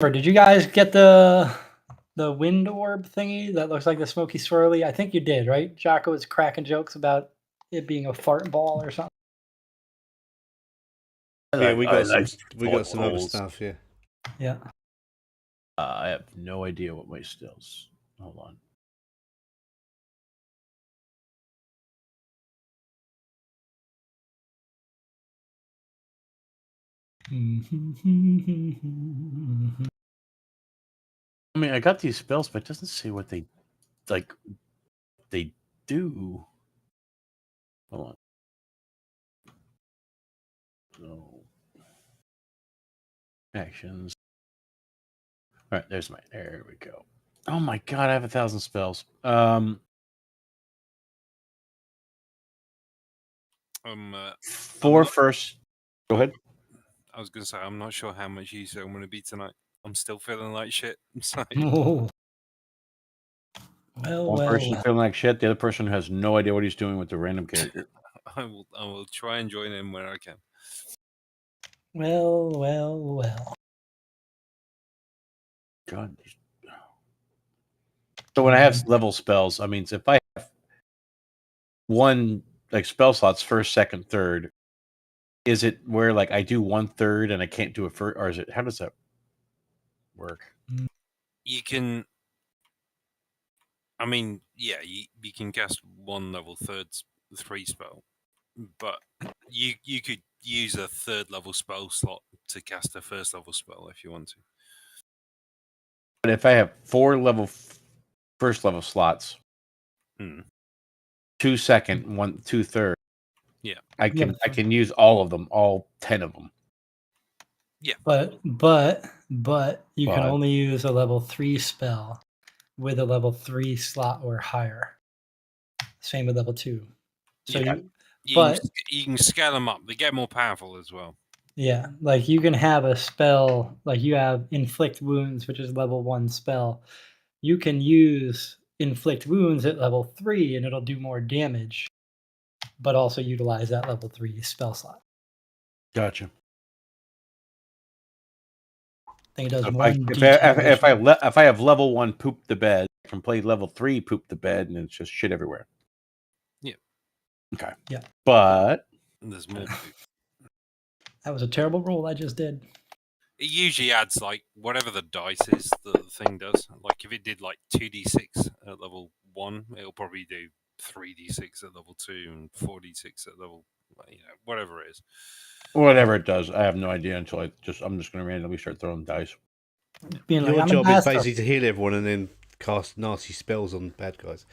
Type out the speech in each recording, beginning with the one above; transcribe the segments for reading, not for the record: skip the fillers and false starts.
Or did you guys get the wind orb thingy that looks like the smoky swirly? I think you did, right? Jocko was cracking jokes about it being a fart ball or something. Yeah, we got some other stuff. Yeah. Yeah. I have no idea what my stills. Hold on. I mean, I got these spells, but it doesn't say what they do. Hold on. No. Actions. All right, there we go. Oh my god, I have 1,000 spells. First. Go ahead. I was going to say, I'm not sure how much use I'm going to be tonight. I'm still feeling like shit. So. Oh. One person feeling like shit. The other person has no idea what he's doing with the random character. I will try and join in where I can. Well. God. So when I have level spells, I mean, if I have one like spell slots, first, second, third, is it where like I do 1/3 and I can't do it first, or is it? How does that work? You can. I mean, yeah, you can cast one level 3 spell, but you could use a 3rd level spell slot to cast a 1st level spell if you want to. But if I have 4 first level slots, 2 second, 1 2/3. Yeah, I can use all of them, all 10 of them. Yeah, but you can only use a level 3 spell with a level 3 slot or higher. Same with level 2. So you can scale them up. They get more powerful as well. Yeah, like you can have a spell, like you have Inflict Wounds, which is level 1 spell. You can use Inflict Wounds at level 3 and it'll do more damage, but also utilize that level 3 spell slot. Gotcha. I think it does if I have level 1 poop the bed, I can play level 3 poop the bed, and it's just shit everywhere. Yeah. Okay. Yeah. But there's more poop. That was a terrible roll I just did. It usually adds like whatever the dice is that the thing does. Like if it did like 2d6 at level 1, it'll probably do 3d6 at level 2 and 4d6 at level, whatever it is. Whatever it does, I have no idea until I'm just going to randomly start throwing dice. Your job is basically to heal everyone and then cast nasty spells on bad guys.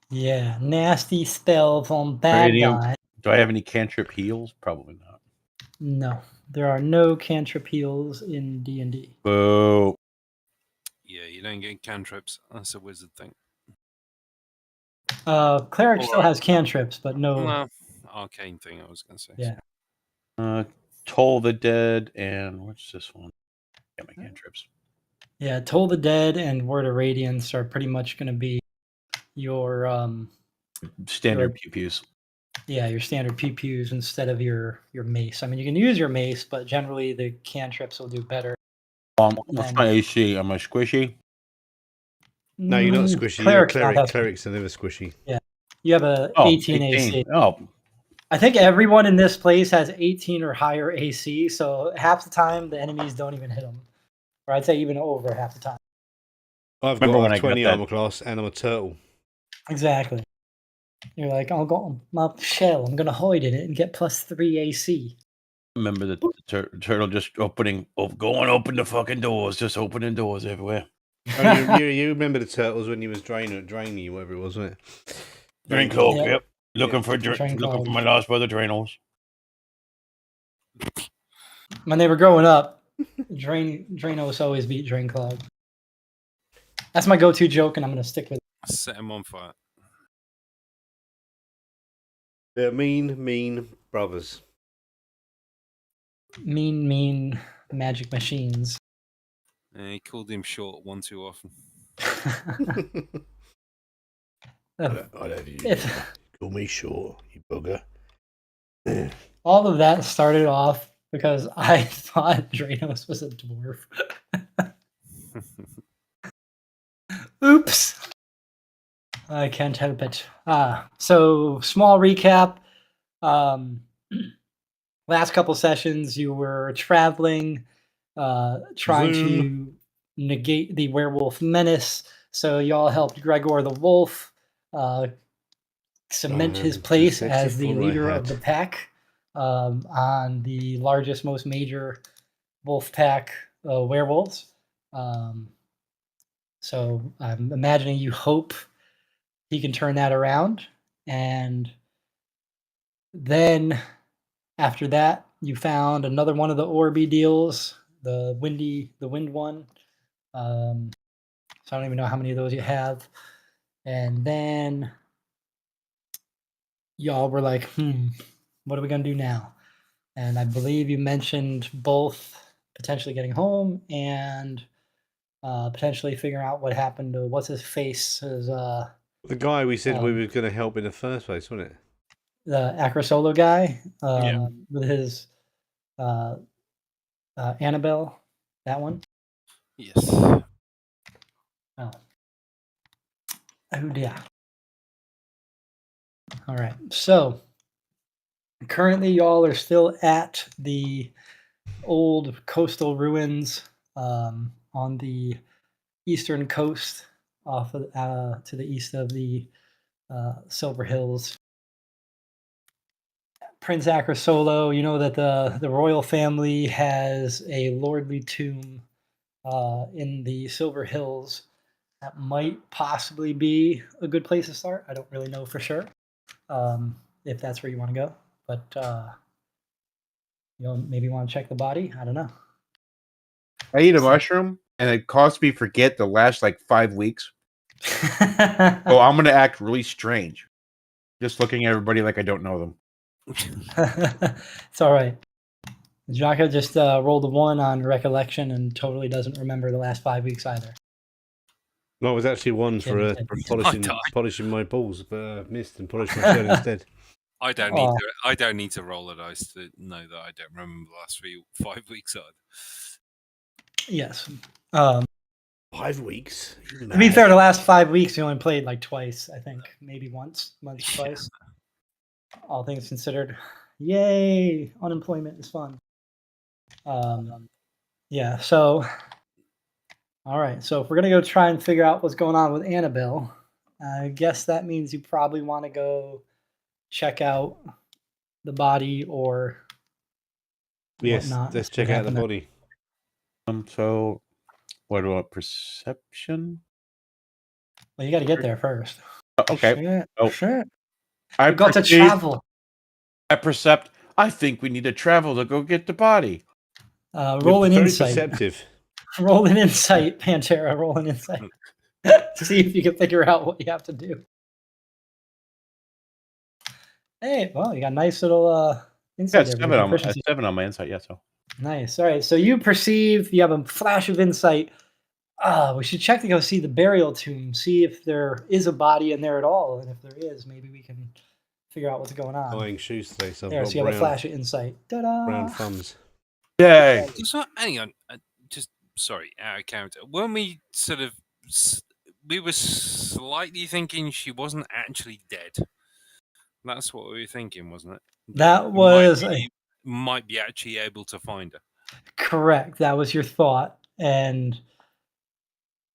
Yeah, nasty spells on bad guys. Do I have any cantrip heals? Probably not. No, there are no cantrip heals in D&D. Boo. Yeah, you don't get cantrips. That's a wizard thing. Cleric still has cantrips, but no. Arcane thing, I was going to say. Yeah. Toll the Dead and what's this one? Yeah, my cantrips. Yeah, Toll the Dead and Word of Radiance are pretty much going to be your standard pew-pews. Yeah, your standard pew-pews instead of your mace. I mean, you can use your mace, but generally the cantrips will do better. What's my AC? Am I squishy? No, you're not squishy. You're a cleric. Clerics are never squishy. Yeah. You have a 18 AC. Oh. I think everyone in this place has 18 or higher AC, so half the time the enemies don't even hit them. Or I'd say even over half the time. I've got a 20 armor class and I'm a turtle. Exactly. You're like, I'll go my shell. I'm going to hide in it and get +3 AC. Remember the turtle just going open the fucking doors, just opening doors everywhere. Oh, you remember the turtles when you was draining you, whatever it was, wasn't it? Drain Cloak, yep. Looking for my lost brother Drainos. When they were growing up, Drainos always beat Drainclog. That's my go-to joke, and I'm going to stick with it. Set him on fire. They're mean brothers. Mean magic machines. He called him short one too often. I love you. Call me short, you bugger. All of that started off because I thought Dranos was a dwarf. Oops. I can't help it. So small recap. Last couple sessions, you were traveling, trying to negate the werewolf menace. So y'all helped Gregor the wolf cement his place as the leader of the pack on the largest, most major wolf pack werewolves. So I'm imagining you hope he can turn that around. And then after that, you found another one of the Orby deals, the wind one. So I don't even know how many of those you have. And then y'all were like, what are we going to do now? And I believe you mentioned both potentially getting home and potentially figuring out what happened to what's his face. The guy we said we were going to help in the first place, wasn't it? The Acrosolo guy with his Annabelle, that one. Yes. Oh dear. All right. So currently, y'all are still at the old coastal ruins on the eastern coast, off of to the east of the Silver Hills. Prince Acrosolo, you know that the royal family has a lordly tomb in the Silver Hills. That might possibly be a good place to start. I don't really know for sure if that's where you want to go, but maybe want to check the body. I don't know. I eat a mushroom, and it caused me forget the last 5 weeks. So I'm gonna act really strange, just looking at everybody like I don't know them. It's all right. Jaka just rolled a 1 on recollection and totally doesn't remember the last 5 weeks either. No, it was actually 1 for polishing my balls, but missed and polished my shirt instead. I don't need to roll a dice to know that I don't remember the last 5 weeks either. Yes. 5 weeks. To be fair, the last 5 weeks you only played twice, I think, maybe once, twice. All things considered, yay! Unemployment is fun. Yeah. So, all right. So if we're gonna go try and figure out what's going on with Annabelle, I guess that means you probably want to go check out the body or whatnot. Let's check out the body. So, what about perception? Well, you got to get there first. Okay. Shit. I got to travel. I percept. I think we need to travel to go get the body. Roll an insight. Perceptive. Roll an insight, Pantera. Roll an insight to see if you can figure out what you have to do. Hey, well, you got a nice little insight. Yeah, 7 on my insight. Yeah, so nice. All right, so you have a flash of insight. We should check to go see the burial tomb, see if there is a body in there at all, and if there is, maybe we can figure out what's going on. Buying shoes today, so there, so you have a flash of insight. Ta-da! Brown thumbs. Yay! Hang on, just sorry, out of character. Weren't we we were slightly thinking she wasn't actually dead? That's what we were thinking, wasn't it? That was might be actually able to find her. Correct. That was your thought, and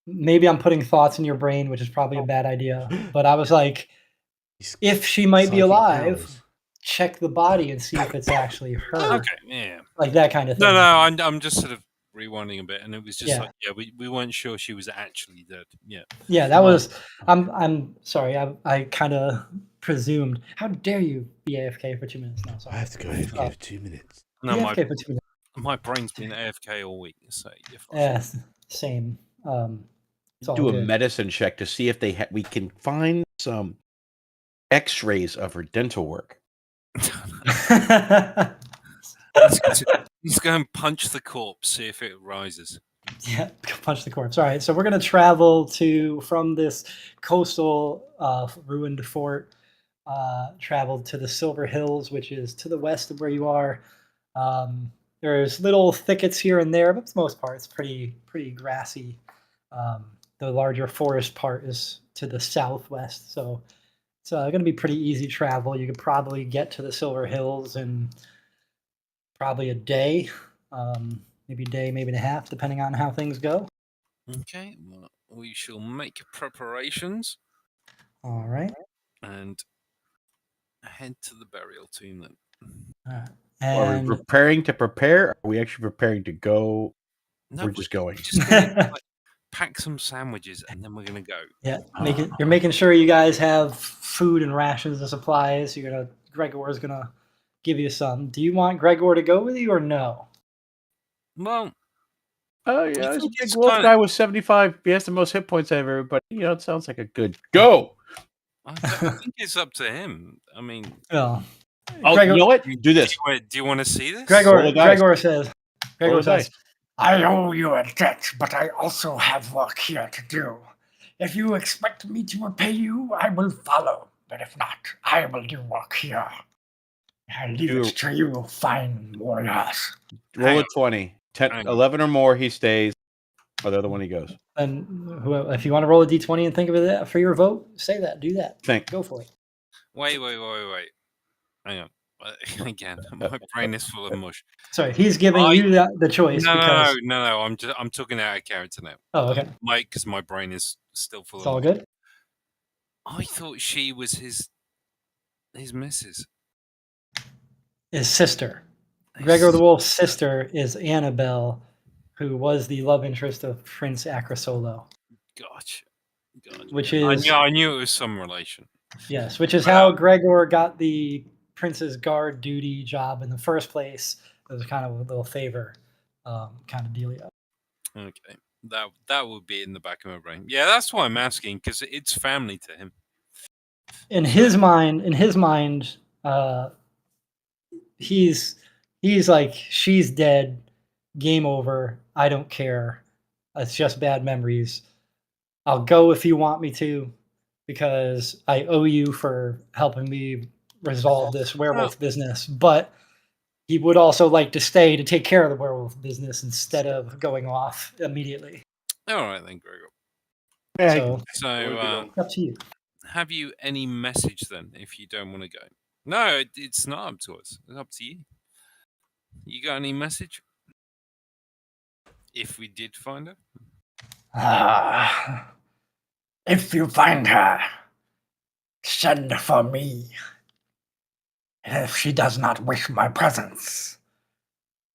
maybe I'm putting thoughts in your brain, which is probably a bad idea. But I was like, if she might be alive, check the body and see if it's actually her. Okay, yeah, like that kind of thing. No, I'm just sort of rewinding a bit, and it was just we weren't sure she was actually dead. Yeah, that was. I'm sorry. I kind of presumed. How dare you be AFK for 2 minutes? No, sorry. I have to go AFK for 2 minutes. No, AFK for 2 minutes. My brain's been AFK all week, so same. Do a medicine check to see if we can find some X-rays of her dental work. Let's go and punch the corpse, see if it rises. Yeah, punch the corpse. All right, so we're gonna travel from this coastal ruined fort, travel to the Silver Hills, which is to the west of where you are. There's little thickets here and there, but for the most part, it's pretty grassy. The larger forest part is to the southwest, so it's going to be pretty easy travel. You could probably get to the Silver Hills in probably a day, maybe a day, maybe and a half, depending on how things go. Okay, well, we shall make preparations. All right. And head to the burial tomb then. Are we preparing to prepare? Are we actually preparing to go? No, we're just going. Just gonna, pack some sandwiches and then we're gonna go. Yeah, you're making sure you guys have food and rations and supplies. Gregor's gonna give you some. Do you want Gregor to go with you or no? Well, oh yeah, this big wolf guy was 75. He has the most hit points out of everybody. It sounds like a good go. I think it's up to him. I mean, Gregor, you know what? Do this. Do you want to see this? Gregor says, I owe you a debt, but I also have work here to do. If you expect me to repay you, I will follow. But if not, I will do work here. I leave it to you, fine warriors. Roll a 20. 10, 11 or more, he stays. Or the other one, he goes. And if you want to roll a d20 and think of it for your vote, say that. Do that. Go for it. Wait. Hang on. Again, my brain is full of mush. Sorry, he's giving you the choice. No. I'm talking out of character now. Oh, okay. Because my brain is still full. It's all good. I thought she was his missus. His sister. Gregor the Wolf's sister is Annabelle, who was the love interest of Prince Acrosolo. Gotcha. Which is I knew it was some relation. Yes, which is how Gregor got the prince's guard duty job in the first place. It was kind of a little favor kind of dealio. Okay. That would be in the back of my brain. Yeah, that's why I'm asking, because it's family to him. In his mind, he's like, she's dead, game over, I don't care. It's just bad memories. I'll go if you want me to, because I owe you for helping me resolve this werewolf business, but he would also like to stay to take care of the werewolf business instead of going off immediately. All right, then, Gregor. So up to you. Have you any message then, if you don't want to go? No, it's not up to us. It's up to you. You got any message? If we did find her? If you find her, send for me. And if she does not wish my presence,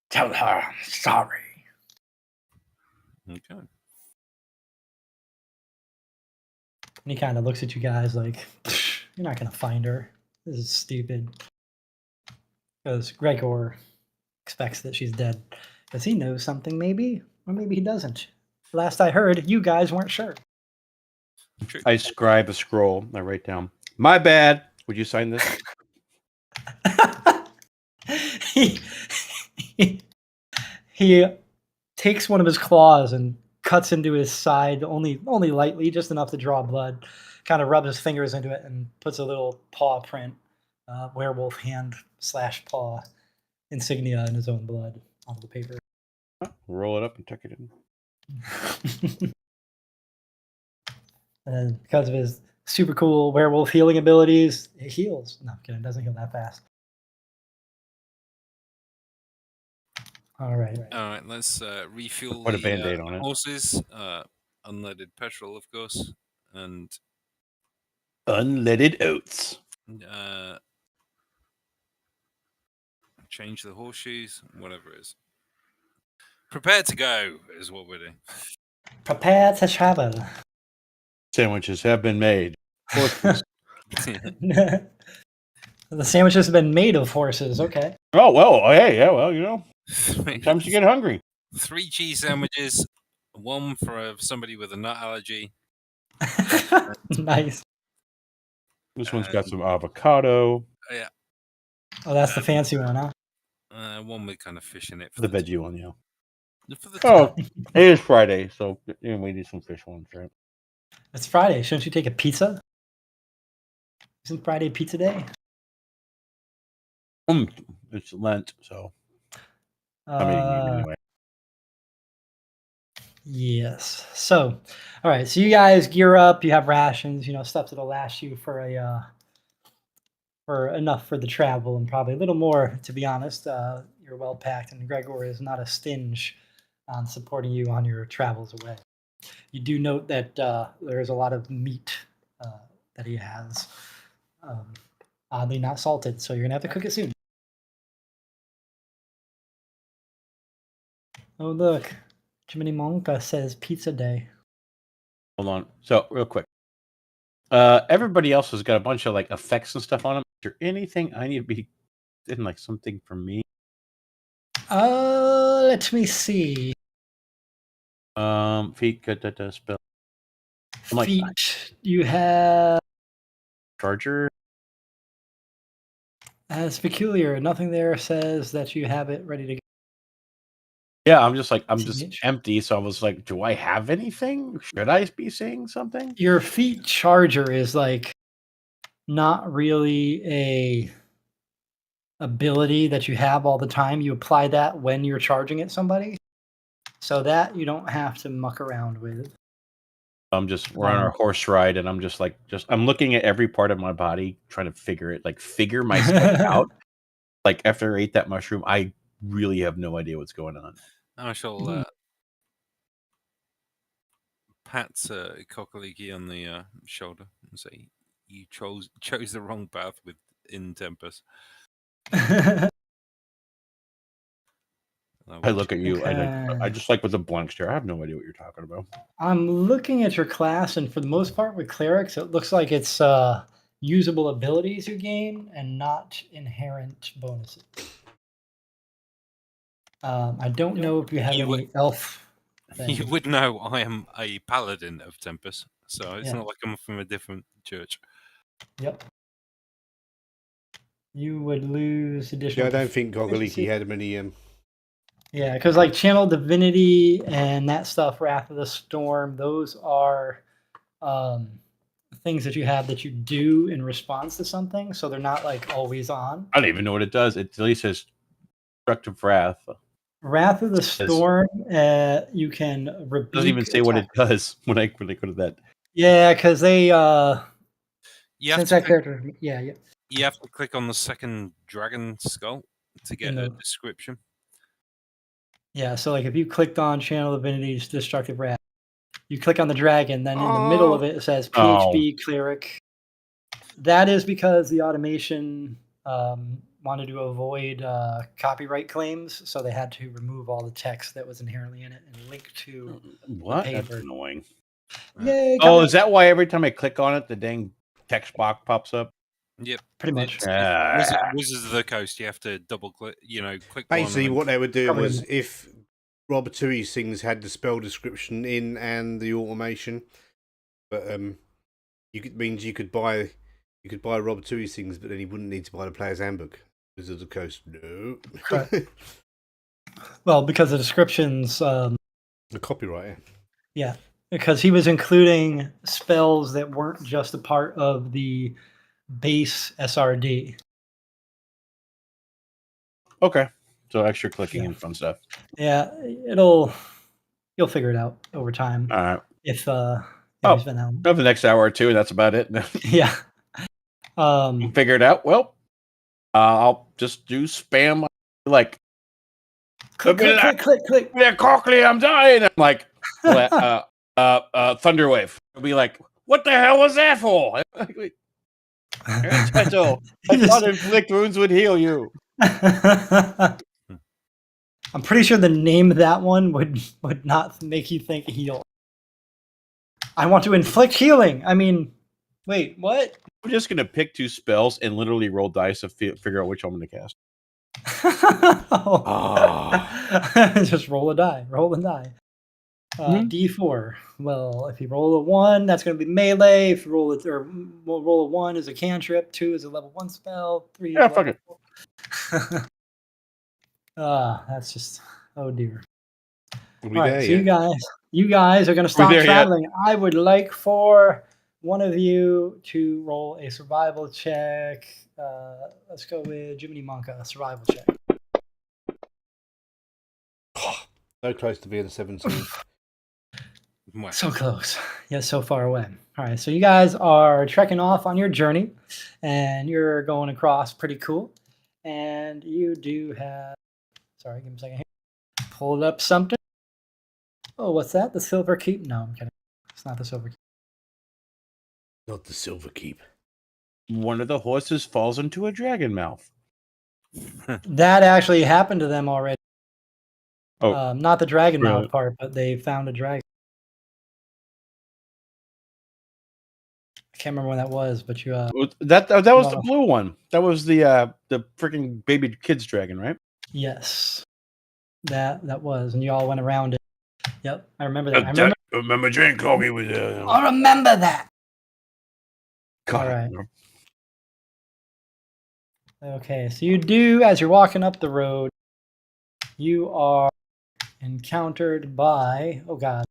tell her I'm sorry. Okay. And he kind of looks at you guys like, you're not going to find her. This is stupid. Because Gregor expects that she's dead. Because he knows something, maybe. Or maybe he doesn't. Last I heard, you guys weren't sure. I scribe a scroll. I write down, my bad. Would you sign this? he takes one of his claws and cuts into his side only lightly, just enough to draw blood. Kind of rubs his fingers into it and puts a little paw print, werewolf hand / paw insignia in his own blood onto the paper. Roll it up and tuck it in. And because of his super cool werewolf healing abilities, it heals. No, I'm kidding. It doesn't heal that fast. All right. Let's refuel Put a Band-Aid on it. horses. Unleaded petrol, of course, and unleaded oats. Change the horseshoes, whatever it is. Prepare to go is what we're doing. Prepare to travel. Sandwiches have been made. The sandwiches have been made of horses. Okay. Oh, well, hey, yeah, well, sometimes you get hungry. 3 cheese sandwiches, 1 for somebody with a nut allergy. Nice. This one's got some avocado. Yeah. Oh, that's the fancy one, huh? 1 with kind of fish in it. For the veggie one, yeah. Oh, it is Friday, so we need some fish ones, right? It's Friday. Shouldn't you take a pizza? Isn't Friday pizza day? It's Lent, so. Anyway. Yes. So, all right. So you guys gear up. You have rations. Stuff that'll last you for enough for the travel and probably a little more. To be honest, you're well packed, and Gregor is not a stinge on supporting you on your travels away. You do note that there is a lot of meat that he has, oddly not salted. So you're gonna have to cook it soon. Oh look, Jiminy Monka says pizza day. Hold on. So real quick. Everybody else has got a bunch of like effects and stuff on them. Is there anything I need to be in, like something for me? Let me see. Feet, good, spell. Like, Feet. You have. Charger. That's peculiar. Nothing there says that you have it ready to go. Yeah, I'm just TH. empty. So I was like, do I have anything? Should I be saying something? Your feet charger is like not really a ability that you have all the time. You apply that when you're charging at somebody. So that you don't have to muck around with. We're on our horse ride, and I'm I'm looking at every part of my body, trying to figure myself out. Like after I ate that mushroom, I really have no idea what's going on. I shall pat Cockaliki on the shoulder and say, "You chose the wrong path in Tempest." I look at you, and I Okay. just like with a blank stare. I have no idea what you're talking about. I'm looking at your class, and for the most part with clerics, it looks like it's usable abilities you gain and not inherent bonuses. I don't know if you have any elf. You would know I am a paladin of Tempest, so it's Yeah. not like I'm from a different church. Yep. You would lose additional. Yeah, I don't think Cockaliki had many. Yeah, because like Channel Divinity and that stuff, Wrath of the Storm, those are things that you have that you do in response to something, so they're not like always on. I don't even know what it does. It at least says destructive wrath. Wrath of the Storm, you can rebuke. It doesn't even say what it does when I go to that. Yeah, because they You have since to that character, yeah. You have to click on the second dragon skull to get a description. Yeah, so like if you clicked on Channel Divinity's Destructive Wrath, you click on the dragon, then in the middle of it says PHB Cleric. That is because the automation wanted to avoid copyright claims, so they had to remove all the text that was inherently in it and link to what? the paper. That's annoying. Yeah. Oh, is that why every time I click on it, the dang text box pops up? Yep, pretty much. Wizards of the Coast, you have to double click. Click. Basically, what they would do Probably was if Robertui's things had the spell description in and the automation, but you could buy Robertui's things, but then he wouldn't need to buy the player's handbook. Wizards of the Coast, no. Correct. Well, because the descriptions. The copyright. Yeah, because he was including spells that weren't just a part of the base SRD. Okay, so extra clicking and fun stuff. Yeah, you'll figure it out over time. All right. If you spend that one. Over the next hour or two, and that's about it. Yeah. Figure it out. Well, I'll just do spam like click. Yeah, Cockley, I'm dying. I'm like Thunderwave. I'll be like, what the hell was that for? I thought inflict wounds would heal you. I'm pretty sure the name of that one would not make you think heal. I want to inflict healing. I mean, wait, what? I'm just gonna pick 2 spells and literally roll dice to figure out which one I'm gonna cast. Just roll a die. D4. Well, if you roll a 1, that's going to be melee. If you roll roll a 1 is a cantrip. 2 is a level 1 spell. 3 is fuck it. That's just dear. All right, so you guys are going to stop traveling. Yet? I would like for one of you to roll a survival check. Let's go with Jiminy Monka, a survival check. So close to being 17. Well, So close, yet so far away. All right, so you guys are trekking off on your journey, and you're going across pretty cool. And you do have, sorry, give me a second here. Pulled up something. Oh, what's that? The Silver Keep? No, I'm kidding. It's not the Silver Keep. Not the Silver Keep. One of the horses falls into a dragon mouth. That actually happened to them already. Oh, Not the dragon really? mouth part, but they found a dragon. I can't remember when that was, but you that was the no. blue one. That was the freaking baby kids dragon, right? yes, that was, and you all went around it. Yep, I remember that. Remember Jane Coggy was I remember that. God, All right. no. Okay, so you do, as you're walking up the road, you are encountered by, oh god,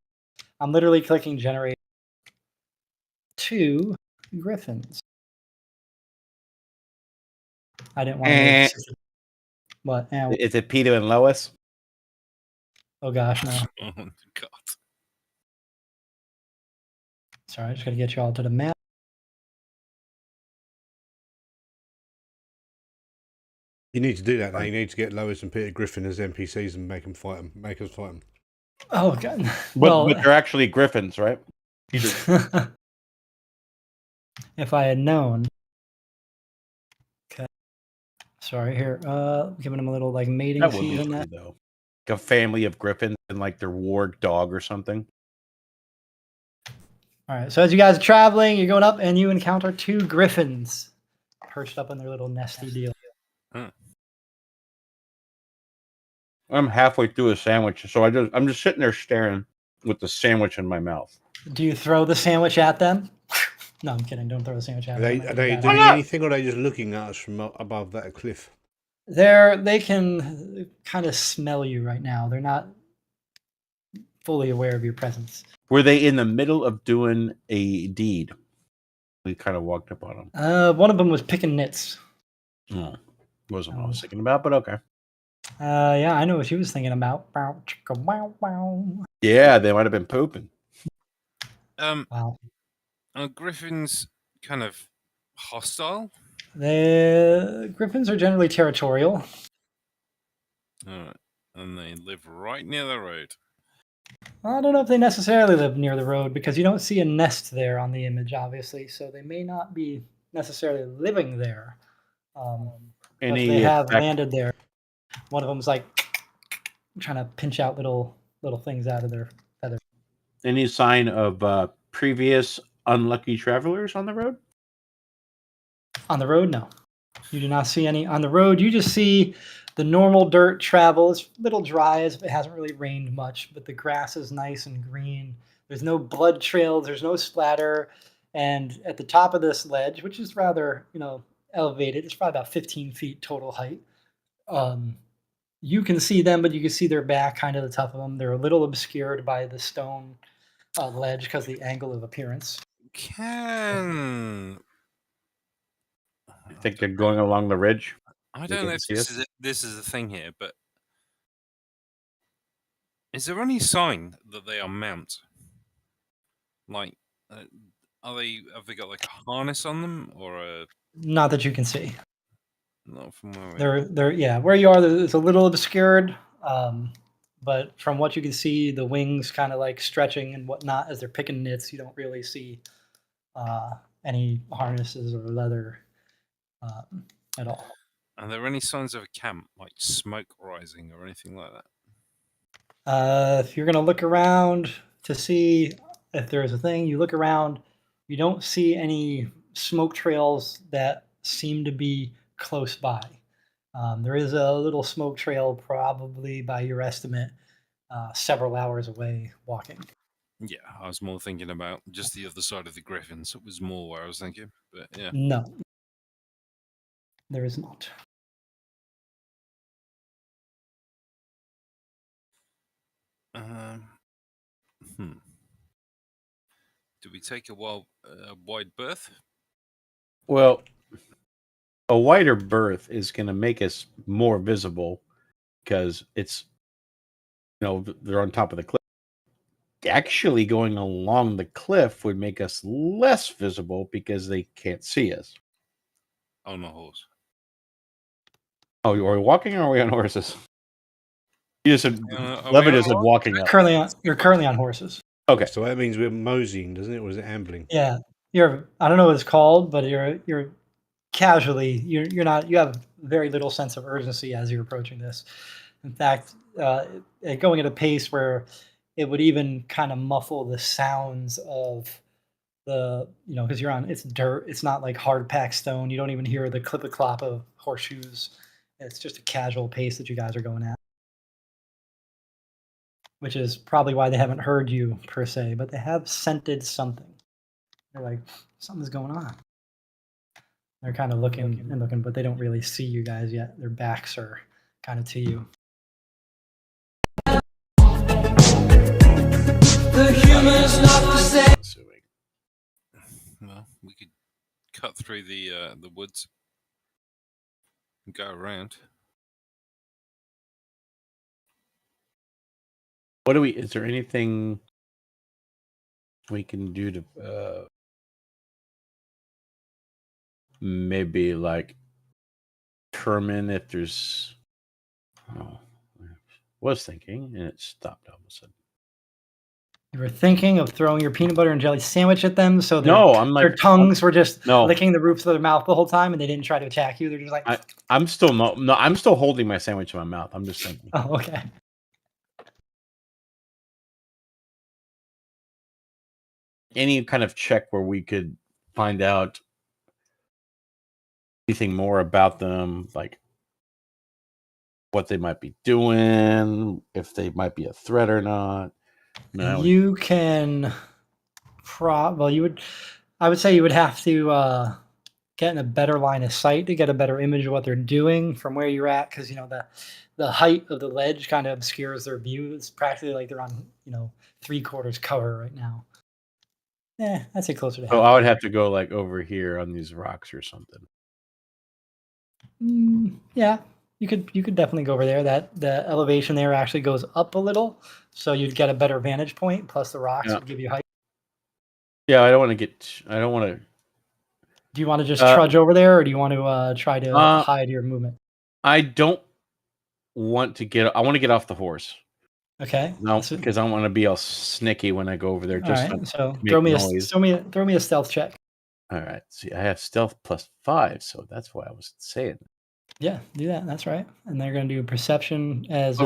I'm literally clicking generate 2 griffins. I didn't want to make what? Is it Peter and Lois? Oh gosh, no. oh God. Sorry, I just gotta get you all to the map. You need to do that now. You need to get Lois and Peter Griffin as NPCs and make them fight them. Make us fight them. Oh god. But they're actually griffins, right? if I had known. Okay. Sorry, here. Giving them a little like mating That would be season. cool, though. Like a family of griffins and like their warg dog or something. All right. So as you guys are traveling, you're going up and you encounter 2 griffins perched up in their little nesty deal. I'm halfway through a sandwich, so I'm just sitting there staring with the sandwich in my mouth. Do you throw the sandwich at them? No, I'm kidding. Don't throw the sandwich at them. Are they doing anything, or are they just looking at us from above that cliff? They can kind of smell you right now. They're not fully aware of your presence. Were they in the middle of doing a deed? We kind of walked up on them. One of them was picking nits. Oh, wasn't what I was thinking about, but okay. Yeah, I know what she was thinking about. Bow, chicka, wow, wow. Yeah, they might have been pooping. Wow. Are griffins kind of hostile? The griffins are generally territorial. Alright. And they live right near the road. I don't know if they necessarily live near the road because you don't see a nest there on the image, obviously. So they may not be necessarily living there. But they have landed there. One of them's like trying to pinch out little things out of their feathers. Any sign of previous unlucky travelers on the road? On the road, no. You do not see any. On the road, you just see the normal dirt travel. It's a little dry as it hasn't really rained much, but the grass is nice and green. There's no blood trails. There's no splatter. And at the top of this ledge, which is rather, elevated, it's probably about 15 feet total height. You can see them, but you can see their back, kind of the top of them. They're a little obscured by the stone ledge because of the angle of appearance. I think they're going along the ridge. I don't know if this is a thing here, but is there any sign that they are mount? Like, have they got like a harness on them or a? Not that you can see. Not from where they're where you are. It's a little obscured, but from what you can see, the wings kind of like stretching and whatnot as they're picking nits. You don't really see any harnesses or leather at all. Are there any signs of a camp, like smoke rising or anything like that? If you're gonna look around to see if there's a thing, you look around. You don't see any smoke trails that seem to be close by. There is a little smoke trail, probably by your estimate, several hours away walking. Yeah, I was more thinking about just the other side of the griffins. It was more where I was thinking, but yeah. No, there is not. Do we take a wide berth? Well, a wider berth is going to make us more visible because it's they're on top of the cliff. Actually, going along the cliff would make us less visible because they can't see us. On a horse. Oh, are we walking or are we on horses? You just said Are we Levitt on just said horse? walking up. You're currently on horses. Okay. So that means we're moseying, doesn't it? Or is it ambling? Yeah, I don't know what it's called, but you're casually. You're not. You have very little sense of urgency as you're approaching this. In fact, going at a pace where it would even kind of muffle the sounds of because you're on. It's dirt. It's not like hard packed stone. You don't even hear the clip clop of horseshoes. It's just a casual pace that you guys are going at, which is probably why they haven't heard you per se, but they have scented something. They're like, something's going on. They're kind of looking and looking, but they don't really see you guys yet. Their backs are kind of to you. The human's not the same. Well, we could cut through the woods and go around. Is there anything we can do to maybe like determine if there's was thinking and it stopped all of a sudden. You were thinking of throwing your peanut butter and jelly sandwich at them, so their tongues were just no. licking the roofs of their mouth the whole time, and they didn't try to attack you. They're just like, I'm still holding my sandwich in my mouth. I'm just thinking. Oh, okay. Any kind of check where we could find out anything more about them, like what they might be doing, if they might be a threat or not. You can I would say you would have to get in a better line of sight to get a better image of what they're doing from where you're at, because the height of the ledge kind of obscures their view. It's practically like they're on 3/4 cover right now. I'd say closer to. So I would have to go like over here on these rocks or something. Yeah, you could definitely go over there. That the elevation there actually goes up a little, so you'd get a better vantage point. Plus the rocks would give you height. Yeah, I don't want to. Do you want to just trudge over there, or do you want to try to hide your movement? I don't want to get. I want to get off the horse. Okay. No, because I don't want to be all snicky when I go over there. Just all right. So throw me a stealth check. All right. See, I have stealth +5, so that's why I was saying. Yeah, do that. That's right. And they're going to do perception as.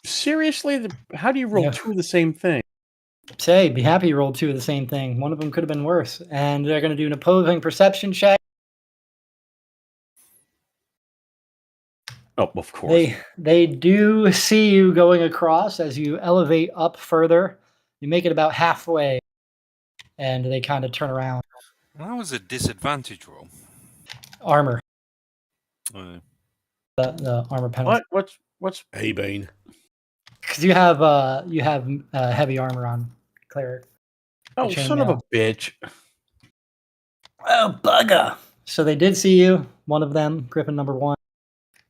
Seriously, how do you roll two of the same thing? Say, be happy you rolled two of the same thing. One of them could have been worse. And they're going to do an opposing perception check. Oh, of course. They do see you going across as you elevate up further. You make it about halfway, and they kind of turn around. That was a disadvantage roll. Armor. The armor penalty. What's A-Bane? Because you have heavy armor on, cleric. Oh, son of a bitch! Oh, bugger! So they did see you. One of them, Griffin number 1.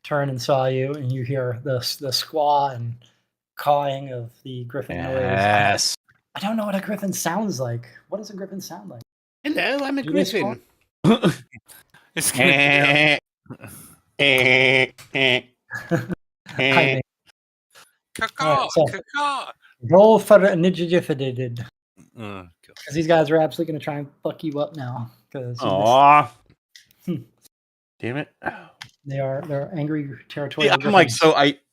Turned and saw you, and you hear the squaw and cawing of the griffin noise. Yes. I don't know what a griffin sounds like. What does a griffin sound like? Hello, I'm a griffin. It's gonna Hi, caw, so caw. roll for initiative. God. Because these guys are absolutely going to try and fuck you up now. Aw. Damn it. They're angry territorial. Yeah, I'm like,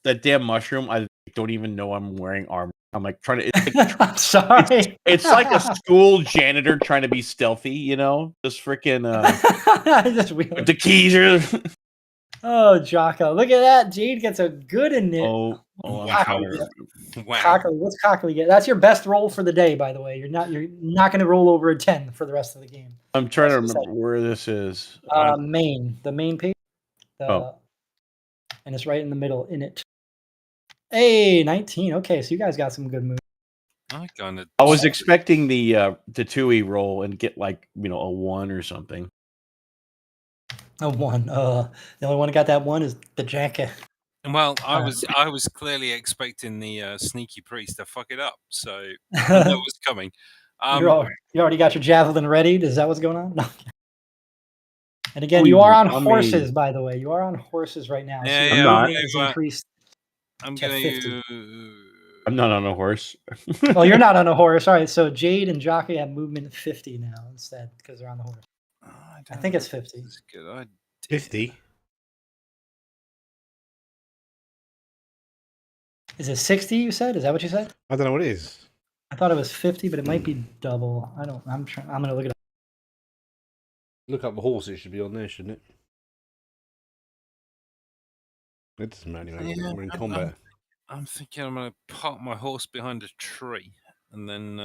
that damn mushroom, I don't even know I'm wearing armor. I'm like trying to. I'm sorry. It's like a school janitor trying to be stealthy, Just freaking. With the keys are. Oh, Jocko! Look at that. Jade gets a good in it. Oh, I'm trying to. Wow. Cockily, what's Cockily get? That's your best roll for the day, by the way. You're not going to roll over a 10 for the rest of the game. I'm trying to remember where this is. The main page. And it's right in the middle in it. Hey, 19. Okay, so you guys got some good moves. I was expecting the 2E roll and get like a 1 or something. A 1. The only one that got that 1 is the jacket. Well, I was clearly expecting the sneaky priest to fuck it up, so I know what's coming. You already got your javelin ready? Is that what's going on? No. And again, We you are will- on I mean- horses, by the way. You are on horses right now. Yeah, so I'm your not. movement is increased. I'm to gonna. 50. I'm not on a horse. Well, you're not on a horse. All right, so Jade and Jockey have movement 50 now instead because they're on the horse. I think it's 50. That's a good idea. 50. Is it 60? You said? Is that what you said? I don't know what it is. I thought it was 50, but it might be double. I don't. I'm gonna look it up. Look up the horse. It should be on there, shouldn't it? It doesn't matter anyway. Yeah, We're in combat. I'm thinking I'm gonna park my horse behind a tree and then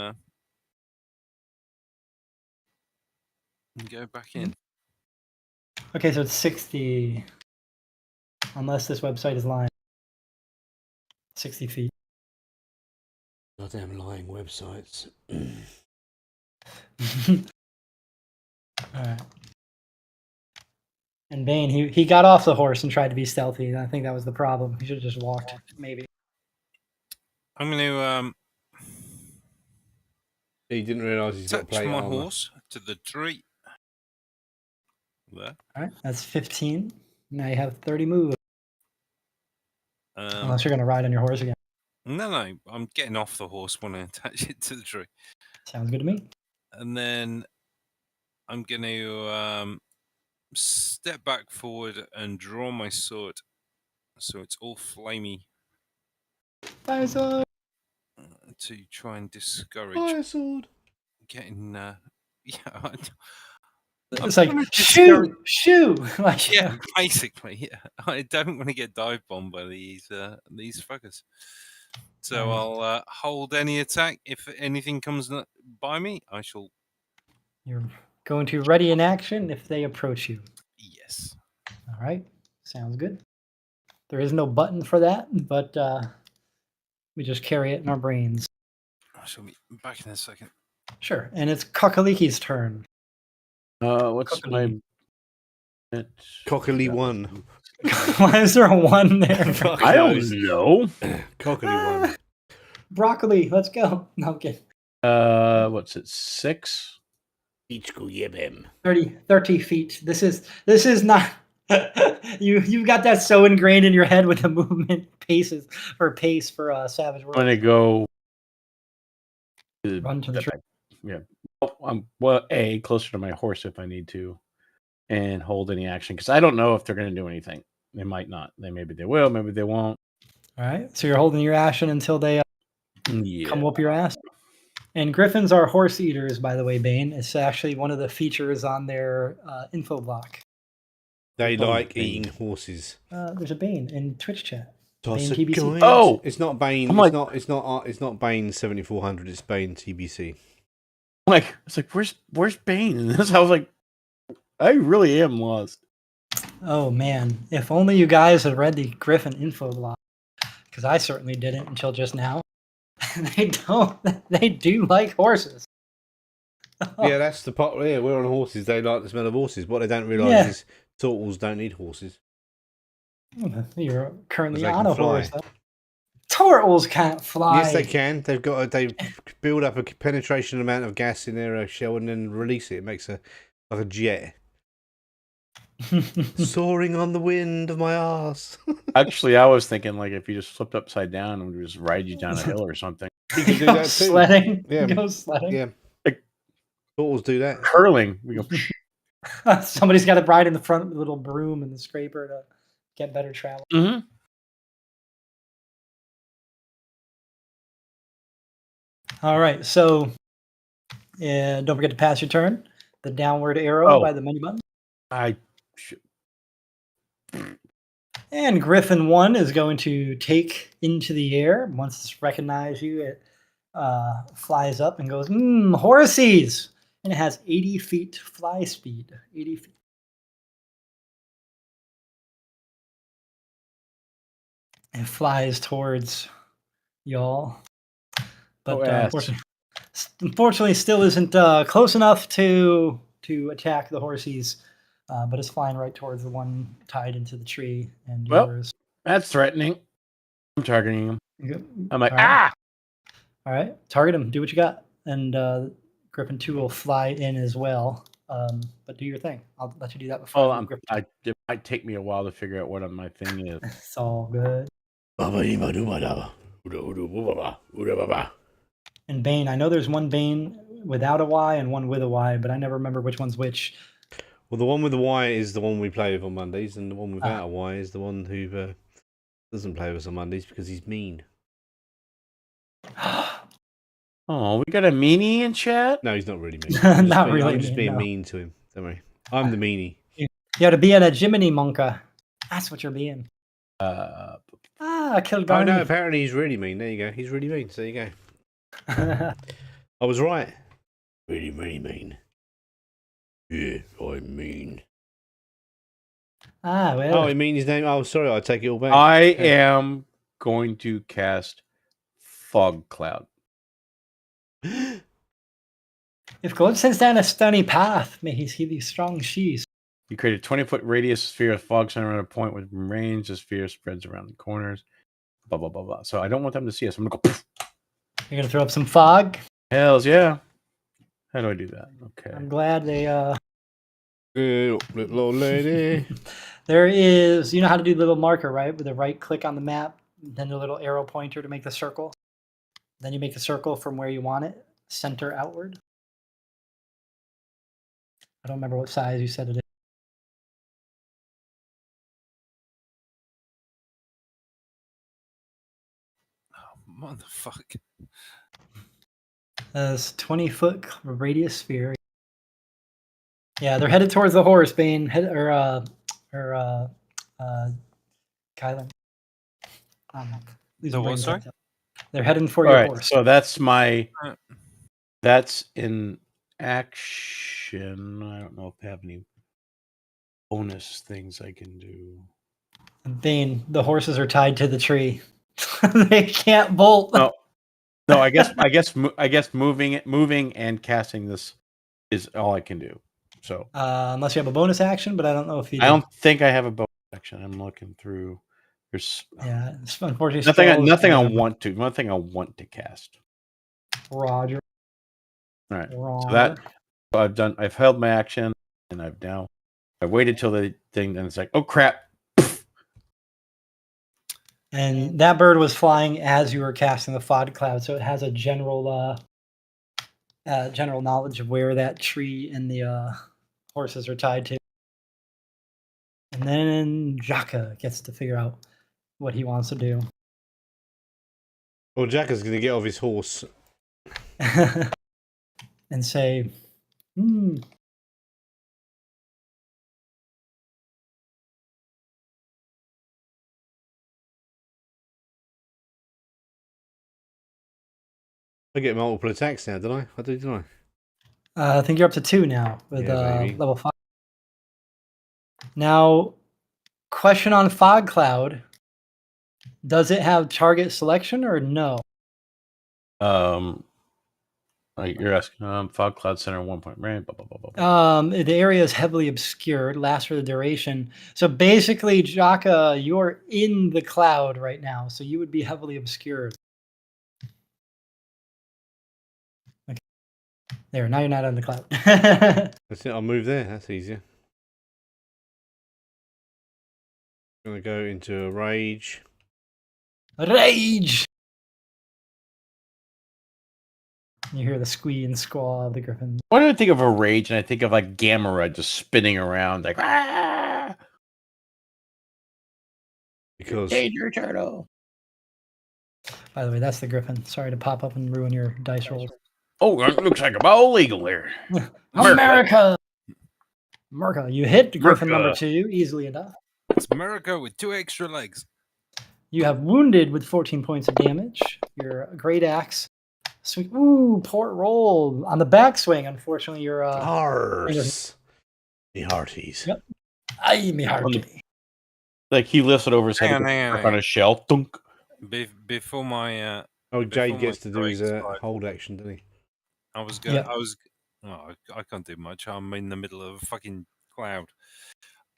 go back in. Okay, so it's 60. Unless this website is lying. 60 feet. Goddamn lying websites. All right. And Bane, he got off the horse and tried to be stealthy. And I think that was the problem. He should have just walked, maybe. I'm gonna He didn't realise he's got attach plate my armor. horse to the tree. There. All right, that's 15. Now you have 30 move. Unless you're going to ride on your horse again. No, I'm getting off the horse when I attach it to the tree. Sounds good to me. And then I'm going to step back forward and draw my sword. So it's all flamey Fire sword. to try and discourage Fire sword. getting. Yeah, It's like, shoo! Like, yeah, basically, yeah. I don't want to get dive bombed by these fuckers. So I'll hold any attack. If anything comes by me, I shall. You're going to ready in action if they approach you. Yes. All right, sounds good. There is no button for that, but we just carry it in our brains. I shall be back in a second. Sure, and it's Kakaliki's turn. What's my Cockily 1. Why is there a 1 there? I don't know. Cockily 1. Broccoli, let's go. No, I'm kidding. What's it? 6? Each go yib him. 30 feet. This is not you've got that so ingrained in your head with the movement pace for Savage World. I'm gonna go Run to the tree. Yeah. I'm closer to my horse if I need to, and hold any action because I don't know if they're gonna do anything. They might not. Maybe they will. Maybe they won't. All right. So you're holding your action until they Yeah. come whoop your ass. And griffins are horse eaters, by the way, Bane. It's actually one of the features on their info block. They Oh, like Bane. eating horses. There's a Bane in Twitch chat. Toss Bane a TBC. coin. Oh! It's not Bane. I'm It's like- it's not Bane 7400. It's Bane TBC. It's like where's Bane in this? I was like, I really am lost. Oh man, if only you guys had read the Griffin info block, because I certainly didn't until just now. They do like horses. Yeah, that's the part. Yeah, we're on horses. They like the smell of horses. What they don't realise Yeah. is turtles don't need horses. You're currently 'Cause they on can a horse. fly. Though. Turtles can't fly. Yes, they can. They build up a penetration amount of gas in their shell and then release it. It makes like a jet. Soaring on the wind of my arse. Actually, I was thinking like if you just flipped upside down and would just ride you down a hill or something. You can do Go that too. sledding. Yeah. Go sledding. Yeah. Like- Turtles do that. Curling. We go. Somebody's got to ride in the front with a little broom and the scraper to get better travel. Mm-hmm. All right, so don't forget to pass your turn. The downward arrow Oh. by the menu button. Should... And Griffin 1 is going to take into the air. Once it's recognized you, it flies up and goes, horsies! And it has 80 feet fly speed. 80 feet. It flies towards y'all. But ass. unfortunately, still isn't close enough to attack the horsies. But it's flying right towards the one tied into the tree and Well, yours. That's threatening. I'm targeting him. Good. I'm like, All right. ah! All right, target him. Do what you got, and Griffin 2 will fly in as well. But do your thing. I'll let you do that before. Oh, I do Griffin it might take me a while to figure out what my thing is. 2. It's all good. And Bane, I know there's one Bane without a Y and one with a Y, but I never remember which one's which. Well, the one with the Y is the one we play with on Mondays, and the one without a Y is the one who doesn't play with us on Mondays because he's mean. Oh, we got a meanie in chat? No, he's not really mean. Not really I'm just mean, being no. mean to him. Don't worry. I'm the meanie. You gotta be a Jiminy Monka. That's what you're being. I killed Oh no, Garmy. apparently he's really mean. There you go. He's really mean. So there you go. I was right. Really, really mean. Yeah, I'm mean. Well. Oh, I mean his name. Oh, sorry, I take it all back. I am going to cast Fog Cloud. If God sends down a stony path, may he see these strong sheaves. You create a 20-foot radius sphere of fog centered around a point with range. The sphere spreads around the corners. Blah, blah, blah, blah. So I don't want them to see us. I'm going to go, poof. You're gonna throw up some fog. Hells yeah. How do I do that? Okay. I'm glad they Good little old lady. There is, you know how to do the little marker, right? With a right click on the map, then the little arrow pointer to make the circle. Then you make the circle from where you want it, center outward. I don't remember what size you said it is. Oh, motherfucker. It's 20-foot radius sphere. Yeah, they're headed towards the horse, Bane. Kylan. The what, sorry? They're heading for All your right. horse. So that's that's in action. I don't know if I have any bonus things I can do. Bane, the horses are tied to the tree. They can't bolt. No, I guess moving and casting this is all I can do. So Unless you have a bonus action, but I don't know if you. I don't think I have a bonus action. I'm looking through. There's Yeah, it's unfortunately nothing I want to cast. Roger. All right. Roger. So I've held my action, and I waited till the thing, and it's like, oh crap. And that bird was flying as you were casting the fog cloud, so it has a general knowledge of where that tree and the horses are tied to. And then Jaka gets to figure out what he wants to do. Well, Jack is going to get off his horse. And say, I get multiple attacks now, don't I? Don't I? I think you're up to 2 now with Yeah, baby. level 5. Now, question on Fog Cloud. Does it have target selection or no? You're asking Fog Cloud Center 1 point range. Blah blah blah blah. The area is heavily obscured, lasts for the duration. So basically, Jaka, you're in the cloud right now, so you would be heavily obscured. Okay. There, now you're not on the cloud. That's it. I'll move there. That's easier. I'm going to go into a rage. Rage! You hear the squee and squaw of the griffin. Why do I think of a rage and I think of like Gamera just spinning around like Because Danger Turtle. By the way, that's the griffin. Sorry to pop up and ruin your dice rolls. Oh, it looks like I'm all legal here. America! You hit griffin America. number 2 easily enough. It's America with 2 extra legs. You have wounded with 14 points of damage. Your great axe. Swing. Ooh, port roll on the backswing. Unfortunately, you're Arse. Me hearties. Yep. Aye, me hearty. Like he lifts it over his head Hang on. on a shell. Thunk. Before my Oh, Jade before gets my to do his strike slide, hold action, doesn't he? I can't do much. I'm in the middle of a fucking cloud.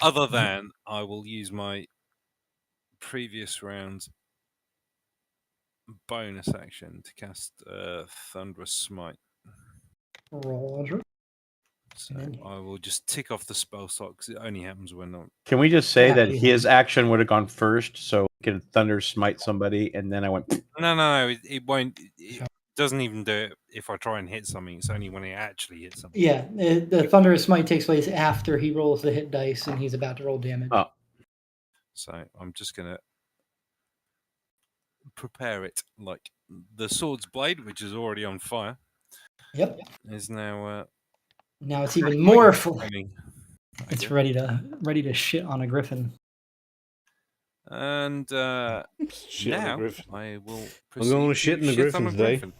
Other than I will use my previous round's bonus action to cast Thunderous Smite. Roger. So And then- I will just tick off the spell slot because it only happens when I'm. Can we just say that Happy. his action would have gone first, so he could thunder smite somebody, and then I went. No, it won't. It doesn't even do it if I try and hit something. It's only when it actually hits something. Yeah, the Thunderous Smite takes place after he rolls the hit dice and he's about to roll damage. Oh, So I'm just gonna prepare it like the sword's blade, which is already on fire, Yep. is now. Now it's even more full. burning. It's Okay. ready to shit on a griffin. And Shit on the now griffin. I will. I'm going to shit in the griffin on a today. griffin.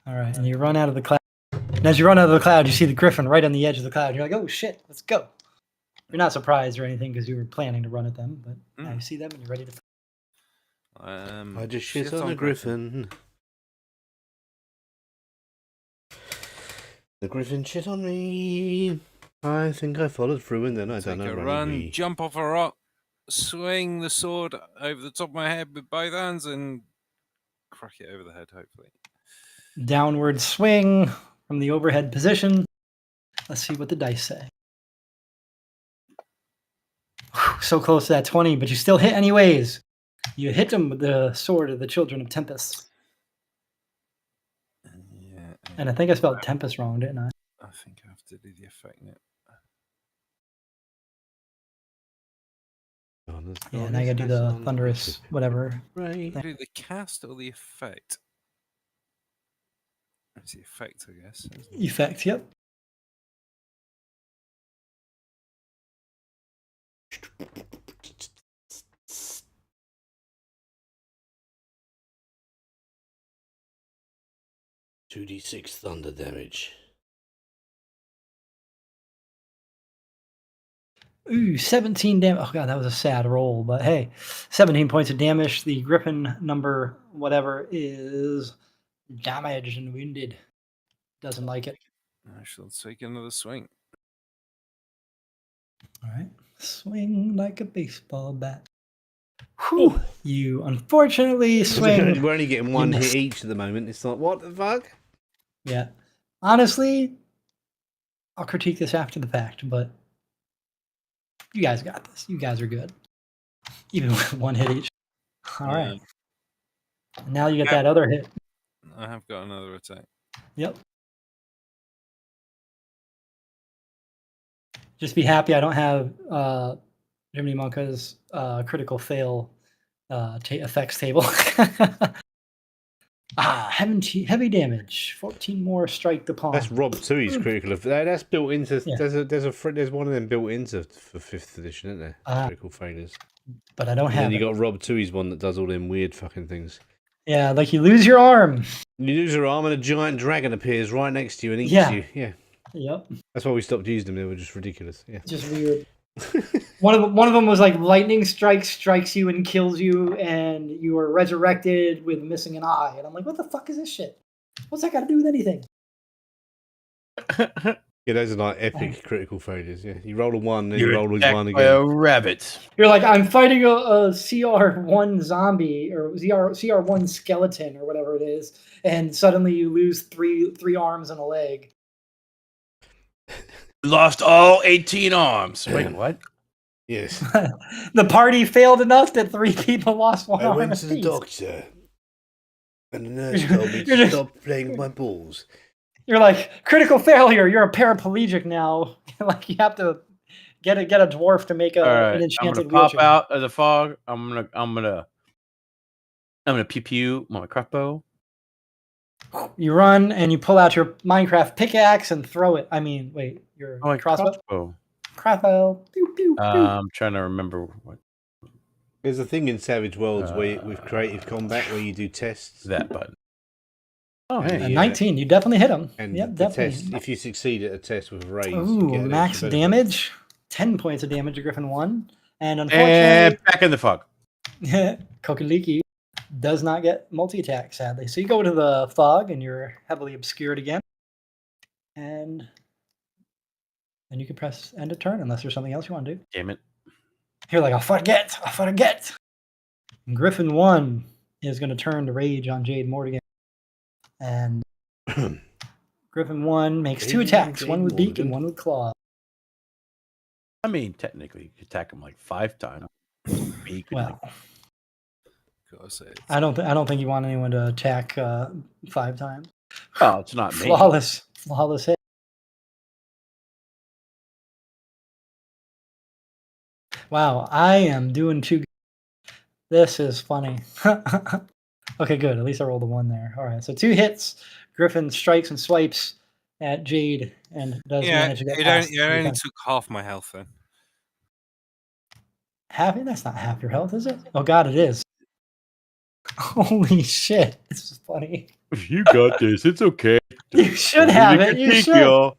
All right, and you run out of the cloud. And as you run out of the cloud, you see the griffin right on the edge of the cloud. You're like, oh shit, let's go. You're not surprised or anything because you were planning to run at them, but now you see them and you're ready to. I just shit on a griffin. The griffin shit on me. I think I followed through and then I Take done a a run, jump off a rock, swing the sword over the top of my head with both hands, and crack it over the head. Hopefully. Downward swing from the overhead position. Let's see what the dice say. Whew, so close to that 20, but you still hit anyways. You hit them with the sword of the children of Tempest. Yeah. And I think I spelled Tempest wrong, didn't I? I think I have to do the effect now. Yeah, now you gotta do the thunderous whatever. Right. Do the cast or the effect? It's the effect, I guess. isn't it? Effect, yep. Two D6 thunder damage. Ooh, 17 damage. Oh, God, that was a sad roll. But hey, 17 points of damage. The Griffin number, whatever, is damaged and wounded. Doesn't like it. I shall take another swing. All right. Swing like a baseball bat. Whew. You unfortunately swing. We're only getting one missed. hit each at the moment. It's like, what the fuck? Yeah. Honestly, I'll critique this after the fact, but you guys got this. You guys are good. Even with one hit each. All right. Now you get that other hit. I have got another attack. Yep. Just be happy I don't have Jiminy Monka's critical fail effects table. Heavy damage. 14 more strike the palm. That's Rob Tui's critical. That's built into. Yeah. There's one of them built into for 5th edition, isn't there? Critical failures. But I don't And have then you it. got Rob Tui's one that does all them weird fucking things. Yeah, like you lose your arm. You lose your arm and a giant dragon appears right next to you and eats Yeah. you. Yeah. Yep. That's why we stopped using them. They were just ridiculous. Yeah. Just weird. One of them was like lightning strikes you and kills you, and you are resurrected with missing an eye. And I'm like, what the fuck is this shit? What's that got to do with anything? Yeah, those are like epic critical failures. Yeah. You roll a 1, then You're you roll a attacked 1 by a again. rabbit. You're like, I'm fighting a CR1 zombie or CR1 skeleton or whatever it is, and suddenly you lose three arms and a leg. Lost all 18 arms. Wait, what? Yes. The party failed enough that 3 people lost one I arm. went and to a the piece. doctor, and the nurse told me You're to just- stop playing with my balls. You're like, critical failure. You're a paraplegic now. Like you have to get a dwarf to make All an right, I'm enchanted gonna pop wheelchair. out of the fog. I'm gonna pew pew my crossbow. You run and you pull out your Minecraft pickaxe and throw it. I mean, wait, your Oh, my crossbow. crossbow. Crossbow. Pew, pew, pew. I'm trying to remember what There's a thing in Savage Worlds with creative combat where you do tests. that button. Oh, And hey. the, 19. You definitely hit him. And Yep, the definitely. test, if you succeed at a test with raise, you Ooh, get an max extra benefit. damage. 10 points of damage to Griffin 1. And And unfortunately, back in the fog. Kokaliki does not get multi-attack, sadly. So you go to the fog and you're heavily obscured again. And And you can press end of turn unless there's something else you want to do. Damn it. You're like, I'll forget. And Griffin 1 is going to turn to rage on Jade Morgan. And Griffin 1 makes 2 attacks, one with beak and one with claw. I mean, technically, you could attack him like 5 times. Beak and, Well, It. I don't think you want anyone to attack 5 times. oh, it's not me. Flawless hit. Wow, I am doing too good. This is funny. Okay, good. At least I rolled a 1 there. All right, so 2 hits. Griffin strikes and swipes at Jade and does manage to get past. It only took half my health then. Half? That's not half your health, is it? Oh God, it is. Holy shit! This is funny. You got this. It's okay. You should have it. You should. Y'all.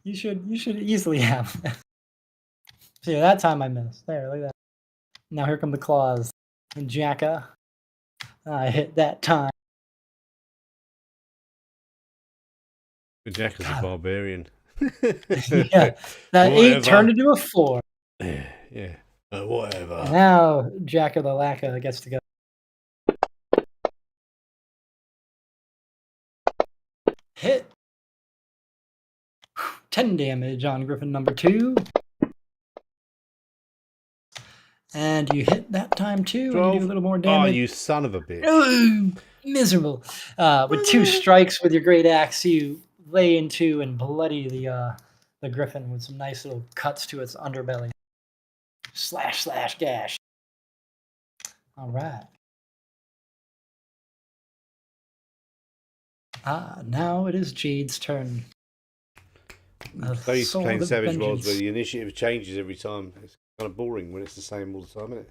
You should easily have it. See, that time I missed. There, look at that. Now here come the claws. And Jacka. I hit that time. Jack is a barbarian. Yeah, that 8 turned into a 4. Yeah. Whatever. Now Jacka the Lacka gets to go. Hit. 10 damage on Griffin number 2. And you hit that time too, and you do a little more damage. Oh, you son of a bitch. Ooh, miserable. With 2 strikes with your great axe, you lay into and bloody the griffin with some nice little cuts to its underbelly. Slash, gash. All right. Now it is Jade's turn. I used to play Savage Worlds where the initiative changes every time. It's kind of boring when it's the same all the time, isn't it?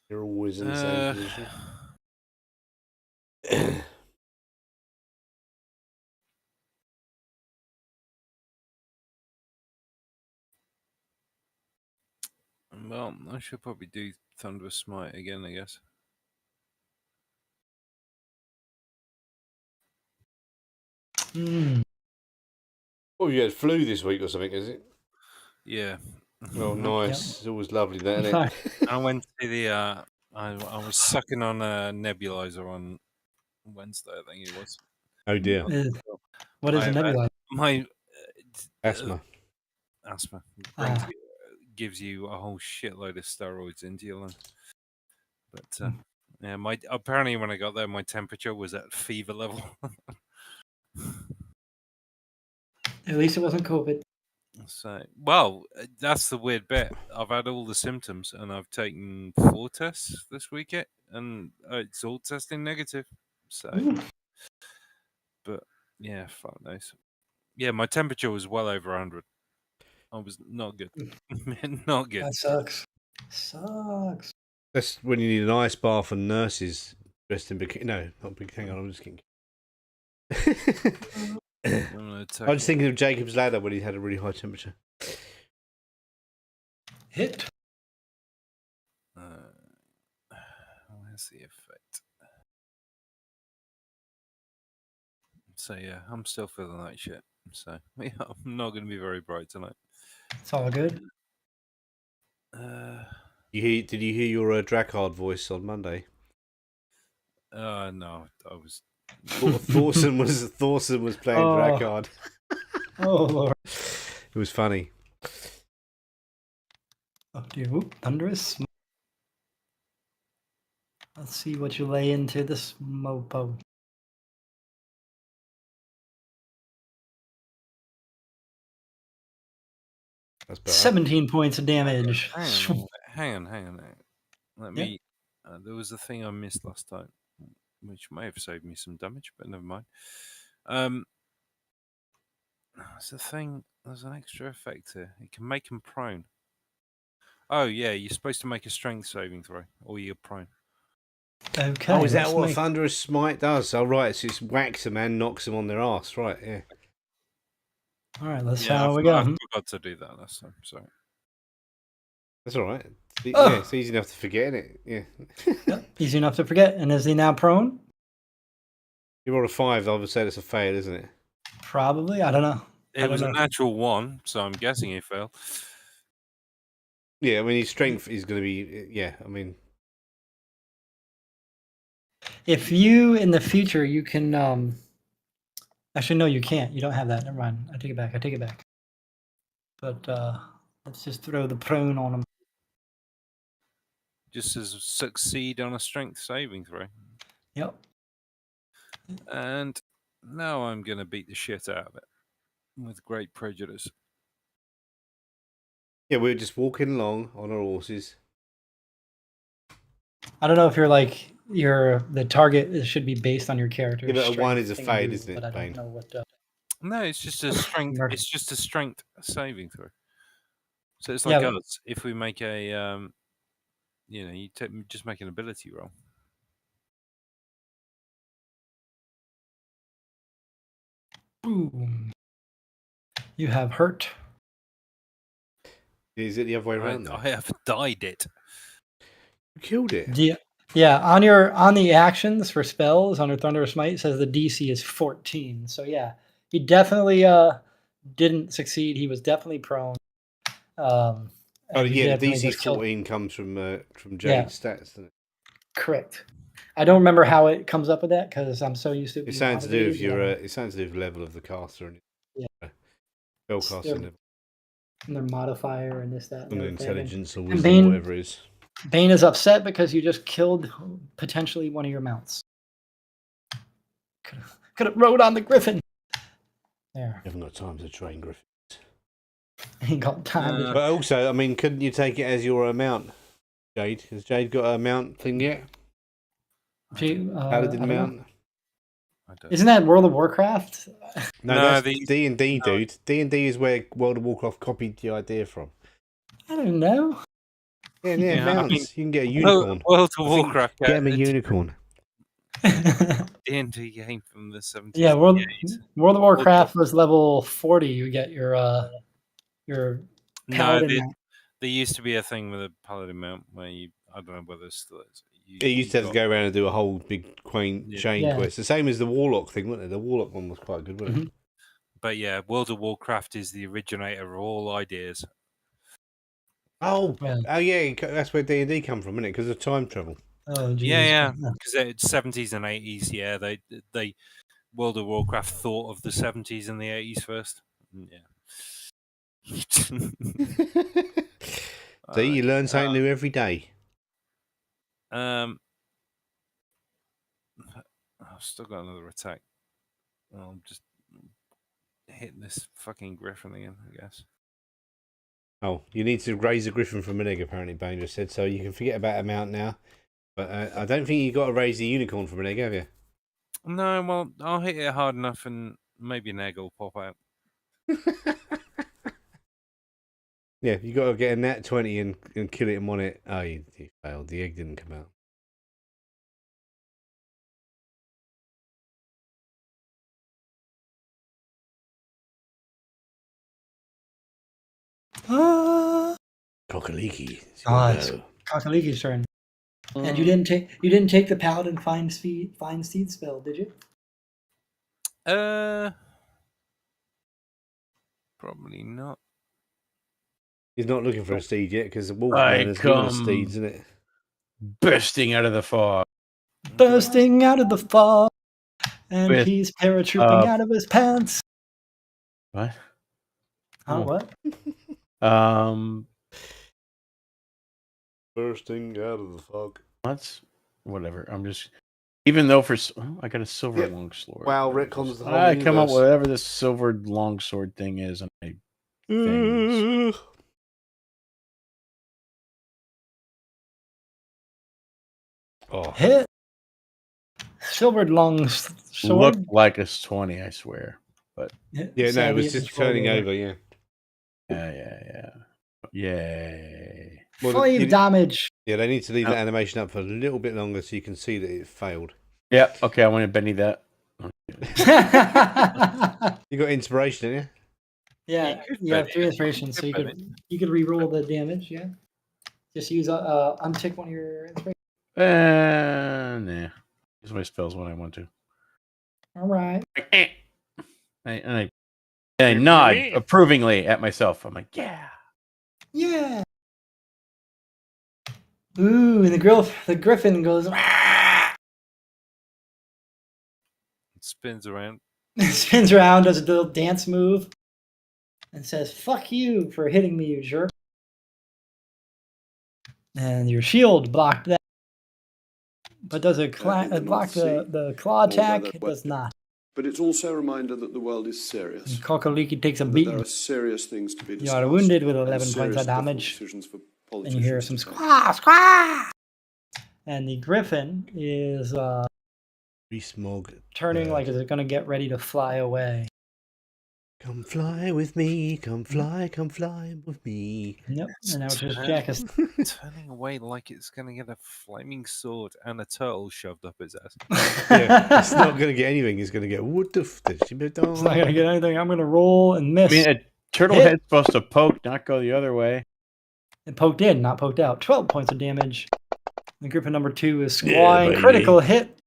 You're always in the same position. Well, I should probably do Thunderous Smite again, I guess. Oh, you had flu this week or something, is it? Yeah. Oh, nice. It's always lovely, that, isn't it? I went to the. I was sucking on a nebulizer on Wednesday, I think it was. Oh dear. What is a nebulizer? My Asthma. Asthma gives you a whole shitload of steroids into your lungs. But yeah, apparently when I got there, my temperature was at fever level. At least it wasn't COVID. So, well, that's the weird bit. I've had all the symptoms, and I've taken 4 tests this week, and it's all testing negative. So, but yeah, fuck knows. Yeah, my temperature was well over 100. I was not good. Not good. That sucks. Sucks. That's when you need an ice bath and nurses dressed in bikini. No, not bikini. Hang on, I'm just kidding. I was thinking of Jacob's Ladder when he had a really high temperature. Hit. Where's the effect? So yeah, I'm still feeling like shit. So yeah, I'm not going to be very bright tonight. It's all good. Did you hear your Drakard voice on Monday? No, I was. Thorson was playing Drakard. Oh Lord! It was funny. Oh dear! Oop, thunderous. Let's see what you lay into this mopo. That's better. 17 points of damage. Hang on. Let me. There was a thing I missed last time, which may have saved me some damage, but never mind. There's a thing. There's an extra effect here. You can make him prone. Oh yeah, you're supposed to make a strength saving throw, or you're prone. Okay. Oh, is that what Thunderous Smite does? Oh, right. So it whacks them and knocks them on their ass. Right, yeah. All right, let's see how we go. I forgot to do that last time. Sorry. That's all right. Yeah, it's easy enough to forget, isn't it? Yeah. Yep, easy enough to forget. And is he now prone? You roll a 5, I would say that's a fail, isn't it? Probably. I don't know. It was a know. natural 1, so I'm guessing he failed. Yeah, I mean his strength is going to be. Yeah, I mean If you in the future you can actually no, you can't. You don't have that. Never mind. I take it back. I take it back. But let's just throw the prone on him. Just as succeed on a strength saving throw. Yep. And now I'm going to beat the shit out of it with great prejudice. yeah, we're just walking along on our horses. I don't know if you're like the target should be based on your character. Yeah, but a 1 strength is a thing fade, do, isn't it, But I Bane? don't know what. No, it's just a strength. Murder. It's just a strength saving throw. So it's Yeah, like but- us. If we make a, you just make an ability roll. Boom. You have hurt. Is it the other way around? I have died it. You killed it. Yeah, on the actions for spells under Thunderous Smite it says the DC is 14. So yeah, he definitely didn't succeed. He was definitely prone. Oh and you yeah, the definitely DC just killed- 14 comes from Jade's Yeah. stats, doesn't it? Correct. I don't remember how it comes up with that because I'm so used to it. It's being something to do with automated, your. but It's something to do with the level of the caster and Yeah. spellcaster Yeah. level, and their modifier and this, that, and and the other thing. intelligence or and wisdom, Bane- whatever it is. Bane is upset because you just killed potentially one of your mounts. Could have rode on the griffin. There. You haven't got time to train Griffin. Ain't got time. to- But also, I mean, couldn't you take it as your mount, Jade? Has Jade got a mount thing yet? Paladin Paladin mount? I don't. Isn't that World of Warcraft? No, No, that's these- D&D, no. dude. D&D is where World of Warcraft copied the idea from. I don't know. Yeah, Yeah, I mounts. mean, you can get a unicorn. World of I think Warcraft. Get him a unicorn. D&D game from the 70s. Yeah, World World of Warcraft was level 40. You get your No, paladin mount. there used to be a thing with a paladin mount where I don't know whether it still is. It used to have to got- go around and do a whole big chain Yeah. quest. The same as the Warlock thing, wasn't it? The Warlock one was quite good, wasn't it? But yeah, World of Warcraft is the originator of all ideas. Oh, Yeah. yeah, that's where D&D come from, isn't it? Because of time travel. Oh, geez. Yeah, because it's 70s and 80s. Yeah, they World of Warcraft thought of the 70s and the 80s first. Yeah. See, you learn something new every day. I've still got another attack. I'm just hitting this fucking griffin again, I guess. Oh, you need to raise a griffin from an egg, apparently, Bane just said. So you can forget about a mount now. But I don't think you got to raise the unicorn from an egg, have you? No, well, I'll hit it hard enough and maybe an egg will pop out. Yeah, you got to get a nat 20 and kill it and want it. Oh, you failed. The egg didn't come out. Cockaliki. it's Kakaliki's turn. And you didn't take the paladin find seed spell, did you? Probably not. He's not looking for a steed yet because the wolf I man has given us come- steeds, isn't it? Bursting out of the fog. Bursting out of the fog, and With, he's paratrooping out of his pants. What? Huh, Oh. what? Bursting out of the fog. Whatever. I'm just. Even though I got a silver Yep. longsword. Wow, retcons the whole I come up universe. with whatever this silver longsword thing is, and I things. Oh, Hit. Silvered long sword. Looked like a 20, I swear. yeah, no, it Sadly, was just just rolled turning over, yeah. Yeah. Yay. Well, 5 you- damage. Yeah, they need to leave Oh. that animation up for a little bit longer so you can see that it failed. Yeah, okay, I want to Benny that. You got inspiration, didn't Yeah, could you have bet 3 it. inspirations, so You you could could re-roll the damage. Yeah, just use untick one of your inspirations. Nah. Use my spells when I want to. All right. I And I nod approvingly at myself. I'm like, yeah. Yeah. Ooh, and the griffin goes. It spins around. Spins around, does a little dance move, and says, "Fuck you for hitting me, you jerk." And your shield blocked that. But does it block the claw attack? It does not. But it's also a reminder that the world is serious. And Kokoliki takes a That beating. there are serious things to be discussed. You are wounded with and 11 points of serious damage. decisions for And you hear some politicians to squaw, squaw. And the griffin is Smog. turning like it's going to get ready to fly away. Come fly with me, come fly with me. Yep. And now it's just Turn- Jack is Turning away like it's going to get a flaming sword and a turtle shoved up its ass. Yeah, it's not going to get anything. It's going to get what the f? It's not going to get anything. I'm going to roll and miss. I mean, a turtle Hit. head's supposed to poke, not go the other way. It poked in, not poked out. 12 points of damage. The griffin number 2 is Yeah, squawing. baby. Critical hit.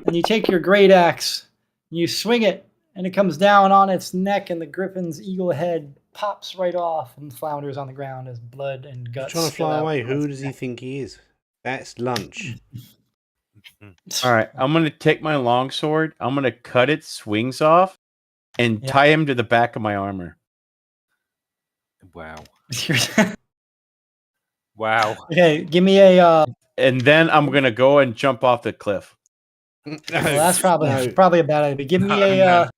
And you take your great axe, and you swing it, and it comes down on its neck, and the griffin's eagle head pops right off and flounders on the ground as blood and He's guts. trying to spill fly out away. from Who its does he neck. think he is? That's lunch. All right, I'm going to take my longsword. I'm going to cut its wings off and Yeah. tie him to the back of my armor. Wow. okay, Wow. give me a. And then I'm going to go and jump off the cliff. Well, that's probably No. probably a bad idea. But give me No.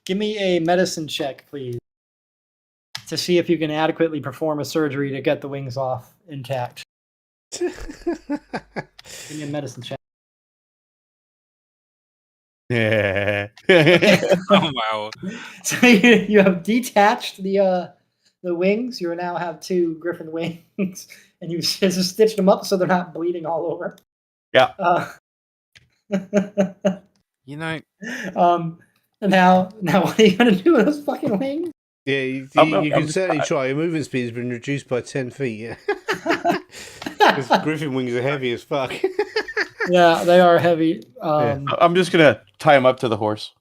give me a medicine check, please, to see if you can adequately perform a surgery to get the wings off intact. Give me a medicine check. Yeah. Oh, wow. So you have detached the wings. You now have 2 griffin wings, and you just stitched them up so they're not bleeding all over. Yeah. You know, And now what are you gonna do with those fucking wings? Yeah, you I'm can just- certainly try. Your movement speed has been reduced by 10 feet. Yeah, because griffin wings are heavy as fuck. Yeah, they are heavy. I'm just going to tie him up to the horse.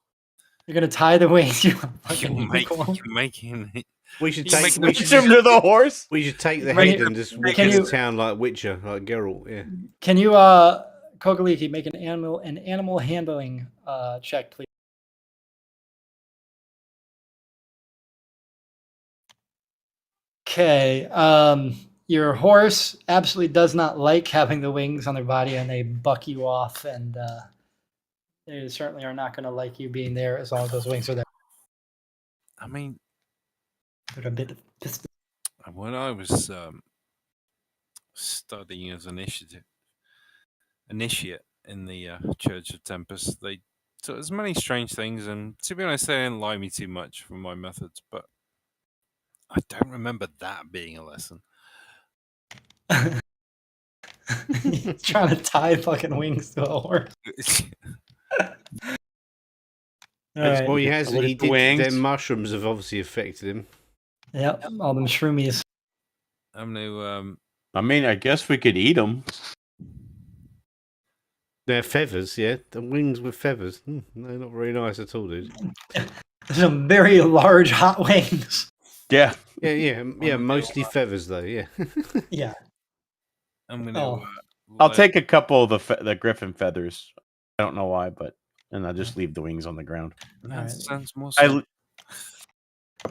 You're gonna tie the wings. You you're, fucking unicorn. you're making it. We should You take. make We no should, Hitch him to the horse. we should take the Can head you- and just walk can into you- town like Witcher, like Geralt. Yeah. Can you, Kokoliki, make an animal handling check, please? Okay. Your horse absolutely does not like having the wings on their body, and they buck you off, and they certainly are not going to like you being there as long as those wings are there. I mean, They're a bit pissed. when I was studying as an initiate in the Church of Tempest, they taught us many strange things, and to be honest, they didn't like me too much for my methods, but I don't remember that being a lesson. He's trying to tie fucking wings to a horse. All right. Well, he has. Look at He the did. wings. Their mushrooms have obviously affected him. Yep, all them shroomies. I'm new. I mean, I guess we could eat them. They're feathers, yeah. The wings with feathers. No, not very nice at all, dude. Some very large hot wings. Yeah. Yeah. Mostly feathers, though. Yeah. Yeah. I'm gonna. Oh. I'll take a couple of the griffin feathers. I don't know why, and I'll just leave the wings on the ground. That Alright. sounds more. I,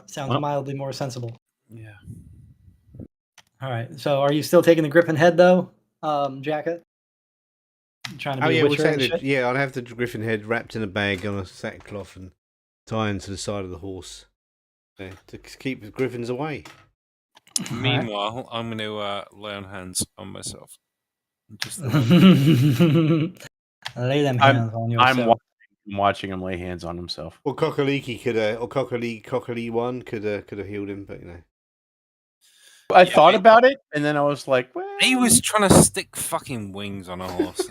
Sounds Well- mildly more sensible. Yeah. All right. So are you still taking the griffin head though, Jacka? You trying to Oh be yeah, a we'll witcher take and the, shit? yeah. I'll have the griffin head wrapped in a bag on a sackcloth and tying to the side of the horse to keep the griffins away. Meanwhile, I'm going to lay on hands on myself. Just Lay them I'm- hands on yourself. I'm watching him lay hands on himself. Or Kokoliki could, or Kokoli one could have healed him, but you know. I Yeah, thought I- about it, and then I was like, well, he was trying to stick fucking wings on a horse.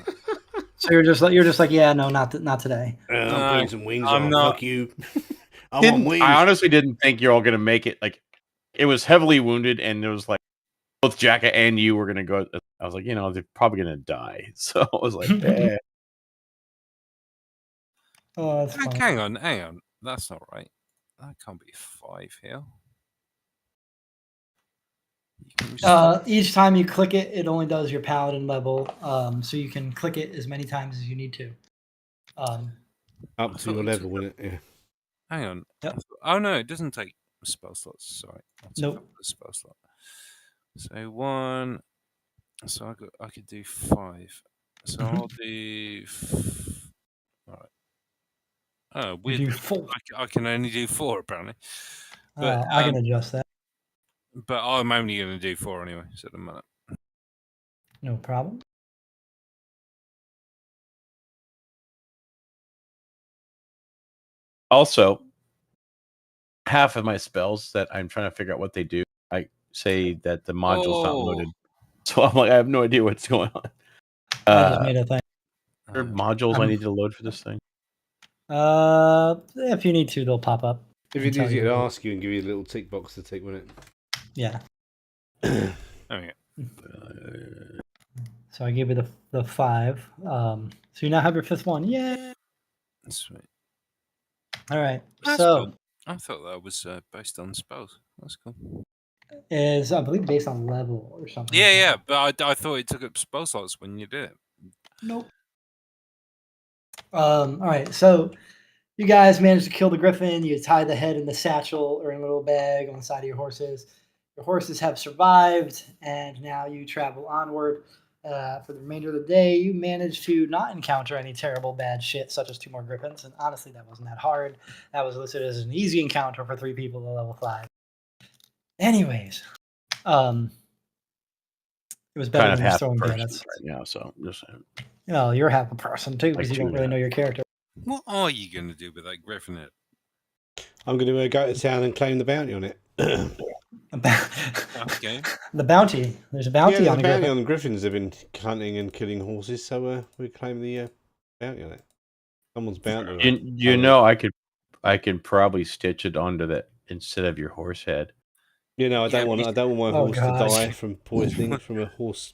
So you're just like, yeah, no, not today. I'm No, putting some wings I'm on. not- Fuck you. I want wings. I honestly didn't think you're all going to make it. Like, it was heavily wounded, and it was like both Jacka and you were going to go. I was like, they're probably going to die. So I was like, eh. Oh, that's funny. Hang on. That's not right. That can't be 5 here. You can just- Each time you click it, it only does your paladin level. So you can click it as many times as you need to. Up I to thought your it level, took wouldn't it? Yeah. Hang on. Yep. Oh no, it doesn't take spell slots. Sorry. I took Nope. up the spell slot. So 1. So I could do 5. So I'll do. All right. Oh, You weird. do 4. I can only do 4 apparently. But I can adjust that. but I'm only going to do 4 anyway. So it doesn't matter. No problem. Also, half of my spells that I'm trying to figure out what they do, I say that the module's not loaded. So I'm like, I have no idea what's going on. I just made a thing. Are there modules I need to load for this thing? If you need to, they'll pop up. If and it tell needs, it'll you. ask you and give you a little tick box to tick, won't it? Yeah. Oh yeah. So I gave you the 5. So you now have your 5th one. Yeah. Sweet. All right. That's so cool. I thought that was based on spells. That's cool. is I believe based on level or something. Yeah, like yeah. that. But I thought it took up spell slots when you did it. Nope. All right. So you guys managed to kill the griffin. You tie the head in the satchel or in a little bag on the side of your horses. Your horses have survived, and now you travel onward. For the remainder of the day, you managed to not encounter any terrible bad shit, such as 2 more griffins. And honestly, that wasn't that hard. That was listed as an easy encounter for 3 people at level 5. Anyways, it was better Kind of than half just throwing person bandits. right now, so I'm just saying. You're half a person too, because Like you don't 2 really now. know your character. What are you going to do with that griffin head? I'm going to go to town and claim the bounty on it. Okay. The bounty. There's a bounty yeah, on the the bounty griffin. on griffins have been hunting and killing horses, so we claim the bounty on it. Someone's bounty on it. You know, I could probably stitch it onto that instead of your horse head. You know, I don't want my horse to gosh. die from poisoning from a horse.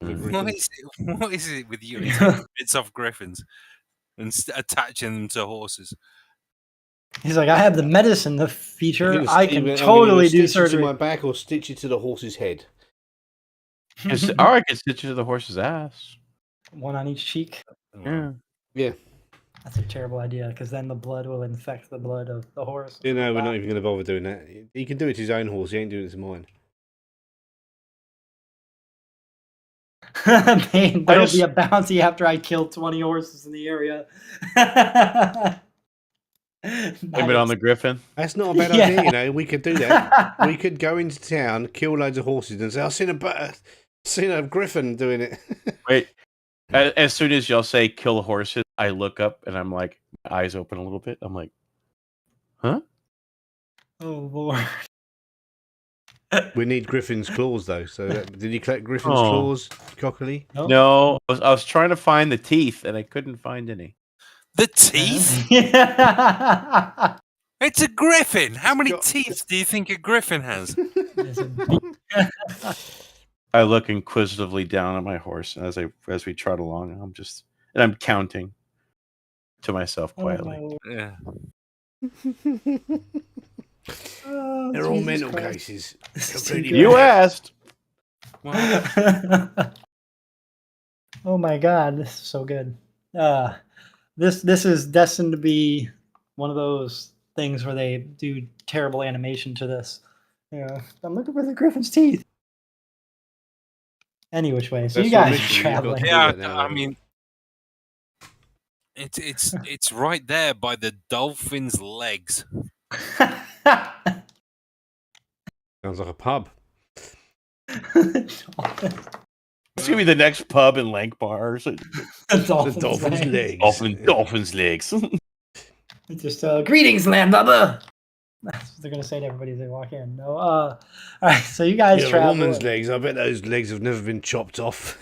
Of a griffin. What is it with you and taking bits off griffins and attaching them to horses? He's like, I have the medicine, the feature. I'm I gonna can totally do stitch it to surgery. my back or stitch it to the horse's head. Or I could stitch it to the horse's ass. One on each cheek. Yeah. Yeah. That's a terrible idea, because then the blood will infect the blood of the horse. You know, we're not even going to bother doing that. He can do it to his own horse. He ain't doing it to mine. There'll be a bounty after I kill 20 horses in the area. Blame it on the griffin. That's not a bad idea, you know. We could do that. We could go into town, kill loads of horses, and say, "I've seen a griffin doing it." Wait. As soon as y'all say kill horses, I look up and I'm like, my eyes open a little bit. I'm like, huh? Oh, Lord. We need griffin's claws, though. So, did you collect griffin's Oh. claws, Cockily? Nope. No, I was trying to find the teeth and I couldn't find any. The teeth? Yeah. It's a griffin. How many got- teeth do you think a griffin has? There's a bee- I look inquisitively down at my horse as we trot along. And I'm counting to myself quietly. Oh, Yeah. oh, They're all Jesus mental Christ. cases. This is Completely too You good. asked. Oh my God, this is so good. This is destined to be one of those things where they do terrible animation to this. Yeah, I'm looking for the griffin's teeth. Any which way, so That's you your guys are mission, you've got traveling. to- Yeah, that now, I haven't you? mean, it's right there by the dolphin's legs. Sounds like a pub. It's gonna be the next pub in Lankbar. The dolphin's legs. Dolphin's legs. Just greetings, Landlubber. That's what they're gonna say to everybody as they walk in. No, all right. So you guys Yeah, a travel. woman's legs. I bet those legs have never been chopped off.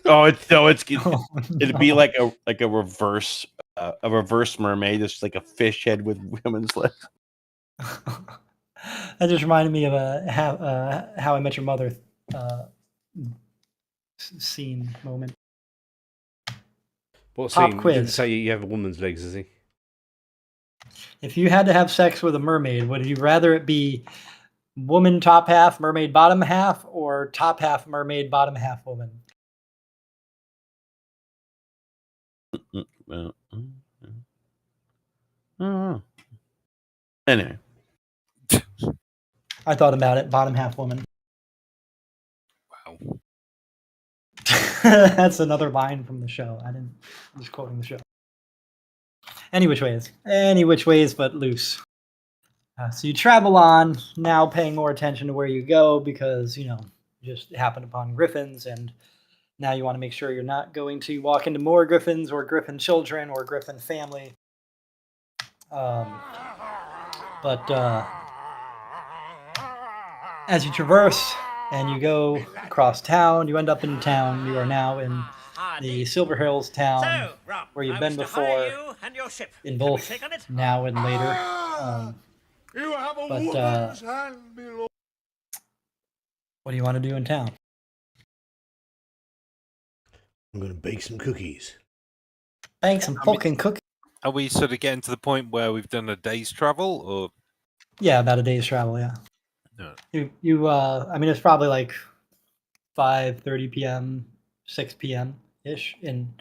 It'd be like a reverse mermaid, just like a fish head with women's legs. That just reminded me of How I Met Your Mother scene moment. What Pop scene? quiz. He didn't say you have a woman's legs, does he? If you had to have sex with a mermaid, would you rather it be woman top half, mermaid bottom half, or top half mermaid, bottom half woman? Well, oh. Anyway, I thought about it. Bottom half woman. Wow. That's another line from the show. I'm just quoting the show. Any which ways but loose. So you travel on, now paying more attention to where you go because, you just happened upon griffins, and now you want to make sure you're not going to walk into more griffins or griffin children or griffin family. But as you traverse and you go across town, you end up in town. You are now in the Silver Hills town where you've been before, in both now and later. What do you want to do in town? I'm going to bake some cookies. Bake some fucking cookies. Are we sort of getting to the point where we've done a day's travel, or? Yeah, about a day's travel. Yeah. No. I mean, it's probably like 5:30 p.m., 6 p.m. ish in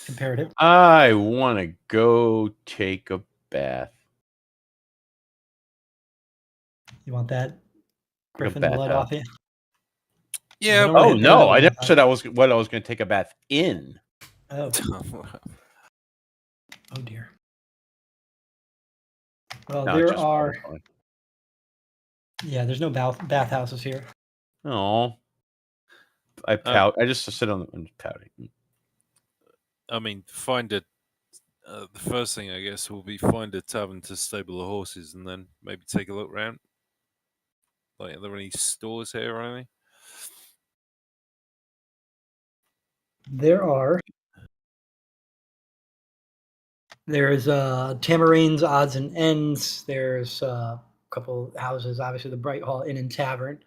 comparative. I want to go take a bath. You want that griffin bath blood house. off you? Yeah. don't wanna Oh hit no, another I never bath said I was going to take a bath in. Oh, oh dear. Well, No, there just are. fun. Yeah, there's no bathhouses here. Oh, I pout. I just sit on and pouting. I mean, the first thing I guess will be find a tavern to stable the horses, and then maybe take a look around. Like, are there any stores here or anything? There are. There's Tamarine's Odds and Ends. There's a couple houses, obviously the Bright Hall Inn and Tavern.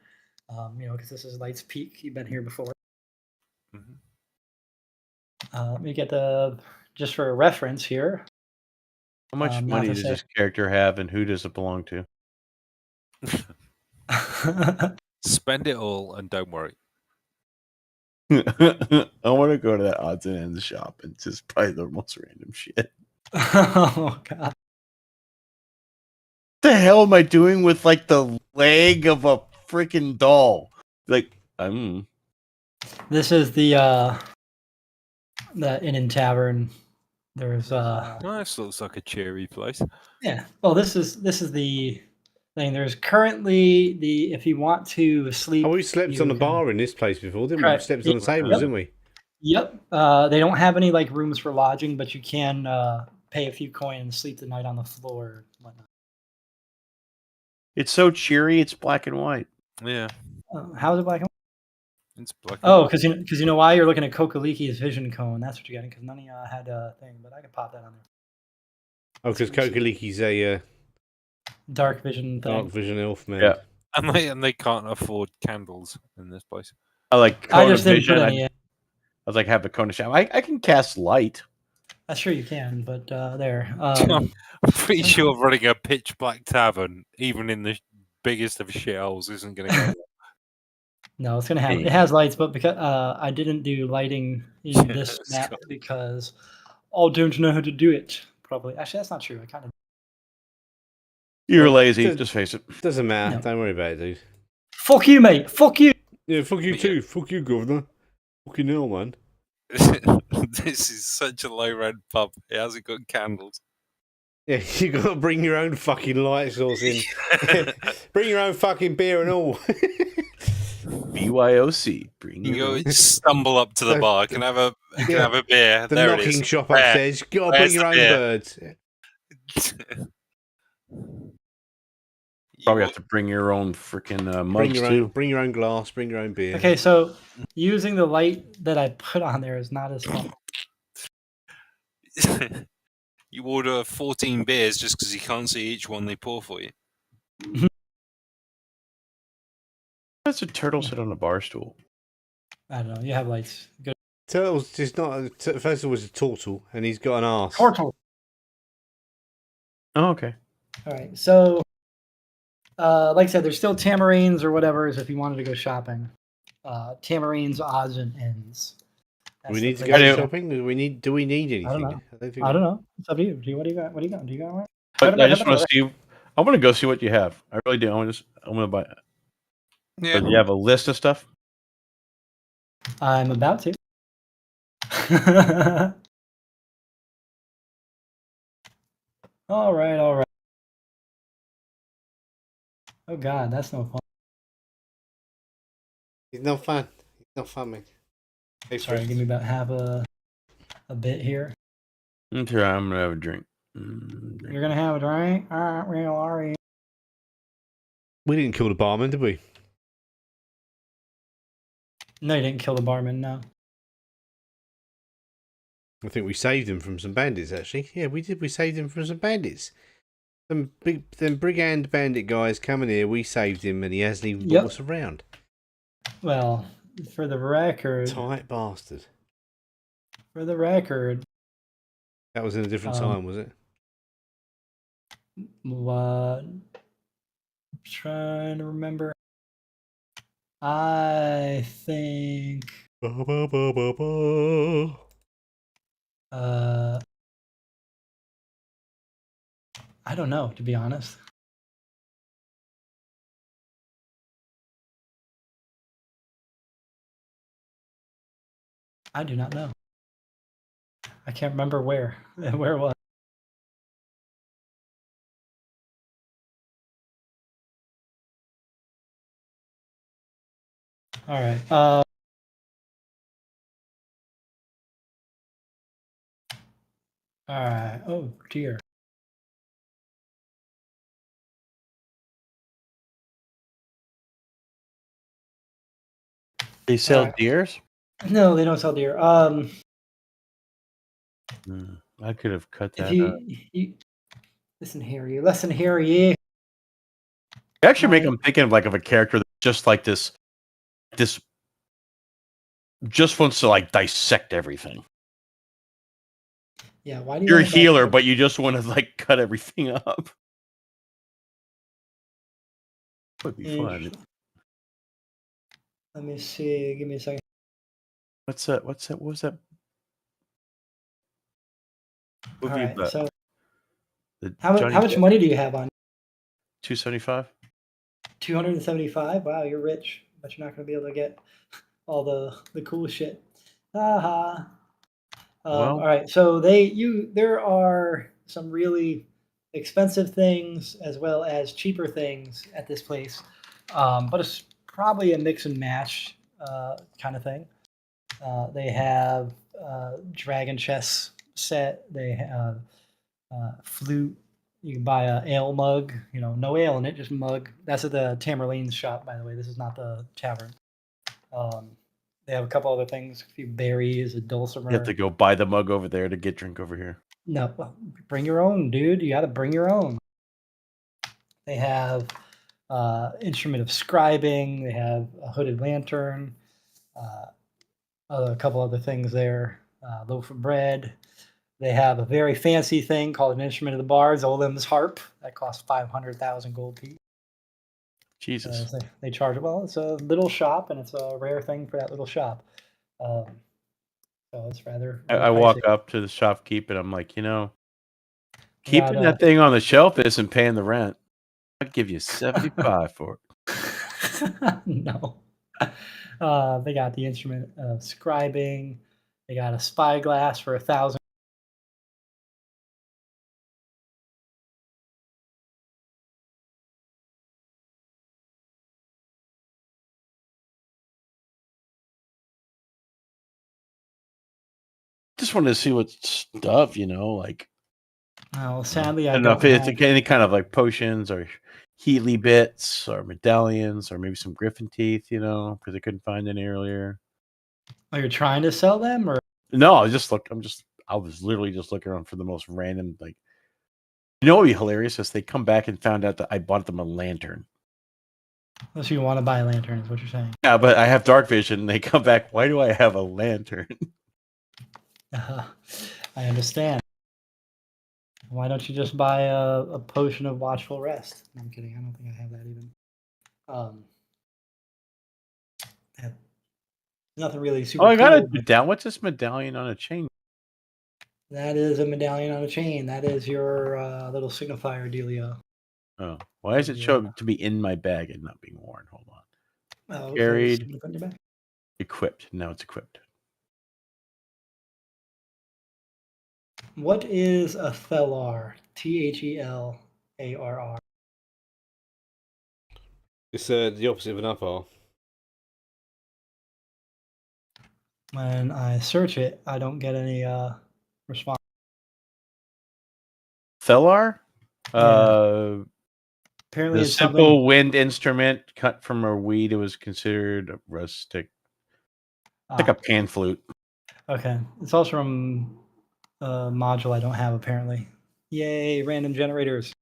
Because this is Light's Peak. You've been here before. Mm-hmm. Let me get just for a reference here. How much money does this character have, and who does it belong to? Spend it all and don't worry. I want to go to that odds and ends shop and just buy the most random shit. Oh god. What the hell am I doing with like the leg of a freaking doll? Like, This is the Inn and Tavern. There's This looks like a cheery place. yeah. Well, this is the thing. There's currently if you want to sleep. Oh, we slept on the bar in this place before, didn't we? Correct. We slept on the tables, didn't we? Yep. They don't have any like rooms for lodging, but you can pay a few coins and sleep the night on the floor or whatnot. it's so cheery. It's black and white. Yeah, How is it black and white? it's black. Oh, because you know why you're looking at Kokaliki's vision cone. That's what you're getting, because none of y'all had a thing, but I can pop that on there. Oh, because Kokaliki's a Dark vision thing. dark vision elf man. Yeah. And they can't afford candles in this place. I like. I Cone just of didn't put vision. any. I was like, have a cone of shadow. I can cast light. I'm sure you can, but there. I'm pretty sure running a pitch black tavern, even in the biggest of shitholes, isn't going to go. No, it's gonna have. It has lights, but because I didn't do lighting in this map because I don't know how to do it properly. Actually, that's not true. I kind of. You're lazy. Just face it. Doesn't matter. No. Don't worry about it, dude. Fuck you, mate. Fuck you. Yeah, fuck you too. Fuck you, governor. Fucking hell, man. This is such a low rent pub. It hasn't got candles. Yeah, you got to bring your own fucking light source in. Bring your own fucking beer and all. BYOC. Bring You your go stumble up to the bar. Can I have a beer? The there it knocking is. shop Where? upstairs. You got to Where's bring your the own beer? birds. Probably have to bring your own freaking mugs too. Bring your own glass. Bring your own beer. Okay, so using the light that I put on there is not as fun. You order 14 beers just because you can't see each one they pour for you. That's a turtle sit on a bar stool. I don't know. You have lights. Good. Turtle's just not. First of all, it's a turtle, and he's got an arse. Turtle. Oh, okay. All right. So, like I said, there's still tamarines or whatever if you wanted to go shopping. Tamarines, odds, and ends. Do we That's the need to place go do. shopping? Do we need anything? I don't know. think I don't know. It's up to you. What do you got? What do you got? Do you got one? But I just want to see. I want to go see what you have. I really do. I want to buy. Yeah. But do you have a list of stuff? I'm about to. All right, all right. Oh God, that's no fun. It's no fun. It's no fun, man. Hey, Sorry, give me about half a bit here. Okay, I'm gonna have a drink. You're gonna have a drink? All right, real are you? We didn't kill the barman, did we? No, you didn't kill the barman. No. I think we saved him from some bandits, actually. Yeah, we did. We saved him from some bandits. Them brigand bandit guys coming here, we saved him, and he hasn't even brought us around. Well, for the record. Tight bastard. For the record. That was in a different time, was it? What? I'm trying to remember. I think. I don't know, to be honest. I do not know. I can't remember where it was. All right. All right. Oh dear. They sell deers? No, they don't sell deer. I could have cut that out. Listen here, you. Listen here, you. You actually make them thinking of a character that's just like this just wants to like dissect everything. Yeah, why do you're a healer, but you just want to like cut everything up? Would be fun. Let me see. Give me a second. What's that? What was that? All right. So, how much money do you have on? 275. 275. Wow, you're rich, but you're not going to be able to get all the cool shit. Haha. All right. So there are some really expensive things as well as cheaper things at this place, but it's probably a mix and match kind of thing. They have dragon chess set. They have flute. You can buy a ale mug. No ale in it, just mug. That's at the Tamerlane's shop, by the way. This is not the tavern. They have a couple other things, a few berries, a dulcimer. You have to go buy the mug over there to get drink over here. No, well, bring your own, dude. You got to bring your own. They have instrument of scribing. They have a hooded lantern. A couple other things there. Loaf of bread. They have a very fancy thing called an instrument of the bards, Olim's harp. That costs 500,000 gold piece. Jesus. They charge it. Well, it's a little shop, and it's a rare thing for that little shop. So it's rather I walk up to the shopkeep, and I'm like, keeping that thing on the shelf isn't paying the rent. I'd give you 75 for it. No. They got the instrument of scribing. They got a spyglass for 1,000. Just wanted to see what stuff, like. Oh, sadly, I don't know don't if it's have... any kind of like potions or Healy bits or medallions or maybe some griffin teeth, because I couldn't find any earlier. Oh, you're trying to sell them, or no? I was literally just looking around for the most random, like. What would be hilarious is they come back and found out that I bought them a lantern. So you want to buy a lantern, is what you're saying? Yeah, but I have dark vision. And they come back. Why do I have a lantern? I understand. Why don't you just buy a potion of watchful rest? No, I'm kidding. I don't think I have that even. Yeah, nothing really super Oh, I got a cool. medallion. What's this medallion on a chain? That is a medallion on a chain. That is your little signifier dealio. Oh, why does it show up to be in my bag and not being worn? Hold on. Oh, Carried. so put in your bag. Equipped. Now it's equipped. What is a Thelar? Thelarr. It's the opposite of an upar. When I search it, I don't get any response. Thelar? Yeah. Apparently, The it's simple something. wind instrument cut from a weed. It was considered rustic. Like a pan flute. Okay, it's also from a module I don't have apparently. Yay, random generators.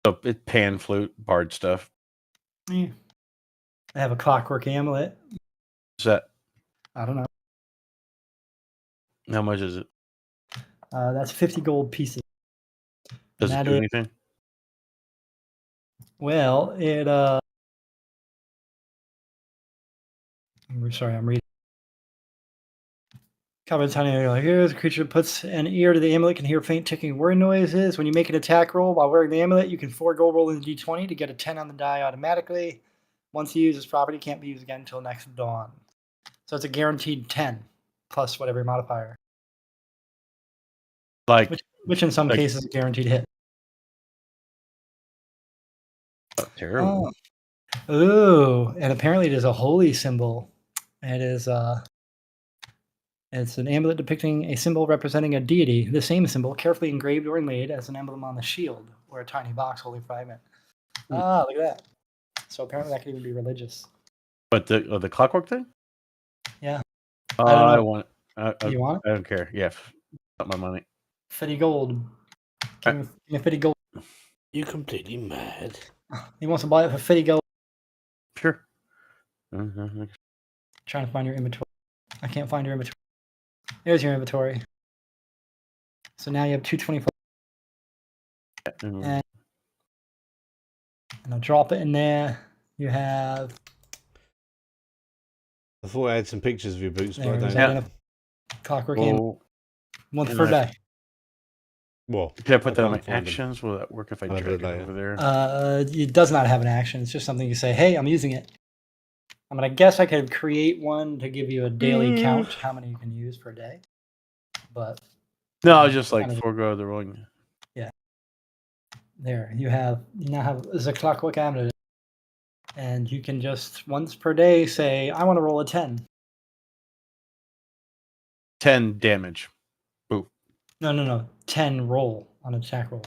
So it's pan flute, bard stuff. Yeah. I have a Clockwork Amulet. What's that? I don't know. How much is it? That's 50 gold pieces. Does it do anything? Well, it I'm sorry, I'm reading. Covered tiny here. The creature puts an ear to the amulet, can hear faint ticking whirring noises. When you make an attack roll while wearing the amulet, you can 4 gold roll in the d20 to get a 10 on the die automatically. Once you use this property, can't be used again until next dawn. So it's a guaranteed 10 plus whatever your modifier. Like which in some cases is a guaranteed hit. Oh, terrible. Oh, and apparently it is a holy symbol. It is it's an amulet depicting a symbol representing a deity. The same symbol, carefully engraved or inlaid as an emblem on the shield or a tiny box holding fragment. Ah, look at that. So apparently that could even be religious. But the clockwork thing? Yeah. I want it. You want it? I don't care. Yeah, not my money. 50 gold. Give me 50 gold. You completely mad. He wants to buy it for 50 gold. Sure. Trying to find your inventory. I can't find your inventory. There's your inventory. So now you have 225. And I'll drop it in there. You have. I thought I had some pictures of your boots, but I There's don't. Clockwork Amulet. Once per day. Well, can I put that on my actions? Will that work if I drag it over there? It does not have an action. It's just something you say, hey, I'm using it. I mean, I guess I could create one to give you a daily count, how many you can use per day. But no, I was just like forego the rolling. Yeah. There, you now have the Clockwork Amulet. And you can just once per day say, I want to roll a 10. 10 damage. Boo. No. 10 roll on an attack roll.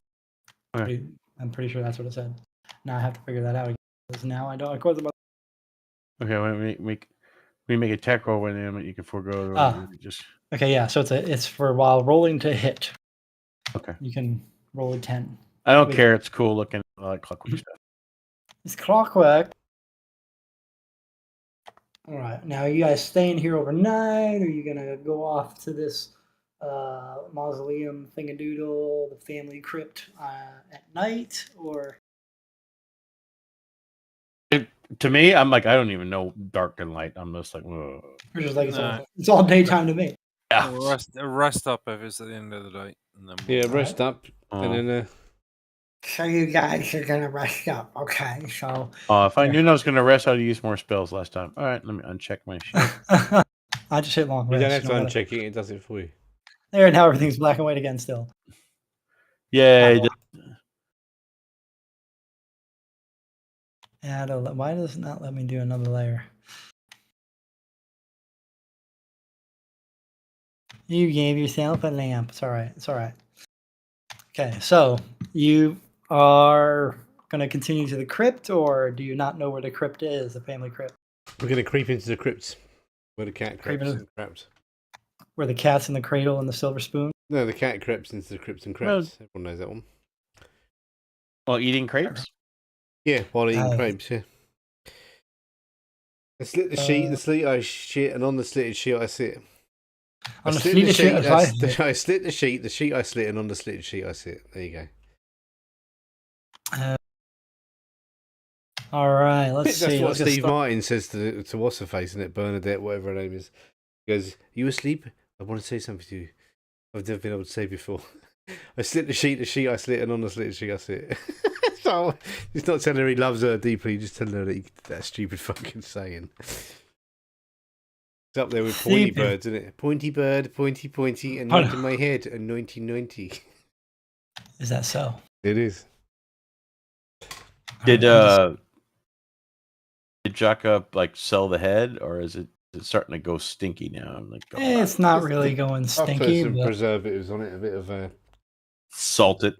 Okay. I'm pretty sure that's what it said. Now I have to figure that out again. Because now I don't. Of course, okay, when we make attack roll when you can forego just. Okay, yeah. So it's for while rolling to hit. Okay. You can roll a 10. I don't care. It's cool looking. I like clockwork stuff. It's clockwork. All right. Now, are you guys staying here overnight? Are you gonna go off to this mausoleum thingadoodle, the family crypt at night, or? To me, I'm like, I don't even know dark and light. I'm just like, whoa. Or just like it's all daytime to me. Yeah. Rest up if it's at the end of the day. And then rest up. And then. So you guys are gonna rest up, okay? So. If I knew I was gonna rest, I'd use more spells last time. All right, let me uncheck my sheet. I just hit long rest. You don't have to uncheck it; it does it for you. There, now everything's black and white again. Still. Yay! Why does it not let me do another layer? You gave yourself a lamp. It's all right. It's all right. Okay, so you are going to continue to the crypt, or do you not know where the crypt is, the family crypt? We're going to creep into the crypts where the cat creeps and craps. Where the cat's in the cradle and the silver spoon? No, the cat creeps into the crypts and crabs. Everyone knows that one. While eating crepes? Yeah, while eating crepes, yeah. I slit the sheet, the slitted sheet, and on the slitted sheet I sit. On the slit the slitted sheet, sheet. I I slit the sheet I slit, and on the slitted sheet I sit. There you go. All right, let's That's see. what Let's get Steve started. Martin says to what's her face, isn't it? Bernadette, whatever her name is. He goes, "You asleep? I want to say something to you. I've never been able to say before. I slit the sheet I slit, and on the slitted sheet I sit." So he's not telling her he loves her deeply. He's just telling her that stupid fucking saying. It's up there with pointy Stephen. birds, isn't it? Pointy bird, pointy, Oh, anointing my head, and 90. Is that so? It is. Did I'm did Jaka like sell the head, or is it starting to go stinky now? I'm like, it's not really going I'll put stinky, some but preservatives on it. A bit of a salted.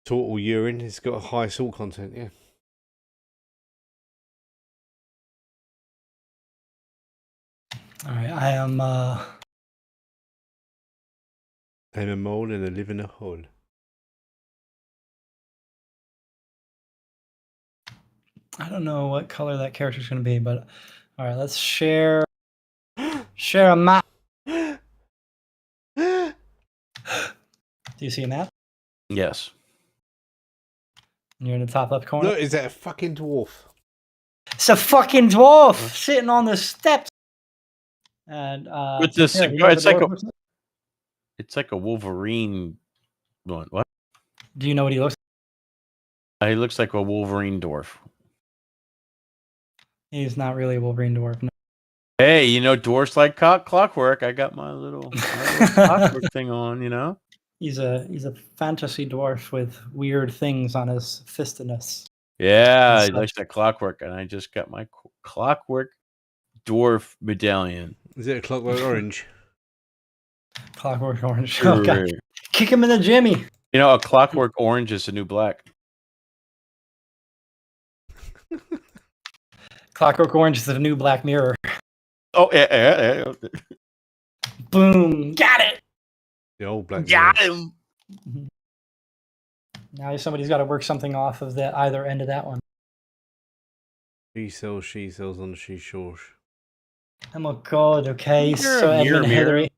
Total urine. It's got a high salt content. Yeah. all right. I am. I'm a mole and I live in a hole. I don't know what color that character's going to be, but all right. Let's share a map. Do you see a map? Yes. And you're in the top left corner. Look, is that a fucking dwarf? It's a fucking dwarf sitting on the steps. And With this, Sarah, do you know what it's the like dwarf looks like? it's like a Wolverine one. What? Do you know what he looks like? He looks like a Wolverine dwarf. He's not really a Wolverine dwarf. No. Hey, you know, dwarfs like clockwork. I got my little clockwork thing on, you know? He's a fantasy dwarf with weird things on his fistiness. Yeah, And he likes that clockwork, and I just got my clockwork dwarf medallion. Is it a clockwork orange? Clockwork orange. Oh, God. Right. Kick him in the Jimmy. You know, a clockwork orange is the new black. Clockwork orange is the new Black Mirror. Oh, yeah. Boom. Got it. The old black. Got Mirror. him. Now somebody's got to work something off of the either end of that one. She sells on the seashore. Oh my God. Okay. You're Sir a Edmund mirror. Hillary.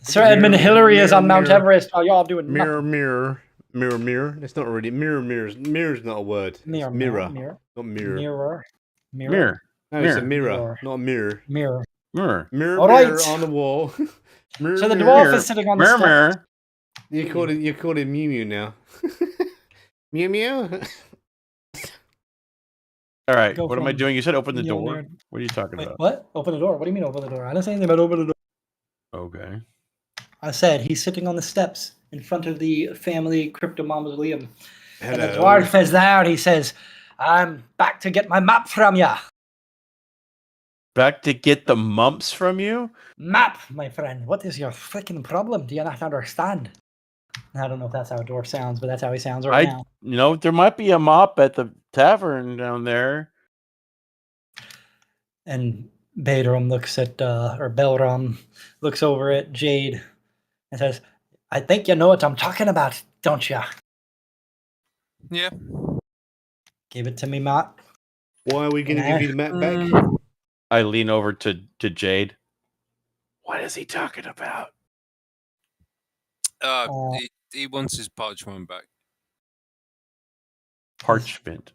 Sir Edmund Hillary is on Mount mirror. Everest. Oh, y'all doing Mirror. That's not really mirror's not a word. Mirror. It's mirror. Mirror. Not mirror. Mirror. Mirror. No, it's a Mirror. mirror, not a mirror. Mirror. Mirror. Mirror, All mirror right. on the wall. Mirror, So the mirror. dwarf is sitting on the Mirror. steps. Mirror. You're called him Mew Mew now. Mew Mew. All right. Go What am I from doing? You said open the Neil door. Laird. What are you talking Wait, about? what? Open the door. What do you mean open the door? I didn't say anything about open the door. Okay. I said he's sitting on the steps in front of the family crypto mausoleum. And the Hello. dwarf is there and he says, I'm back to get my map from ya. Back to get the mumps from you? Map, my friend. What is your freaking problem? Do you not understand? I don't know if that's how a dwarf sounds, but that's how he sounds right now. You know, there might be a mop at the tavern down there. And Baderam looks at, or Belram looks over at Jade and says, I think you know what I'm talking about, don't ya? Yeah. Give it to me, Matt. Why are we going to Nah. give you the map back? I lean over to Jade. What is he talking about? He wants his parchment back. Parchment.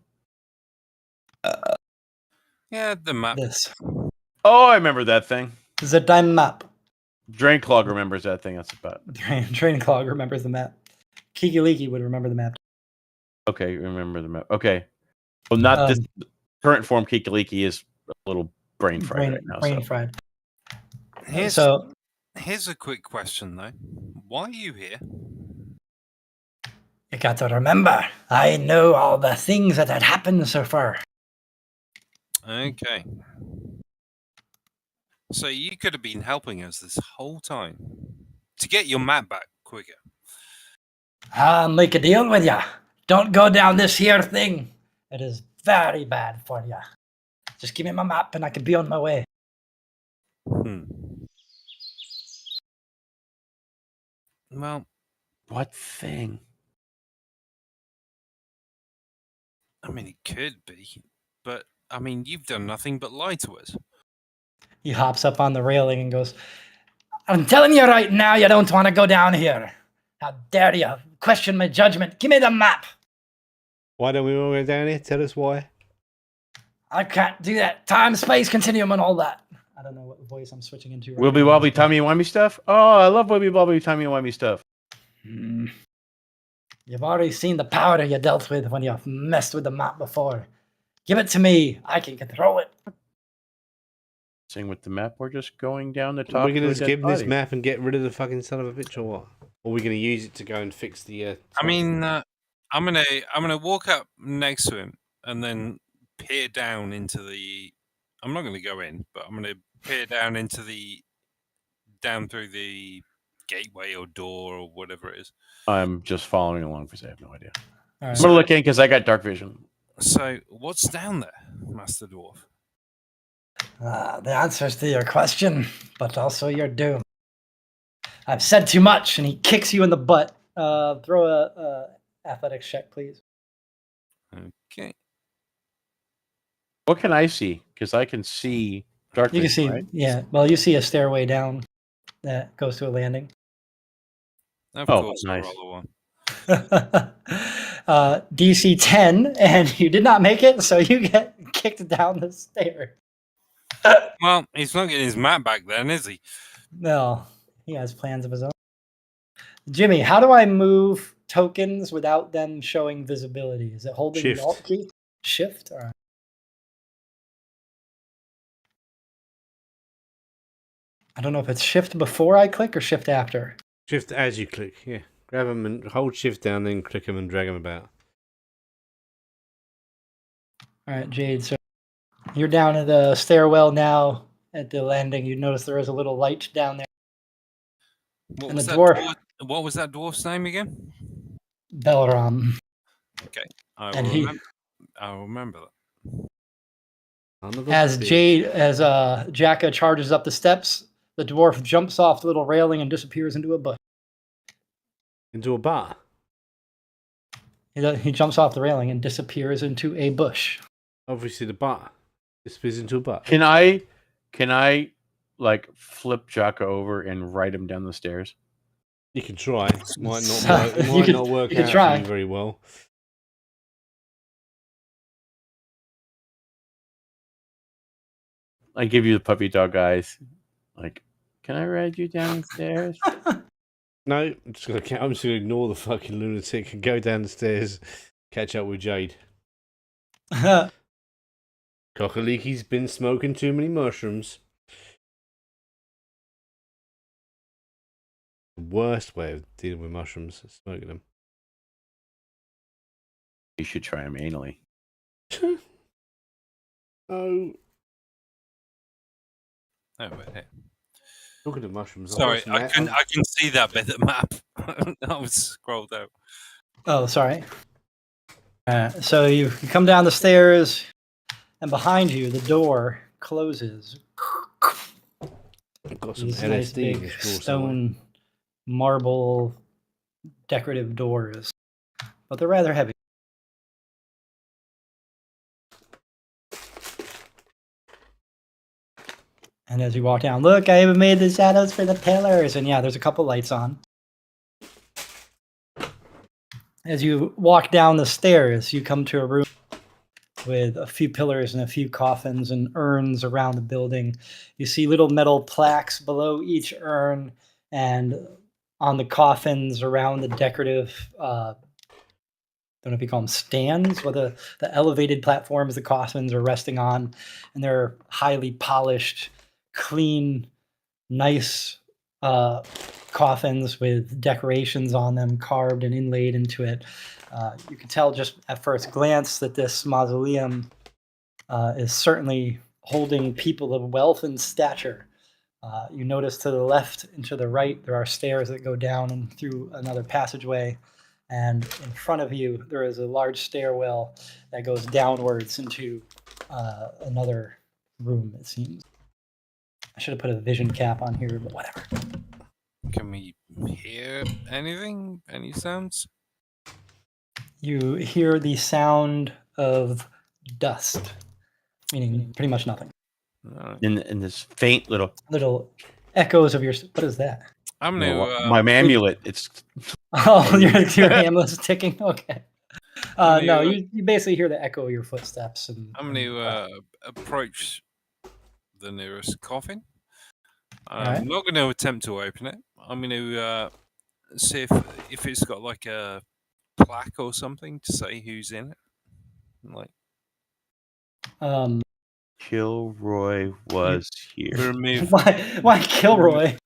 Yeah, the map. This. Oh, I remember that thing. The time map. Drainclog remembers that thing. That's about. Train Clog remembers the map. Kiki Leaky would remember the map. Okay, remember the map. Okay. Well, not this current form. Kikiliki is a little brain fried right now. Brain So. fried. Here's a quick question though. Why are you here? You got to remember, I know all the things that had happened so far. Okay. So you could have been helping us this whole time to get your map back quicker. I'll make a deal with ya. Don't go down this here thing. It is very bad for ya. Just give me my map and I can be on my way. Well, What thing? I mean, it could be, but I mean, you've done nothing but lie to us. He hops up on the railing and goes, I'm telling you right now, you don't want to go down here. How dare you question my judgment? Give me the map. Why don't we all go down here? Tell us why. I can't do that. Time, space, continuum, and all that. I don't know what voice I'm switching into. Right Wibbly now. wobbly timey wimey stuff. Oh, I love wibbly wobbly timey wimey stuff. You've already seen the powder you dealt with when you messed with the map before. Give it to me. I can control it. Sing with the map. We're just going down the top. We're going to to a just dead give him this body. map and get rid of the fucking son of a bitch, or what? Or are we going to use it to go and fix the... I mean, I'm gonna walk up next to him and then peer down into the. I'm not gonna go in, but I'm gonna peer down into down through the gateway or door or whatever it is. I'm just following along because I have no idea. All I'm right. gonna look in because I got dark vision. So, what's down there, Master Dwarf? The answers to your question, but also your doom. I've said too much, and he kicks you in the butt. Throw a athletics check, please. Okay. What can I see? Because I can see dark You can vision, see, right? yeah. Well, you see a stairway down that goes to a landing. Of Oh, course, nice. I'll roll a one. DC 10, and you did not make it, so you get kicked down the stairs. Well, he's not getting his map back then, is he? No, he has plans of his own. Jimmy, how do I move tokens without them showing visibility? Is it holding Shift. the Alt key? Shift? All right. I don't know if it's shift before I click or shift after. Shift as you click, yeah. Grab them and hold shift down, then click them and drag them about. All right, Jade, so you're down at the stairwell now at the landing. You notice there is a little light down there. What And was the that dwarf- What was that dwarf's name again? Belram. Okay, And he- I'll remember that. As Jacka charges up the steps, the dwarf jumps off the little railing and disappears into a bush. Into a bar. He jumps off the railing and disappears into a bush. Obviously the bar. Disappears into a bar. Can I like flip Jocko over and ride him down the stairs? You can try. Might not So, work, you might could- not work you could out try. for you very well. I give you the puppy dog eyes. Like, can I ride you downstairs? No, I'm just gonna ignore the fucking lunatic and go down the stairs, catch up with Jade. Cockaleeky's been smoking too many mushrooms. The worst way of dealing with mushrooms is smoking them. You should try them anally. Oh, Oh, wait, here. talking of mushrooms. I've Sorry, got some I can ma- I can see that bit of the map. I was scrolled out. Oh, sorry. So you come down the stairs, and behind you, the door closes. I've got some These nice LSD in big this drawer somewhere. stone marble decorative doors, but they're rather heavy. And as you walk down, look, I even made the shadows for the pillars. And yeah, there's a couple lights on. As you walk down the stairs, you come to a room with a few pillars and a few coffins and urns around the building. You see little metal plaques below each urn and on the coffins around the decorative, I don't know if you call them stands, or the elevated platforms the coffins are resting on. And they're highly polished, clean, nice coffins with decorations on them carved and inlaid into it. You can tell just at first glance that this mausoleum is certainly holding people of wealth and stature. You notice to the left and to the right there are stairs that go down and through another passageway. And in front of you there is a large stairwell that goes downwards into another room, it seems. I should have put a vision cap on here, but whatever. Can we hear anything? Any sounds? You hear the sound of dust, meaning pretty much nothing. Alright. in this faint little Little echoes of your. What is that? I'm no, gonna my amulet. It's Oh, your amulet's ticking. Okay. I'm No, gonna, you basically hear the echo of your footsteps, and I'm gonna approach the nearest coffin. I'm Alright. not going to attempt to open it. I'm going to see if it's got like a plaque or something to say who's in it. Like um, Kilroy was here. remove. why Kilroy?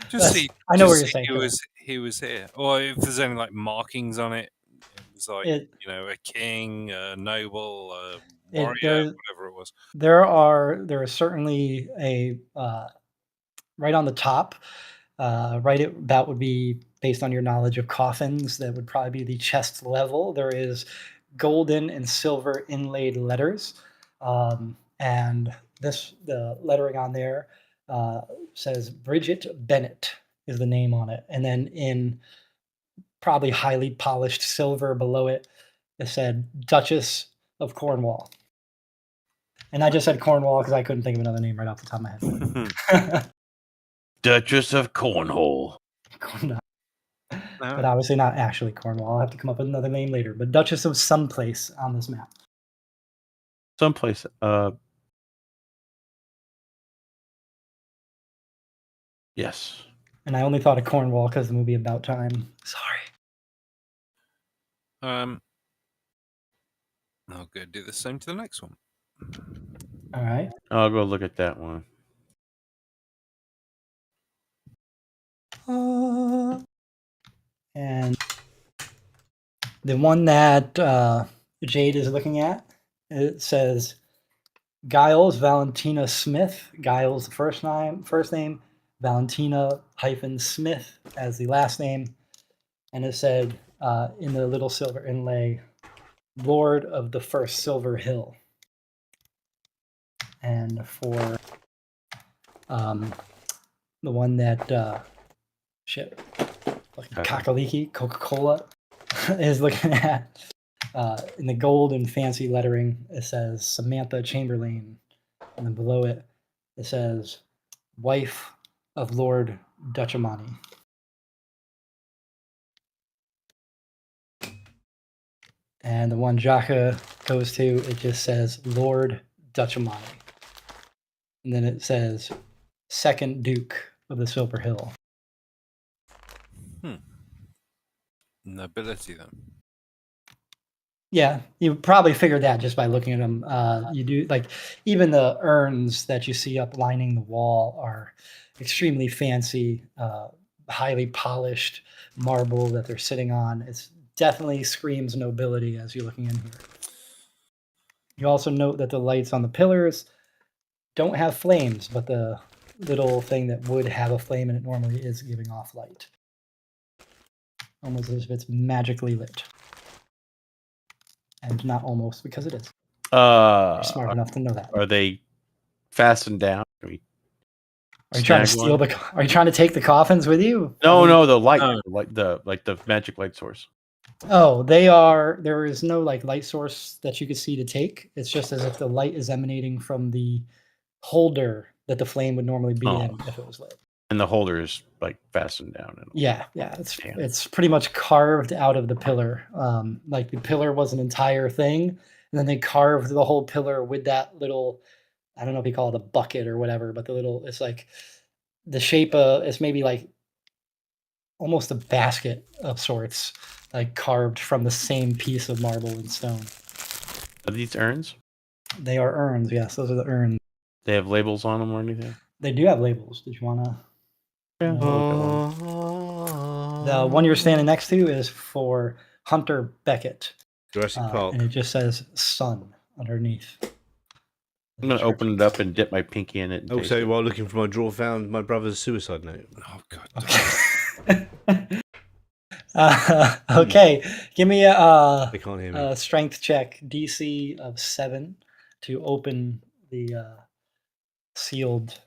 Just That's- see. I know just where you're see saying. who was here, or if there's any like markings on it. It was like It, a king, a noble, a It- warrior, there's- whatever it was. there is certainly a right on the top. That would be based on your knowledge of coffins. That would probably be the chest level. There is golden and silver inlaid letters, and the lettering on there says Bridget Bennett is the name on it, and then in probably highly polished silver below it, it said Duchess of Cornwall. And I just said Cornwall because I couldn't think of another name right off the top of my head. Duchess of Cornhole. But obviously not actually Cornwall. I'll have to come up with another name later. But Duchess of someplace on this map. Someplace. Yes. And I only thought of Cornwall because the movie About Time. Sorry. I'll go do the same to the next one. All right. I'll go look at that one. And the one that Jade is looking at, it says Giles Valentina Smith. Giles the first name, Valentina -Smith as the last name. And it said in the little silver inlay, Lord of the First Silver Hill. And for the one that Kakaliki, Coca-Cola, is looking at in the gold and fancy lettering, it says Samantha Chamberlain. And then below it, it says wife of Lord Duchamani. And the one Jaka goes to, it just says Lord Duchamani. And then it says second Duke of the Silver Hill. Nobility then. Yeah, you probably figured that just by looking at them. You do like even the urns that you see up lining the wall are extremely fancy, highly polished marble that they're sitting on. It definitely screams nobility as you're looking in here. You also note that the lights on the pillars don't have flames, but the little thing that would have a flame in it normally is giving off light. Almost as if it's magically lit. And not almost, because it is. You're smart enough to know that. Are they fastened down? Are you trying to steal Are you trying to take the coffins with you? No, the light, the magic light source. Oh, they are. There is no like light source that you could see to take. It's just as if the light is emanating from the holder that the flame would normally be in if it was lit. And the holder is like fastened down. Yeah. It's pretty much carved out of the pillar. Like the pillar was an entire thing, and then they carved the whole pillar with that little. I don't know if you call it a bucket or whatever, but it's like the shape of it's maybe like almost a basket of sorts, like carved from the same piece of marble and stone. Are these urns? They are urns, yes. Those are the urns. They have labels on them or anything? They do have labels. Did you want to? Yeah. The one you're standing next to is for Hunter Beckett. Jurassic Park. And it just says son underneath. I'm going to open it up and dip my pinky in it. And taste Also, it. while looking for my drawer, found my brother's suicide note. Oh, God. Okay, give me a They can't hear me. strength check, DC of 7, to open the sealed.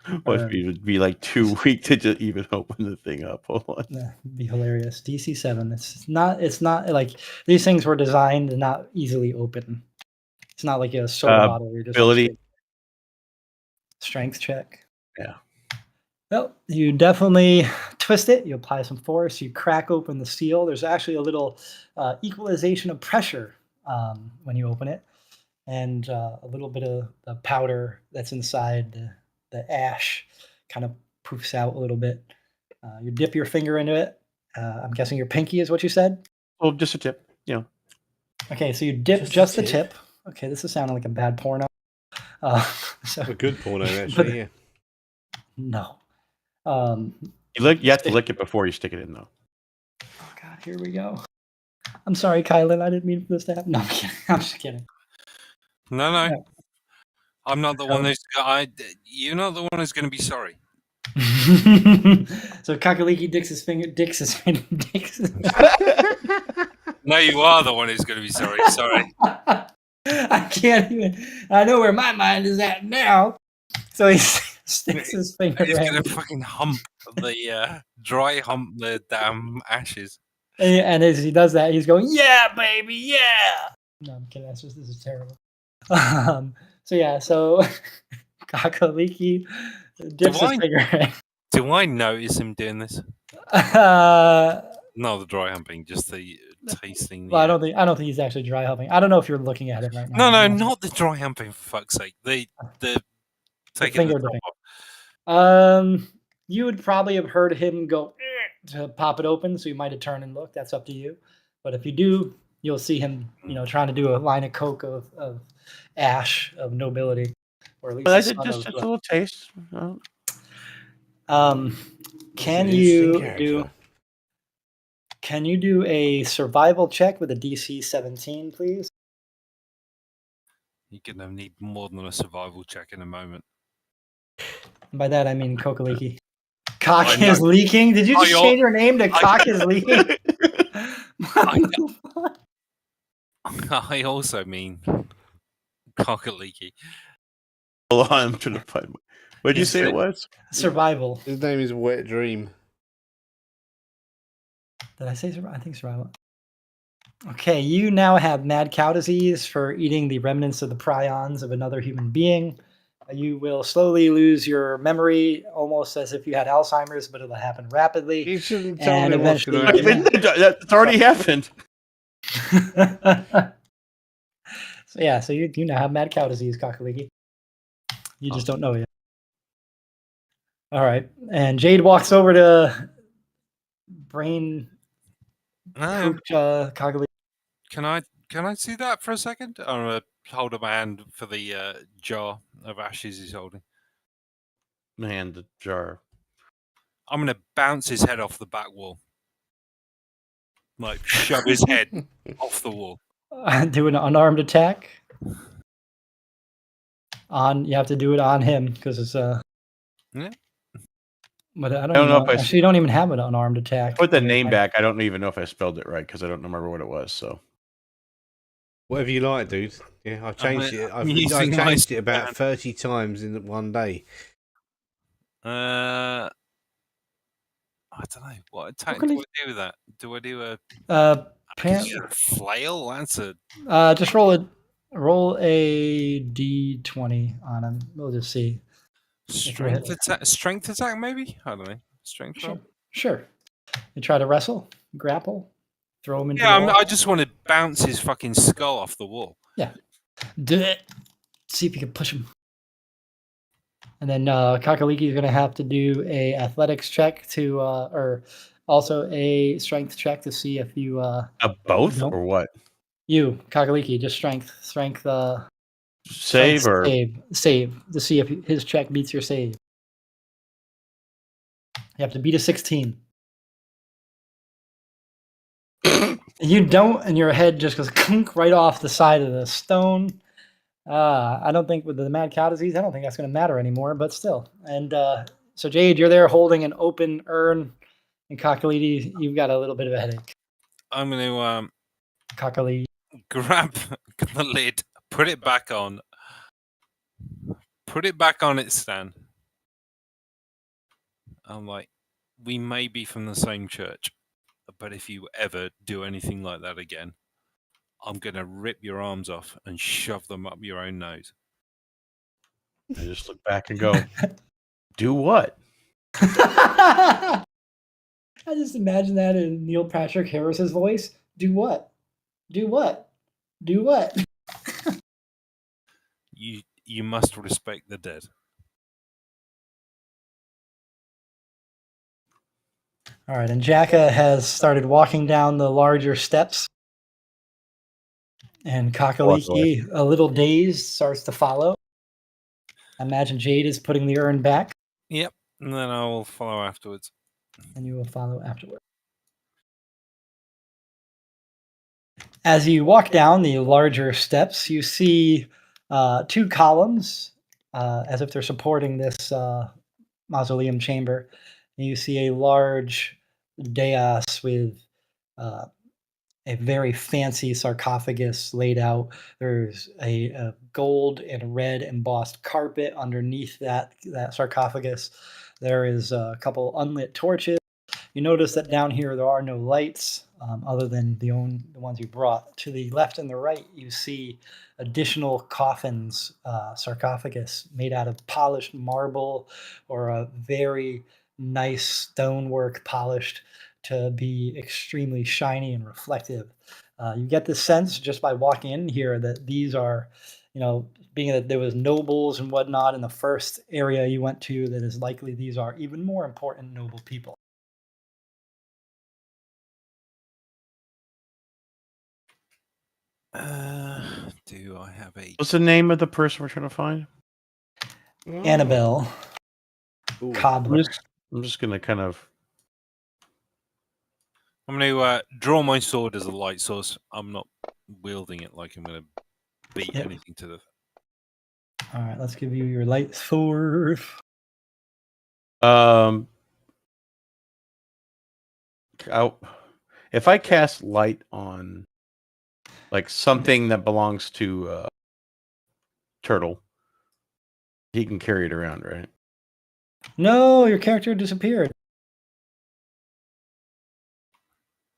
It would be like too weak to just even open the thing up. Hold on. Be hilarious. DC 7. It's not like these things were designed to not easily open. It's not like a soda bottle. You're just ability. Strength check. Yeah. Well, you definitely twist it. You apply some force. You crack open the seal. There's actually a little equalization of pressure when you open it, and a little bit of the powder that's inside the ash kind of poofs out a little bit. You dip your finger into it. I'm guessing your pinky is what you said. Well, just a tip. Okay, so you dip just the tip. Okay, this is sounding like a bad porno. So, A good porno, actually. Yeah. no. You have to lick it before you stick it in, though. Oh God, here we go. I'm sorry, Kylan. I didn't mean for this to happen. No, I'm kidding. I'm just kidding. No. Yeah. I'm not the one who's. You're not the one who's going to be sorry. So Kakaliki dicks his finger. No, you are the one who's going to be sorry. Sorry. I can't even. I know where my mind is at now. So he sticks his finger. He's in. going to fucking hump the damn ashes. And as he does that, he's going, "Yeah, baby, yeah." No, I'm kidding. This is terrible. So Kakaliki dips his finger in. Do I notice him doing this? No, the dry humping, just the tasting. Well, I don't think he's actually dry humping. I don't know if you're looking at it right now. No, not the dry humping, for fuck's sake. The taking the top off. You would probably have heard him go to pop it open, so you might have turned and looked. That's up to you. But if you do, you'll see him, trying to do a line of coke of ash of nobility, or at least Just a little taste. Can you do a survival check with a DC 17, please? You're going to need more than a survival check in a moment. And by that I mean Kokaliki. Cock is leaking? Did you just change your name to Cock is leaking? I also mean Cockaliki. Hold on, I'm trying to find. What did you say it was? Survival. His name is Wet Dream. Did I say survival? I think survival. Okay, you now have mad cow disease for eating the remnants of the prions of another human being. You will slowly lose your memory, almost as if you had Alzheimer's, but it'll happen rapidly. You shouldn't tell And me what's eventually, going to happen. That's already happened. So you now have mad cow disease, Kakaliki. You just don't know yet. All right, and Jade walks over to brain Kakaliki. Can I see that for a second? I'm gonna hold up my hand for the jar of ashes he's holding. Man, the jar. I'm gonna bounce his head off the back wall, like shove his head off the wall. Do an unarmed attack. You have to do it on him because it's Yeah. But I don't know. Actually, you don't even have an unarmed attack. Put the name back. I don't even know if I spelled it right because I don't remember what it was. So Whatever you like, dude. Yeah, I've changed it. I've changed it about 30 times in one day. I don't know. What attack do I do with that? Do I do a flail? That's a. Just roll a d20 on him. We'll just see. Strength attack, maybe? I don't know. Strength roll? Sure. You try to wrestle, grapple, throw him into the wall. I just want to bounce his fucking skull off the wall. Yeah. Do it. See if you can push him. And then Kakaliki is going to have to do a athletics check or also a strength check to see if you... both or what? You, Kakaliki, just strength. Save or save to see if his check beats your save. You have to beat a 16. You don't, and your head just goes clunk right off the side of the stone. I don't think with the mad cow disease, I don't think that's going to matter anymore. But still, and so Jade, you're there holding an open urn, and Kakaliki, you've got a little bit of a headache. I'm going to Kakaliki, grab the lid. Put it back on. Put it back on its stand. I'm like, we may be from the same church, but if you ever do anything like that again, I'm going to rip your arms off and shove them up your own nose. I just look back and go, do what? I just imagine that in Neil Patrick Harris's voice. Do what? Do what? Do what? You must respect the dead. All right, and Jacka has started walking down the larger steps. And Kakaliki, a little dazed, starts to follow. I imagine Jade is putting the urn back. Yep, and then I will follow afterwards. And you will follow afterward. As you walk down the larger steps, you see two columns, as if they're supporting this mausoleum chamber. And you see a large dais with a very fancy sarcophagus laid out. There's a gold and red embossed carpet underneath that sarcophagus. There is a couple unlit torches. You notice that down here there are no lights other than the ones you brought. To the left and the right, you see additional coffins, sarcophagus made out of polished marble or a very nice stonework polished to be extremely shiny and reflective. You get the sense just by walking in here that these are, being that there was nobles and whatnot in the first area you went to, that is likely these are even more important noble people. Do I have a... What's the name of the person we're trying to find? Annabelle Cobbler. I'm just gonna kind of... I'm going to draw my sword as a light source. I'm not wielding it like I'm going to beat anything to the... All right, let's give you your light sword. If I cast light on like something that belongs to Turtle, he can carry it around, right? No, your character disappeared.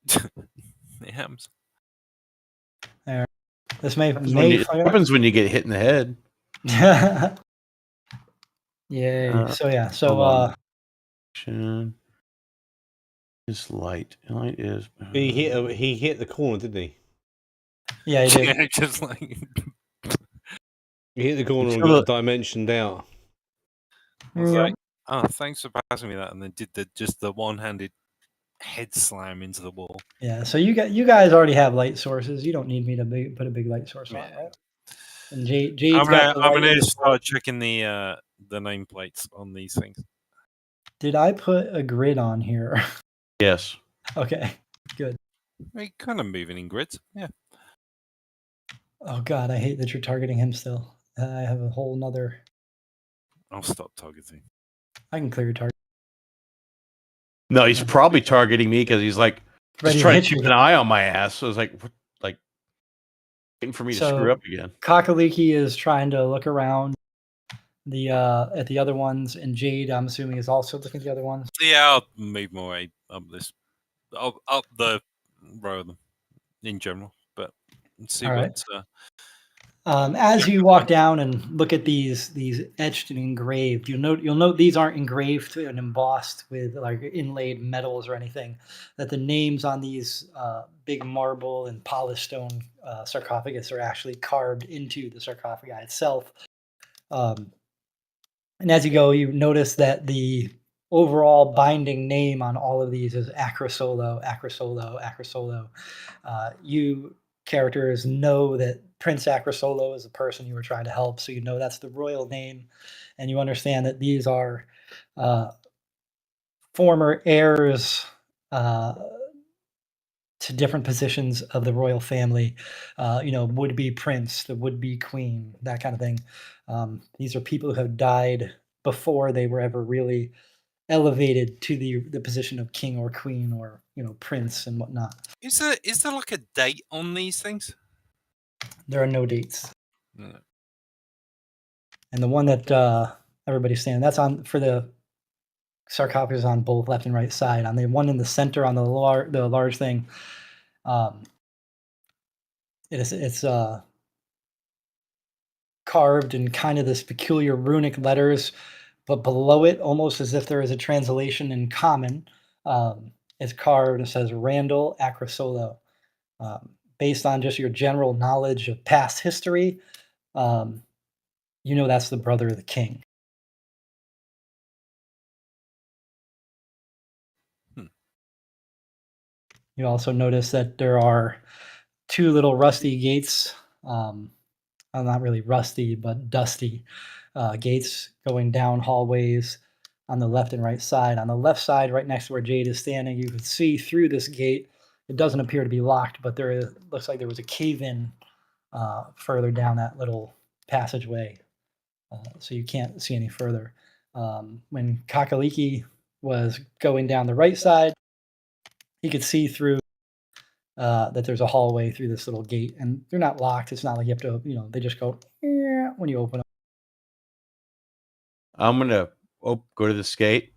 It happens. There. This may It happens when you get hit in the head. Yay. Is light. Light is. He hit the corner, didn't he? Yeah, he did. Yeah, just like... He hit the corner and got dimensioned out. I was like, oh, thanks for passing me that, and then did the one-handed head slam into the wall. Yeah, so you guys already have light sources. You don't need me to put a big light source on, right? And Jade's I'm gonna light. start checking the nameplates on these things. Did I put a grid on here? Yes. Okay, good. We're kind of moving in grids, yeah. Oh God, I hate that you're targeting him still. I have a whole nother. I'll stop targeting. I can clear your target. No, he's probably targeting me because he's like just trying to keep an eye on my ass. So it's like waiting for me to screw up again. Kakaliki is trying to look around at the other ones, and Jade, I'm assuming, is also looking at the other ones. Yeah, I'll move my way up the row of them in general, but let's see what's. As you walk down and look at these etched and engraved, you'll note these aren't engraved and embossed with like inlaid metals or anything. That the names on these big marble and polished stone sarcophagus are actually carved into the sarcophagi itself. And as you go, you notice that the overall binding name on all of these is Acrosolo, Acrosolo, Acrosolo. You characters know that Prince Acrosolo is the person you were trying to help, so you know that's the royal name, and you understand that these are former heirs to different positions of the royal family. Would-be prince, the would-be queen, that kind of thing. These are people who have died before they were ever really elevated to the position of king or queen or prince and whatnot. Is there like a date on these things? There are no dates. No. And the one that everybody's saying, that's on for the sarcophagus on both left and right side. On the one in the center on the large thing, it's carved in kind of this peculiar runic letters, but below it, almost as if there is a translation in common, is carved. It says Randall Acrosolo. Based on just your general knowledge of past history, you know that's the brother of the king. You also notice that there are two little rusty gates. Well, not really rusty, but dusty gates going down hallways on the left and right side. On the left side, right next to where Jade is standing, you can see through this gate. It doesn't appear to be locked, but looks like there was a cave-in further down that little passageway, so you can't see any further. When Kakaliki was going down the right side, he could see through that there's a hallway through this little gate, and they're not locked. It's not like you have to, they just go when you open them. I'm gonna go to this gate.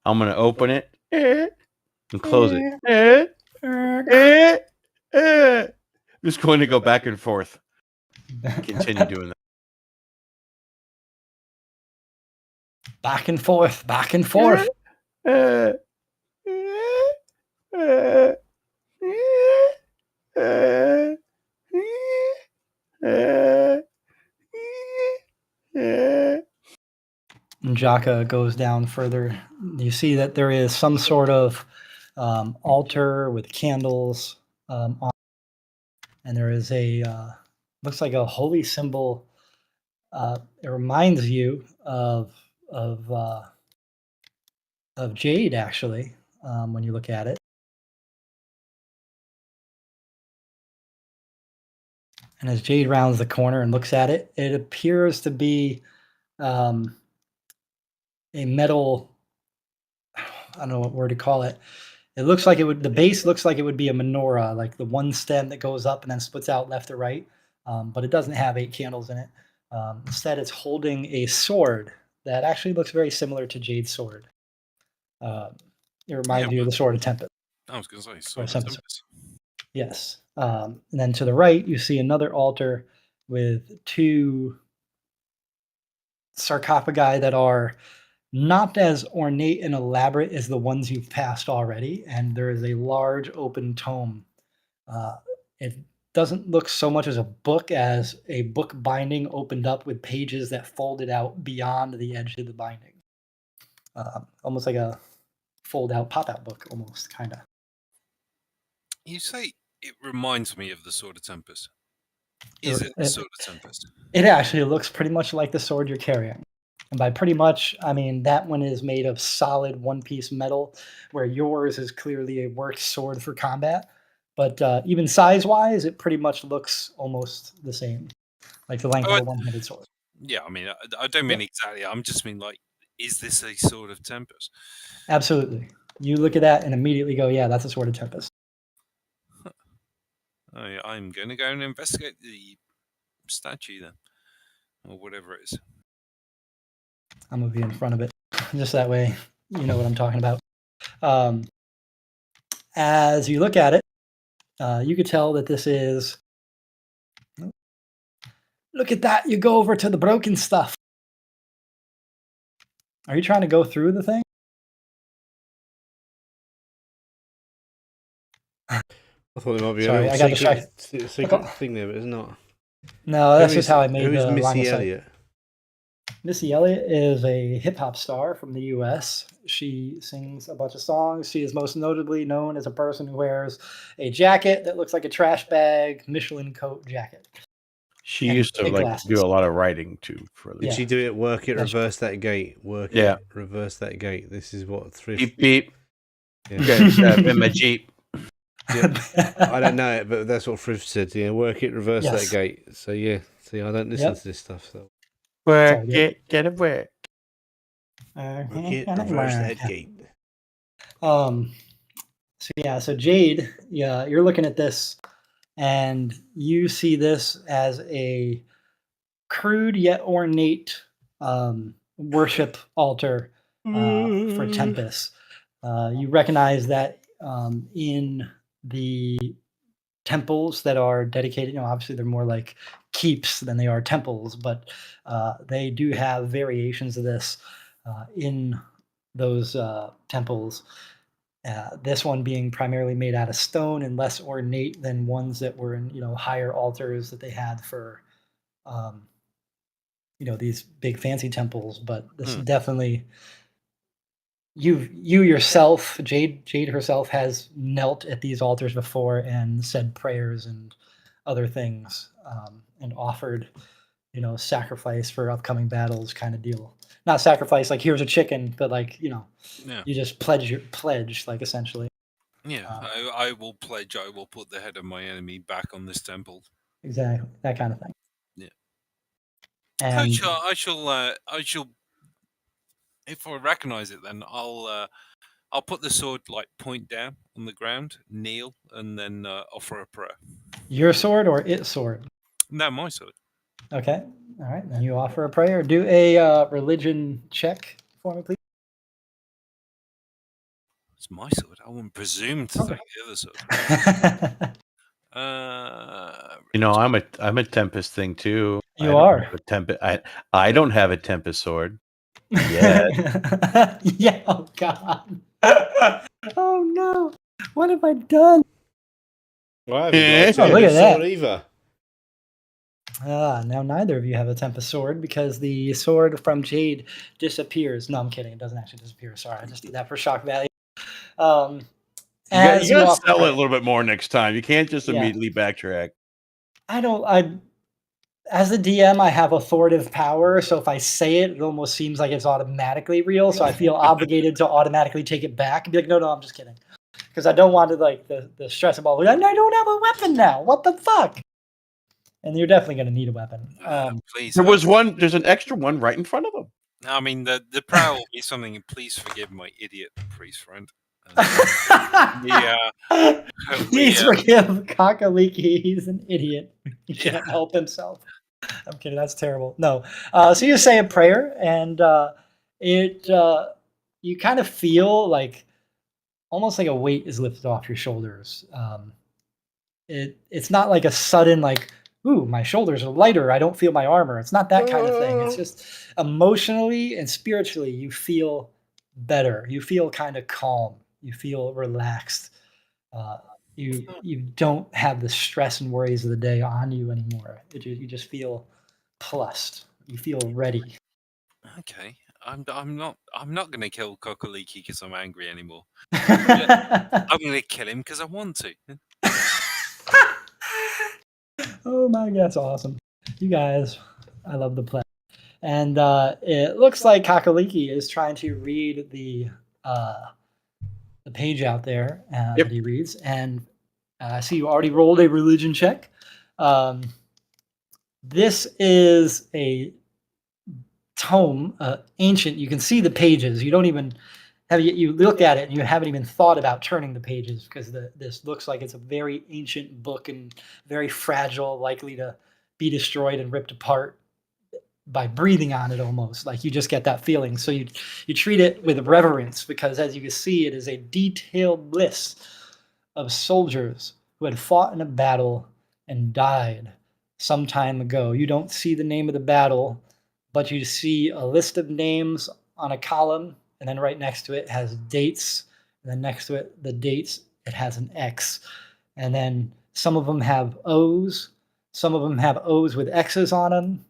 I'm gonna open it and close it. I'm just going to go back and forth. Continue doing that. Back and forth, back and forth. And Jaka goes down further. You see that there is some sort of altar with candles on, and there is a looks like a holy symbol. It reminds you of Jade, actually, when you look at it. And as Jade rounds the corner and looks at it, it appears to be a metal, I don't know what word to call it. It looks like the base looks like it would be a menorah, like the one stem that goes up and then splits out left or right, but it doesn't have 8 candles in it. Instead, it's holding a sword that actually looks very similar to Jade's sword. It reminds you of the Sword of Tempest. I was going to say, Sword of Tempest. Yes. And then to the right, you see another altar with 2 sarcophagi that are not as ornate and elaborate as the ones you've passed already. And there is a large open tome. It doesn't look so much as a book as a book binding opened up with pages that folded out beyond the edge of the binding. Almost like a fold out pop out book, almost, kind of. You say it reminds me of the Sword of Tempest. Is it the Sword of Tempest? It actually looks pretty much like the sword you're carrying. And by pretty much, I mean that one is made of solid one-piece metal, where yours is clearly a worked sword for combat. But even size-wise, it pretty much looks almost the same, like the length of a one-handed sword. Yeah, I mean, I don't mean exactly. I'm just mean like, is this a Sword of Tempest? Absolutely. You look at that and immediately go, yeah, that's a Sword of Tempest. I'm going to go and investigate the statue then, or whatever it is. I'm going to be in front of it, just that way you know what I'm talking about. As you look at it, you could tell that this is... Look at that. You go over to the broken stuff. Are you trying to go through the thing? I thought there might be Sorry, a secret thing there, but it's not. No, that's just how I made the line of Missy sight. Elliott? Missy Elliott is a hip-hop star from the U.S. She sings a bunch of songs. She is most notably known as a person who wears a jacket that looks like a trash bag Michelin coat jacket. She used to do a lot of writing too. Did she do it? Work it, reverse that gate. Work it, reverse that gate. This is what thrift. Beep beep. Yeah. In my Jeep. Yeah. I don't know it, but that's what Thrift said. Yeah, work it, reverse that gate. So yeah, see, I don't listen to this stuff. So work it, get it work. Work it, reverse that gate. So Jade, you're looking at this, and you see this as a crude yet ornate worship altar for Tempest. You recognize that in the temples that are dedicated. You know, obviously they're more like keeps than they are temples, but they do have variations of this in those temples. This one being primarily made out of stone and less ornate than ones that were in, you know, higher altars that they had for, you know, these big fancy temples. But this definitely, you yourself, Jade herself has knelt at these altars before and said prayers and other things, and offered, you know, sacrifice for upcoming battles kind of deal. Not sacrifice like here's a chicken, but like, you know, Yeah. you just pledge like essentially. Yeah, I will pledge I will put the head of my enemy back on this temple. Exactly, that kind of thing. Yeah. And I shall. If I recognise it, then I'll put the sword like point down on the ground, kneel, and then offer a prayer. your sword or its sword? No, my sword. Okay, all right. Then you offer a prayer. Do a religion check for me, please. It's my sword. I wouldn't presume to take the other sword. You know, I'm a Tempest thing too. You I don't are. have a Tempest. I don't have a Tempest sword. Yeah. Yeah. Oh God. Oh no. What have I done? Well, I haven't got a Oh, look at Tempest that. sword either. Now neither of you have a Tempest sword because the sword from Jade disappears. No, I'm kidding. It doesn't actually disappear. Sorry, I just did that for shock value. You As you gotta offer sell it prayer- a little bit more next time. You can't just Yeah. immediately backtrack. As a DM, I have authoritative power, so if I say it, it almost seems like it's automatically real. So I feel obligated to automatically take it back and be like, no, I'm just kidding, because I don't want to like the stress of all. I don't have a weapon now. What the fuck? And you're definitely going to need a weapon. Please. There was one. There's an extra one right in front of him. I mean, the prayer will be something. Please forgive my idiot priest friend. Please forgive Kakaliki. He's an idiot. He can't help himself. I'm kidding. That's terrible. No. So you say a prayer, and you kind of feel like almost like a weight is lifted off your shoulders. It's not like a sudden like, ooh, my shoulders are lighter. I don't feel my armor. It's not that kind of thing. It's just emotionally and spiritually you feel better. You feel kind of calm. You feel relaxed. You don't have the stress and worries of the day on you anymore. You just feel plussed. You feel ready. Okay, I'm not going to kill Kokoliki because I'm angry anymore. I'm going to kill him because I want to. Oh my God, that's awesome. You guys, I love the play. And it looks like Kakaliki is trying to read the page out there that he reads. And I see you already rolled a religion check. This is a tome, ancient. You can see the pages. You don't even have you look at it and you haven't even thought about turning the pages because this looks like it's a very ancient book and very fragile, likely to be destroyed and ripped apart by breathing on it almost. Like you just get that feeling. So you treat it with reverence because as you can see, it is a detailed list of soldiers who had fought in a battle and died some time ago. You don't see the name of the battle, but you see a list of names on a column, and then right next to it has dates, and then next to it, the dates, it has an X. And then some of them have O's, some of them have O's with X's on them.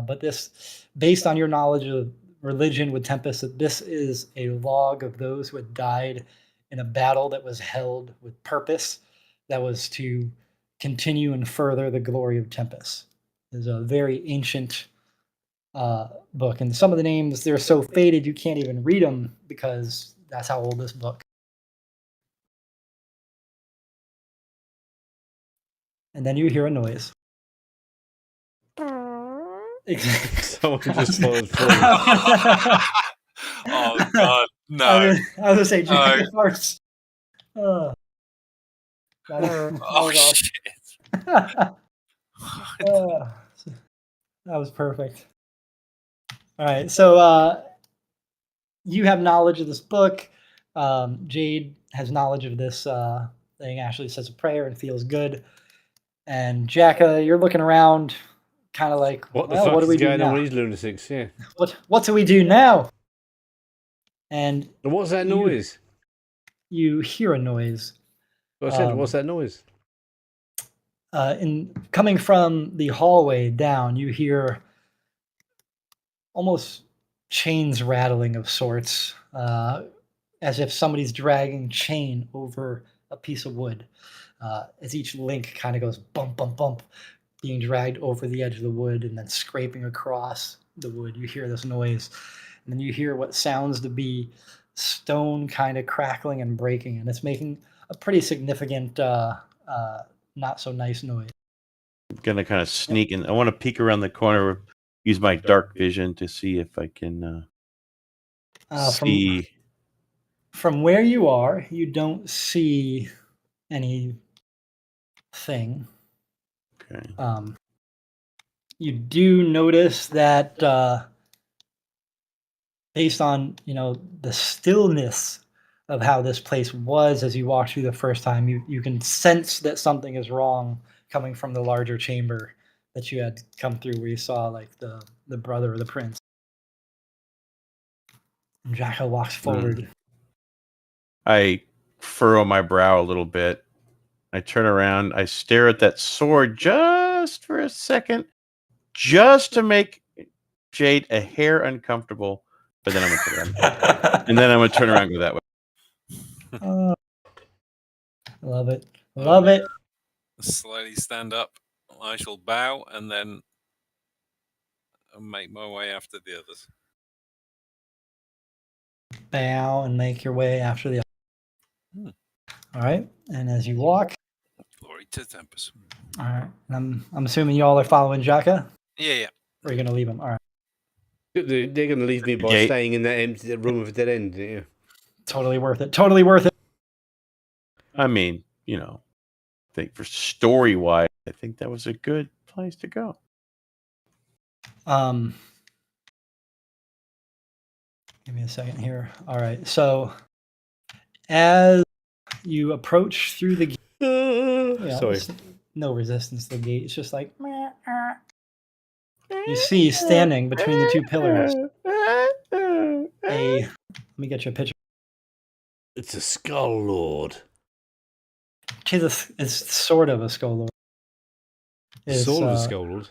But this, based on your knowledge of religion with Tempest, this is a log of those who had died in a battle that was held with purpose, that was to continue and further the glory of Tempest. It's a very ancient book, and some of the names, they're so faded you can't even read them because that's how old this book. And then you hear a noise. Someone just followed through. Oh God, no! I was gonna say, No. Jack first. That Oh was awesome. shit! That was perfect. All right, so you have knowledge of this book. Jade has knowledge of this thing. Ashley says a prayer and feels good. And Jacka, you're looking around, kind of like, What the well, fuck what do we is do going on now? with these lunatics? Yeah. What do we do now? And And what's that noise? you hear a noise. I said, what's that noise? In coming from the hallway down, you hear almost chains rattling of sorts, as if somebody's dragging chain over a piece of wood. As each link kind of goes bump, bump, bump, being dragged over the edge of the wood and then scraping across the wood. You hear this noise, and then you hear what sounds to be stone kind of crackling and breaking, and it's making a pretty significant, not so nice noise. I'm gonna kind of sneak in. I want to peek around the corner, use my dark vision to see if I can see. From where you are, you don't see anything. Okay. You do notice that based on the stillness of how this place was as you walked through the first time, you can sense that something is wrong coming from the larger chamber that you had come through, where you saw like the brother of the prince. And Jacko walks forward. I furrow my brow a little bit. I turn around. I stare at that sword just for a second, just to make Jade a hair uncomfortable. But then I'm gonna turn around, and then I'm gonna turn around and go that way. Love it. Love it. Slightly stand up. I shall bow and then make my way after the others. Bow and make your way after the All right. And as you walk, Glory to Tempest. all right. I'm assuming you all are following Jaka? Yeah. Or are you going to leave him? All right. They're going to leave me by staying in that empty room with a dead end. Yeah. Totally worth it. Totally worth it. I mean, I think for story-wise, I think that was a good place to go. Give me a second here. All right. So as you approach through the gate, sorry, no resistance to the gate. It's just like you see standing between the two pillars. Let me get you a picture. It's a skull lord. It's sort of a skull lord. Sort of a skull lord.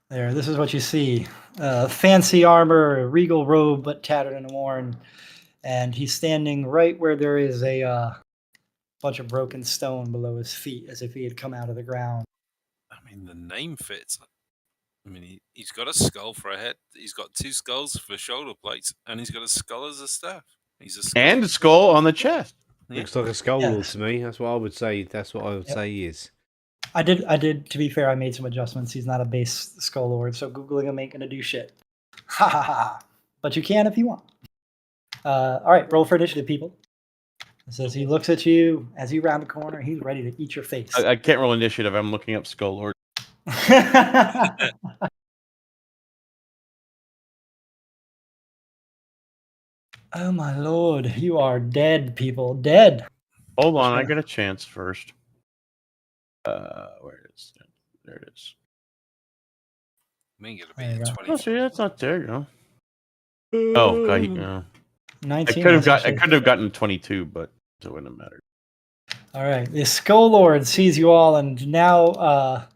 There, this is what you see. Fancy armor, regal robe, but tattered and worn. And he's standing right where there is a bunch of broken stone below his feet, as if he had come out of the ground. I mean, the name fits. I mean, he's got a skull for a head. He's got two skulls for shoulder plates, and he's got a skull as a staff. He's a skull. And a skull on the chest. Yeah. Looks like a skull lord to me. That's what I would say. That's what I would say he is. I did. To be fair, I made some adjustments. He's not a base skull lord, so googling him ain't gonna do shit. Ha ha ha! But you can if you want. All right, roll for initiative, people. It says he looks at you as you round the corner. He's ready to eat your face. I can't roll initiative. I'm looking up Skull Lord. Oh my lord, you are dead, people. Dead. Hold on, I got a chance first. Where is it? There it is. Me gonna There you be go. 20. Oh, see, that's not there. You know. Oh, God, no. 19. I could have gotten 22, but it wouldn't have mattered. All right, the Skull Lord sees you all, and now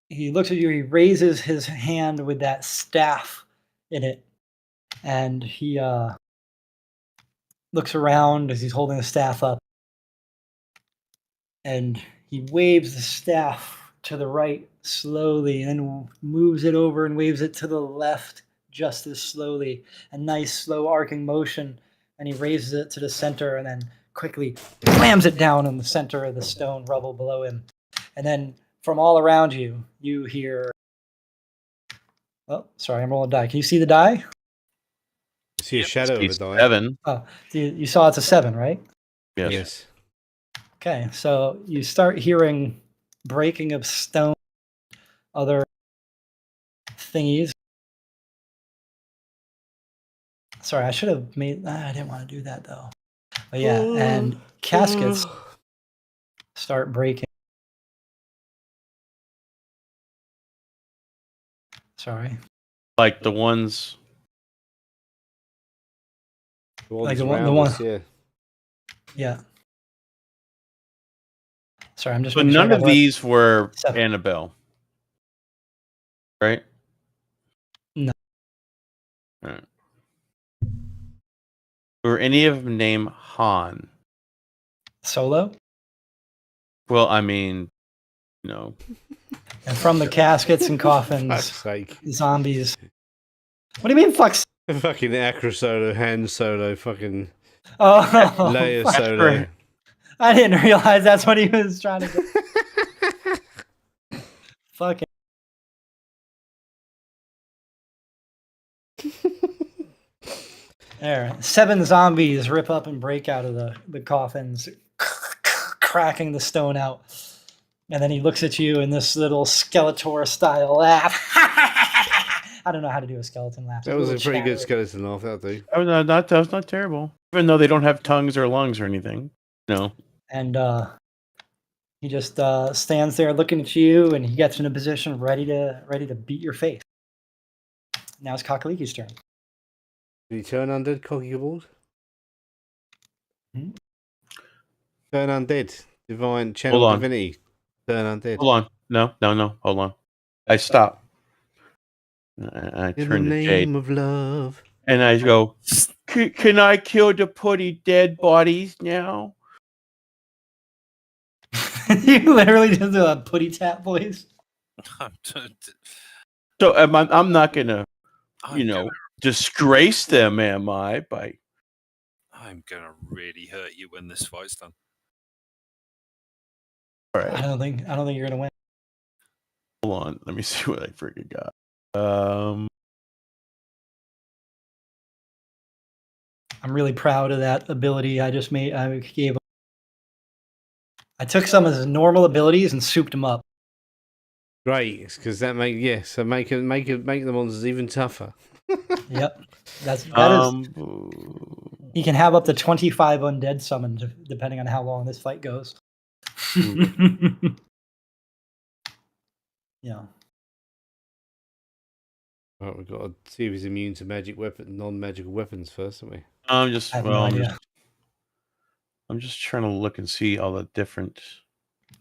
he looks at you. He raises his hand with that staff in it, and he looks around as he's holding the staff up, and he waves the staff to the right slowly, and then moves it over and waves it to the left just as slowly. A nice slow arcing motion, and he raises it to the center and then quickly slams it down in the center of the stone rubble below him. And then from all around you, you hear... Oh, sorry, I'm rolling a die. Can you see the die? I see a shadow of a die. 7. Oh, you saw it's a 7, right? Yes. Okay, so you start hearing breaking of stone, other thingies. Sorry, I should have made... I didn't want to do that, though. But yeah, and caskets start breaking. Sorry. Like the ones. Like the around one. us, yeah. Yeah. Sorry, I'm just. But making sure I none got of the right- these were 7. Annabelle, right? No. All right. Were any of them named Han? Solo. Well, I mean, no. And from the caskets and Fuck's coffins, sake. zombies. What do you mean, fuck? Fucking Acro Solo, Han Solo, fucking Oh, Leia fuck. Solo. I didn't realize that's what he was trying to get. Fucking. There, 7 zombies rip up and break out of the coffins, cracking the stone out. And then he looks at you in this little Skeletor style laugh. I don't know how to do a skeleton laugh. That was a pretty good skeleton laugh, that'll do. That was not terrible. Even though they don't have tongues or lungs or anything. No. And he just stands there looking at you, and he gets in a position ready to beat your face. Now it's Kakaliki's turn. Did he turn undead, cocky board? Hmm? Turn undead. Divine channel Hold on. divinity. Turn undead. Hold on. No. Hold on. I stop. I In turn the to Jade. name of love. And I go, can I kill the putty dead bodies now? You literally just do a putty tap voice. So I'm not going to, I'm disgrace them, am I? I'm gonna really hurt you when this fight's done. All I right. don't think you're gonna win. Hold on. Let me see what I freaking got. I'm really proud of that ability I just made. I gave. I took some of his normal abilities and souped them up. Great, because that make the monsters even tougher. Yep, that is. He can have up to 25 undead summoned, depending on how long this fight goes. Yeah. Right, we've got to see if he's immune to non-magical weapons first, haven't we? I have no idea. I'm just trying to look and see all the different.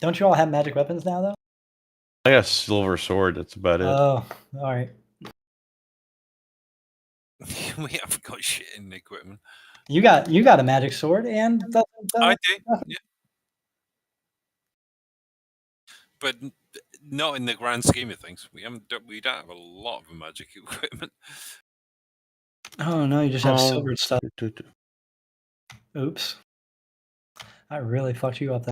Don't you all have magic weapons now, though? I got a silver sword. That's about it. Oh, all right. We haven't got shit in the equipment. You got a magic sword, and I do, yeah. But not in the grand scheme of things. We don't have a lot of magic equipment. Oh no, you just have silver stuff. Oops, I really fucked you up.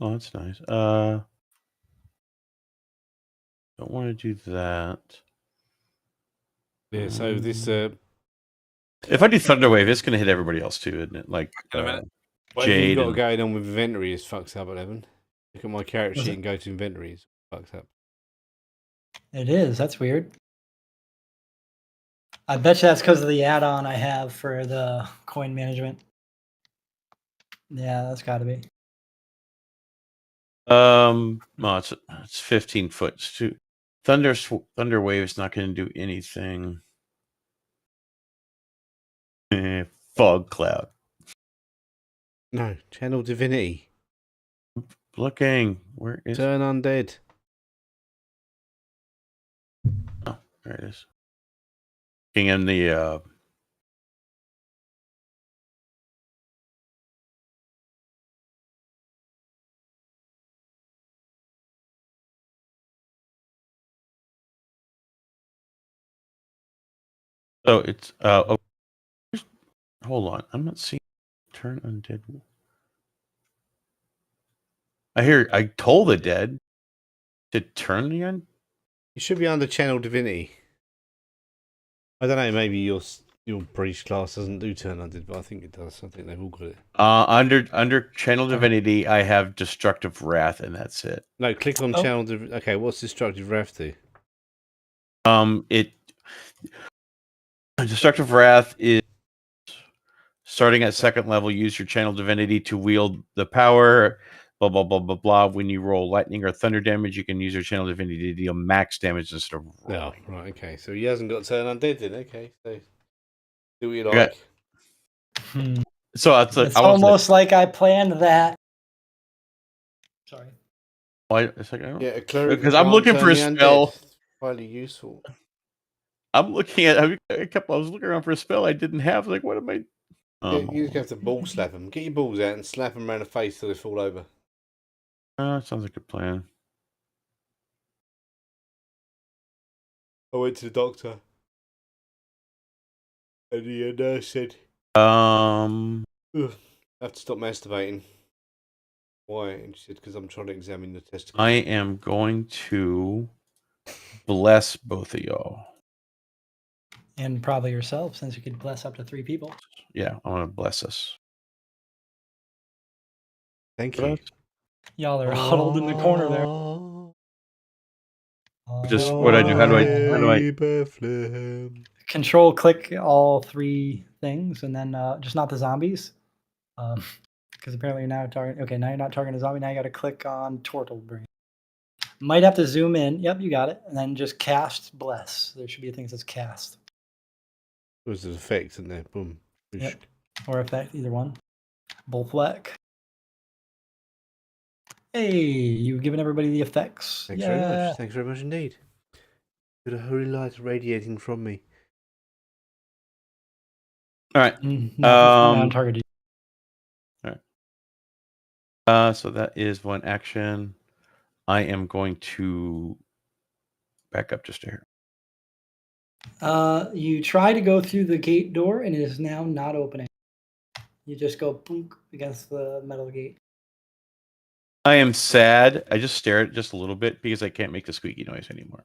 Oh, that's nice. Don't want to do that. Yeah. So this. If I do Thunderwave, it's going to hit everybody else too, isn't it? Like Whatever Jade. you've got going on with inventory is fucked up, 11. Look at my character sheet and go to inventory. It's fucked up. It is. That's weird. I bet you that's because of the add-on I have for the coin management. Yeah, that's got to be. Well, it's 15 foot. It's too. Thunderwave is not going to do anything. Fog cloud. No, channel divinity. Looking. Where is Turn undead? Oh, there it is. Looking in the So it's hold on. I'm not seeing turn undead. I told the dead to turn the un. You should be under channel divinity. I don't know. Maybe your priest class doesn't do turn undead, but I think it does. I think they've all got it. Under channel divinity, I have destructive wrath, and that's it. No, click on channel. Okay, what's destructive wrath do? Destructive wrath is Starting at second level, use your channel divinity to wield the power. Blah blah blah blah blah. When you roll lightning or thunder damage, you can use your channel divinity to deal max damage instead of rolling. Oh, right, okay. So he hasn't got turn undead then. Okay, so do what you Okay. like. So that's It's almost like I planned that. Sorry. Yeah, a cleric Because who I'm can't looking turn for a the undead. spell. Highly useful. I'm looking at. I was looking around for a spell I didn't have. Like, what am I? Yeah, you just have to ball slap them. Get your balls out and slap them around the face till they fall over. Sounds like a plan. I went to the doctor, and the nurse said, Um, "Ugh, I have to stop masturbating." Why? And she said, "Because I'm trying to examine the testicles." I am going to bless both of y'all. And probably yourself, since you could bless up to 3 people. Yeah, I want to bless us. Thank you. Y'all are huddled in the corner there. Just what I do. How do I? Bethlehem. Control click all 3 things, and then just not the zombies. Because apparently you're now targeting. Okay, now you're not targeting a zombie. Now you got to click on Turtle Brain. Might have to zoom in. Yep, you got it. And then just cast bless. There should be a thing that says cast. There's an effect in there. Boom. Yep. Or effect, either one. Bullfleck. Hey, you've given everybody the effects. Thanks very much. Thanks very much indeed. Got a holy light radiating from me. All right. Not on target. All right. So that is one action. I am going to back up just a hair. You try to go through the gate door, and it is now not opening. You just go boonk against the metal gate. I am sad. I just stare at it just a little bit because I can't make the squeaky noise anymore.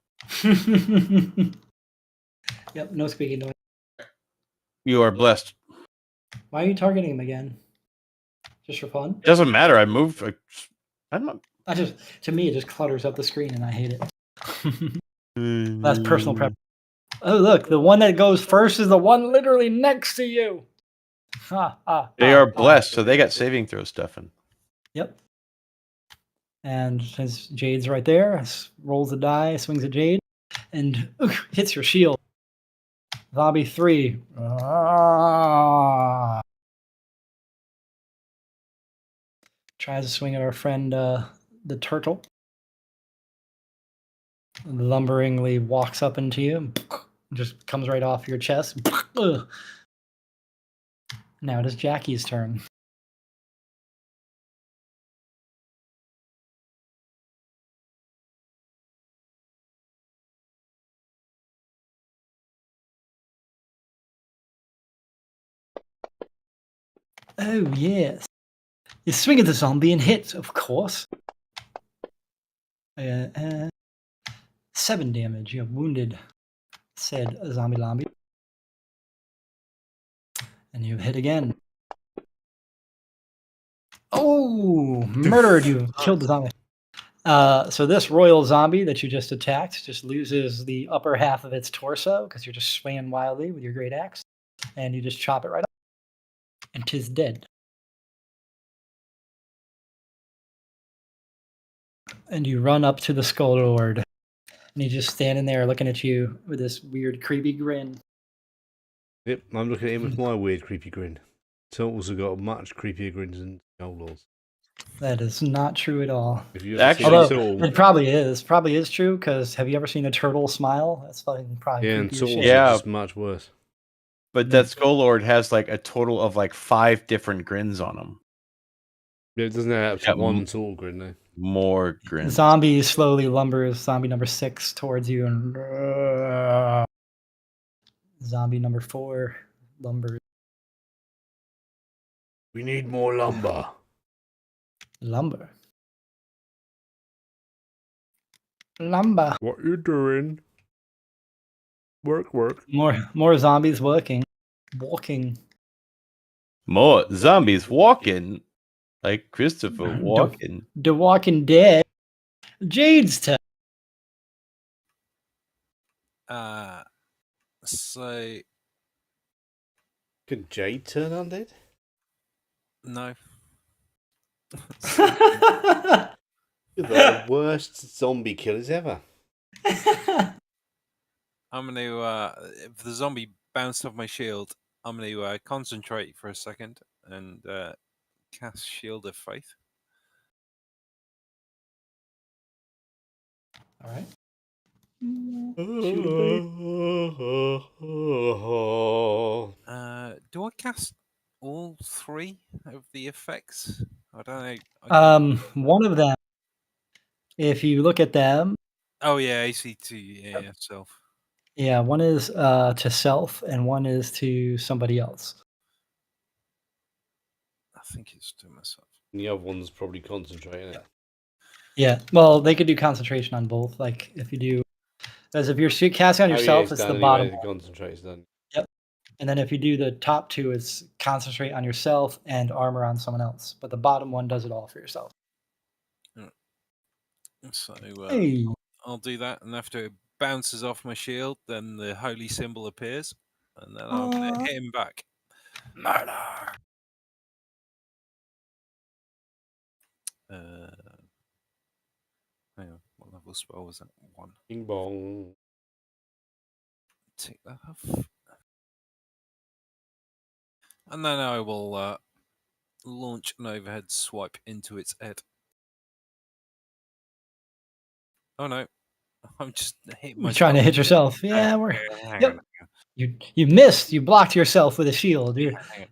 Yep, no squeaky noise. You are blessed. Why are you targeting him again? Just for fun? It doesn't matter. I moved. I'm not. To me, it just clutters up the screen, and I hate it. That's personal preference. Oh, look, the one that goes first is the one literally next to you. They are blessed, so they got saving throw stuff in. Yep. And since Jade's right there, rolls a die, swings at Jade, and hits your shield. Zombie 3. Tries to swing at our friend, the turtle. Lumberingly walks up into you. Just comes right off your chest. Now it is Jackie's turn. Oh, yes. You swing at the zombie and hit, of course. 7 damage. You have wounded said zombie lobby. And you hit again. Oh, murdered you. Killed the zombie. So this royal zombie that you just attacked just loses the upper half of its torso because you're just swinging wildly with your great axe. And you just chop it right off. And 'tis dead. And you run up to the Skull Lord. And he's just standing there looking at you with this weird, creepy grin. Yep, I'm looking at him with my weird, creepy grin. Turtles have got much creepier grins than Skull Lords. That is not true at all. If you ever seen a turtle, it probably is. Probably is true, because have you ever seen a turtle smile? That's fucking probably and creepy as turtles shit. are just much worse. But that Skull Lord has like a total of like 5 different grins on him. Yeah, it doesn't have Yeah, one turtle grin though. More grins. Zombie slowly lumbers zombie number 6 towards you, and zombie number 4 lumbers. We need more lumber. Lumber. What you doing? Work. More zombies walking. More zombies walking like Christopher Walken. The Walking Dead. Jade's turn. So Can Jade turn undead? No. You're the worst zombie killers ever. I'm going to, if the zombie bounced off my shield, I'm going to concentrate for a second and cast Shield of Faith. All right. Do I cast all 3 of the effects? I don't know. I can't- One of them, if you look at them, Oh, yeah, AC2, yeah, self. yeah, one is to self and one is to somebody else. I think it's to myself. And the other one's probably concentrating it. Yeah, well, they could do concentration on both. Like if you do, as if you're casting on yourself, it's the bottom. The concentrate's done. Yep. And then if you do the top 2, it's concentrate on yourself and armor on someone else. But the bottom one does it all for yourself. So Hey. I'll do that, and after it bounces off my shield, then the holy symbol appears, and then I'm going to hit him back. Murder. Hang on, what level spell was that? 1. Bing bong. Take that off. And then I will launch an overhead swipe into its head. Oh no, I'm just hitting You're myself. trying to hit yourself. Yeah, Hang yep. on. You missed. You blocked yourself with a shield.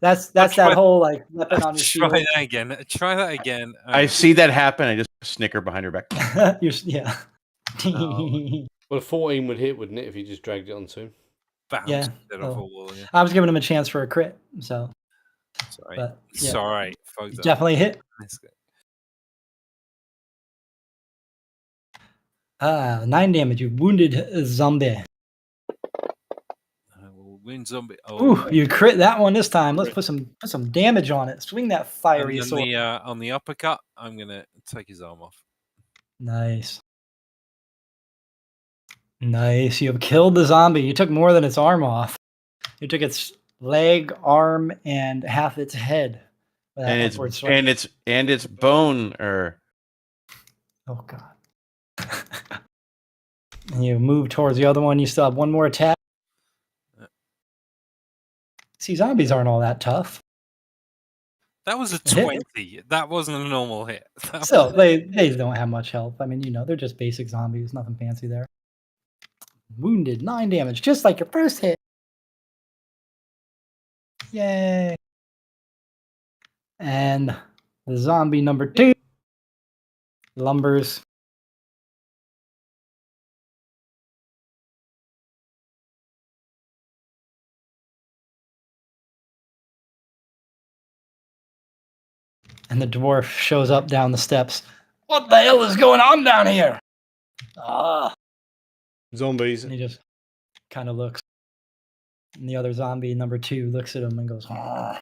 That's I'll that try- whole like weapon on your Try shield. that again. Try that again. I see that happen. I just snicker behind her back. Yeah. Oh. Well, 14 would hit, wouldn't it, if you just dragged it onto him? Bounce Yeah, it off a well, wall. Yeah. I was giving him a chance for a crit, so Sorry. but yeah, Sorry. you definitely hit. 9 damage. You wounded a zombie. I will win zombie. Oh, Ooh, you crit that one this time. Let's put some damage on it. Swing that fiery and sword. then on the uppercut, I'm gonna take his arm off. Nice. Nice. You have killed the zombie. You took more than its arm off. You took its leg, arm, and half its head. with that And it's upward swing. and it's bone or Oh god. And you move towards the other one. You still have one more attack. See, zombies aren't all that tough. That was a Hit. 20. That wasn't a normal hit. So they don't have much health. I mean, they're just basic zombies. Nothing fancy there. Wounded, 9 damage, just like your first hit. Yay. And the zombie number 2 lumbers. And the dwarf shows up down the steps. What the hell is going on down here? Zombies. And he just kind of looks. And the other zombie, number 2, looks at him and goes, "Ah."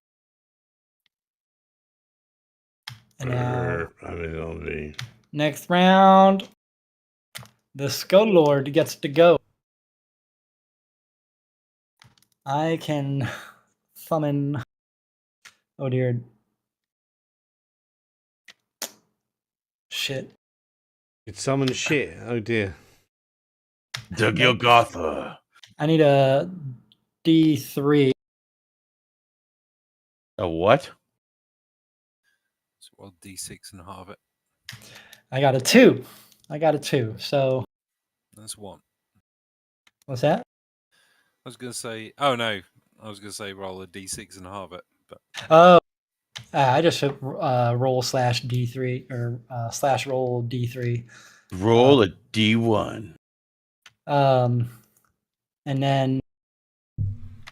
And now, I'm a zombie. next round, the Skull Lord gets to go. I can summon. Oh dear. Shit. It's summon shit. Oh dear. the Gilgotha. I need a D3. A what? So well, D6 and halve it. I got a 2. So That's 1. what's that? I was gonna say. Oh no, I was gonna say roll a D6 and halve it. But Oh, I just should roll /D3 or /roll D3. Roll a D1. And then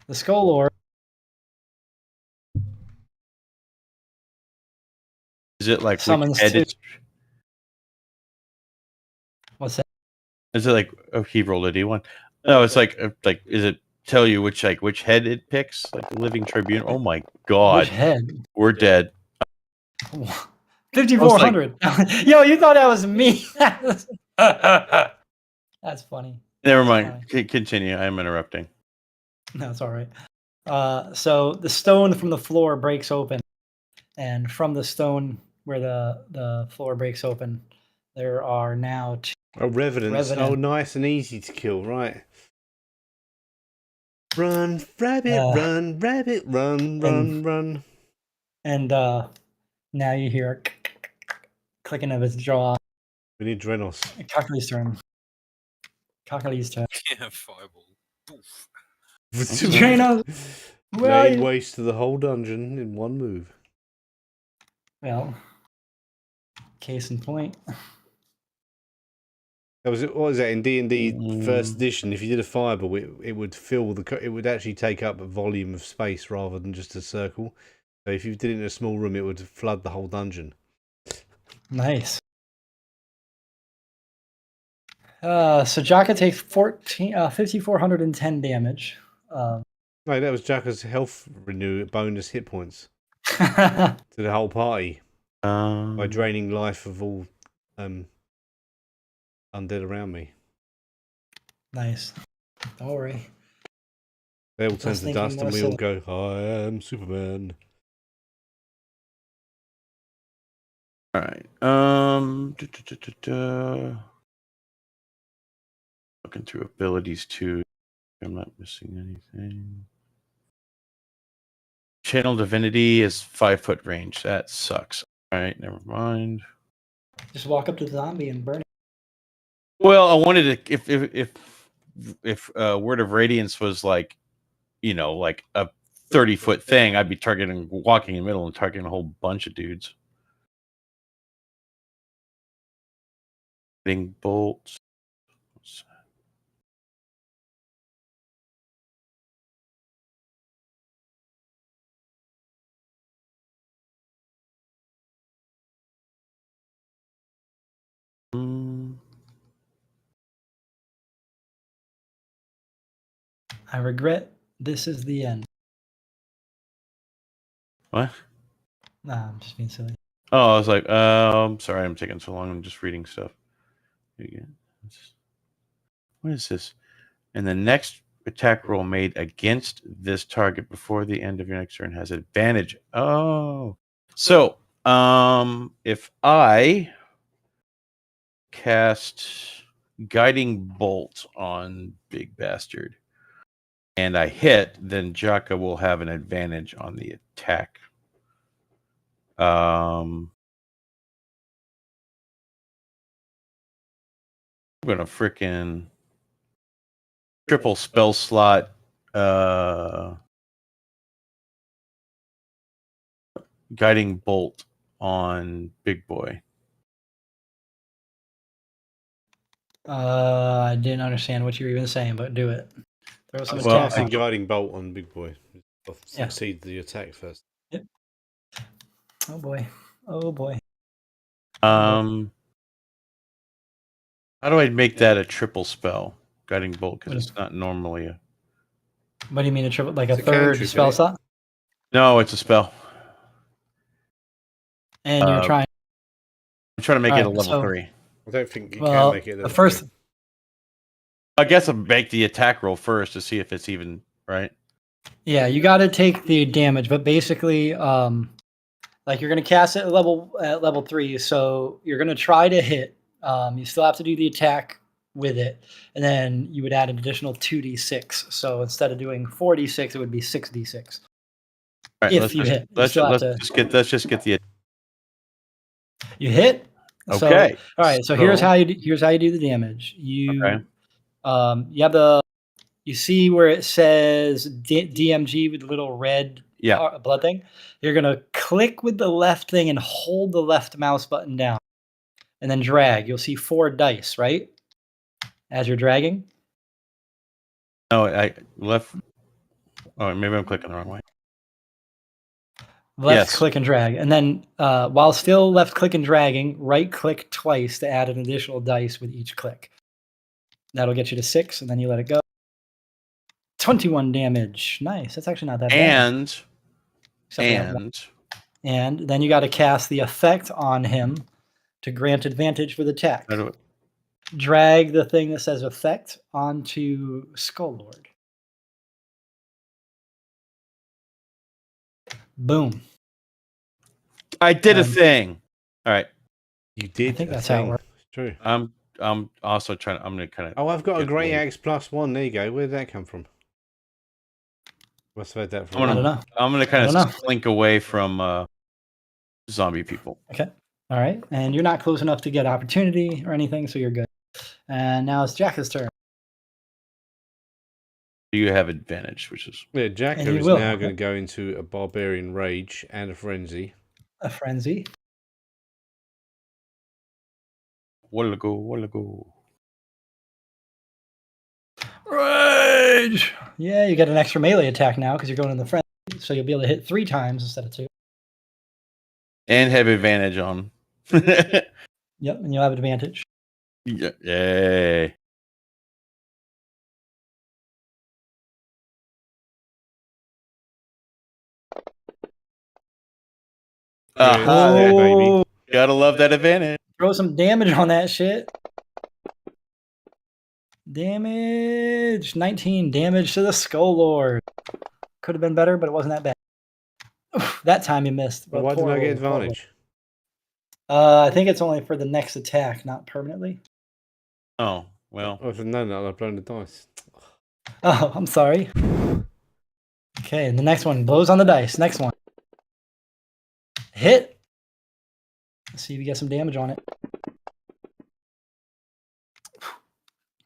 the Skull Lord. Is it like Summons which head two. it's, What's that? is it like he rolled a D1? No, it's like is it tell you which head it picks? Like the living tribune. Oh my god. Which head? We're dead. 5,400. Yo, you thought that was me. That's funny. Never mind. Continue. I'm interrupting. No, it's all right. So the stone from the floor breaks open, and from the stone where the floor breaks open, there are now two Oh, revenants. Oh, revenants. nice and easy to kill. Right. Run, rabbit, run, rabbit, run, run, run. And now you hear clicking of his jaw. We need Drenos. Cockley's turn. Cockley's turn. Yeah, fireball. Poof. Drano, where are Laid you? waste to the whole dungeon in one move. Well, case in point. That was it. What was that in D&D first edition? If you did a fireball, it would fill it would actually take up a volume of space rather than just a circle. So if you did it in a small room, it would flood the whole dungeon. Nice. So Jaka takes 5,410 damage. No, that was Jacka's health renew bonus hit points to the whole party by draining life of all undead around me. Nice. Don't worry. They all turn was to thinking dust, more and we so all go, "I am Superman." All right. Looking through abilities too. I'm not missing anything. Channel Divinity is 5-foot range. That sucks. All right, never mind. Just walk up to the zombie and burn it. Well, I wanted to if Word of Radiance was like, like a 30-foot thing, I'd be walking in the middle and targeting a whole bunch of dudes. Hitting bolts. I regret this is the end. What? Nah, I'm just being silly. Oh, I was like, I'm sorry, I'm taking so long. I'm just reading stuff. What is this? And the next attack roll made against this target before the end of your next turn has advantage. Oh, so if I cast Guiding Bolt on Big Bastard and I hit, then Jaka will have an advantage on the attack. I'm gonna frickin' triple spell slot Guiding Bolt on Big Boy. I didn't understand what you were even saying, but do it. Throw some It's attack. casting Guiding Bolt on Big Boy. Succeed the attack first. Yep. Oh boy. Oh boy. How do I make that a triple spell? Guiding Bolt, because it's not normally a... What do you mean a triple? Like It's a a third cantrip, spell isn't it? slot? No, it's a spell. And you're trying. I'm trying to make it a Alright, level so- 3. I don't think you Well, can make it the level first. 3. I guess I'll make the attack roll first to see if it's even right. Yeah, you got to take the damage, but basically, like you're gonna cast it at level 3, so you're gonna try to hit. You still have to do the attack with it, and then you would add an additional 2d6. So instead of doing 4d6, it would be 6d6. All right, If you hit, you still have to. let's just get the... You hit. So, Okay. all right. So here's how you do the damage. You Okay. you have you see where it says DMG with the little red blood thing. You're gonna click with the left thing and hold the left mouse button down, and then drag. You'll see 4 dice, right? As you're dragging. No, I left. Oh, maybe I'm clicking the wrong way. Left Yes. click and drag, and then while still left click and dragging, right click twice to add an additional dice with each click. That'll get you to 6, and then you let it go. 21 damage. Nice. That's actually not that bad. And then you got to cast the effect on him to grant advantage with attack. How do it? Drag the thing that says effect onto Skull Lord. Boom. I did a Um, thing. All right. You did. think a that's how it thing. works. It's true. I'm also trying. I'm gonna kind of. Oh, I've got a get Grey away. Axe +1. There you go. Where did that come from? Must have had that from. I don't know. I'm gonna I kind don't of know. slink away from zombie people. Okay. All right. And you're not close enough to get opportunity or anything, so you're good. And now it's Jack's turn. You have advantage, which is Yeah, Jacko And you is will. now going to go into a barbarian rage and a frenzy. A frenzy. walla go. Rage! Yeah, you get an extra melee attack now because you're going in the frenzy, so you'll be able to hit 3 times instead of 2. And have advantage on. Yep, and you'll have advantage. Yay. Aha, Yeah, baby. Oh, gotta love that advantage. throw some damage on that shit. Damage. 19 damage to the Skull Lord. Could have been better, but it wasn't that bad. Oof, that time you missed. Well, but why didn't poor I get old- poor old. advantage? I think it's only for the next attack, not permanently. Oh, well. Oh, if I'd known that, I'd blown the dice. Oh, I'm sorry. Okay, and the next one blows on the dice. Next one. Hit. Let's see if you get some damage on it.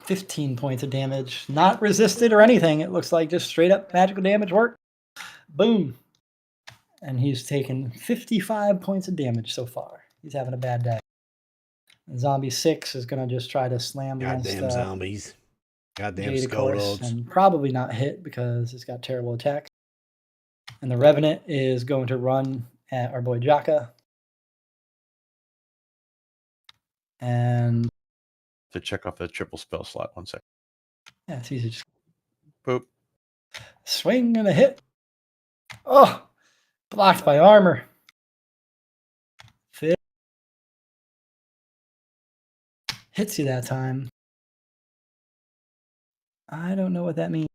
15 points of damage. Not resisted or anything. It looks like just straight up magical damage work. Boom. And he's taken 55 points of damage so far. He's having a bad day. And Zombie 6 is going to just try to slam against Goddamn zombies. Goddamn Jade, of skull course, lords. and probably not hit because it's got terrible attacks. And the Revenant is going to run at our boy Jaka. And To check off the triple spell slot. 1 second. yeah, it's easy. Just Boop. swing and a hit. Oh, blocked by armor. Fit. Hits you that time. I don't know what that means.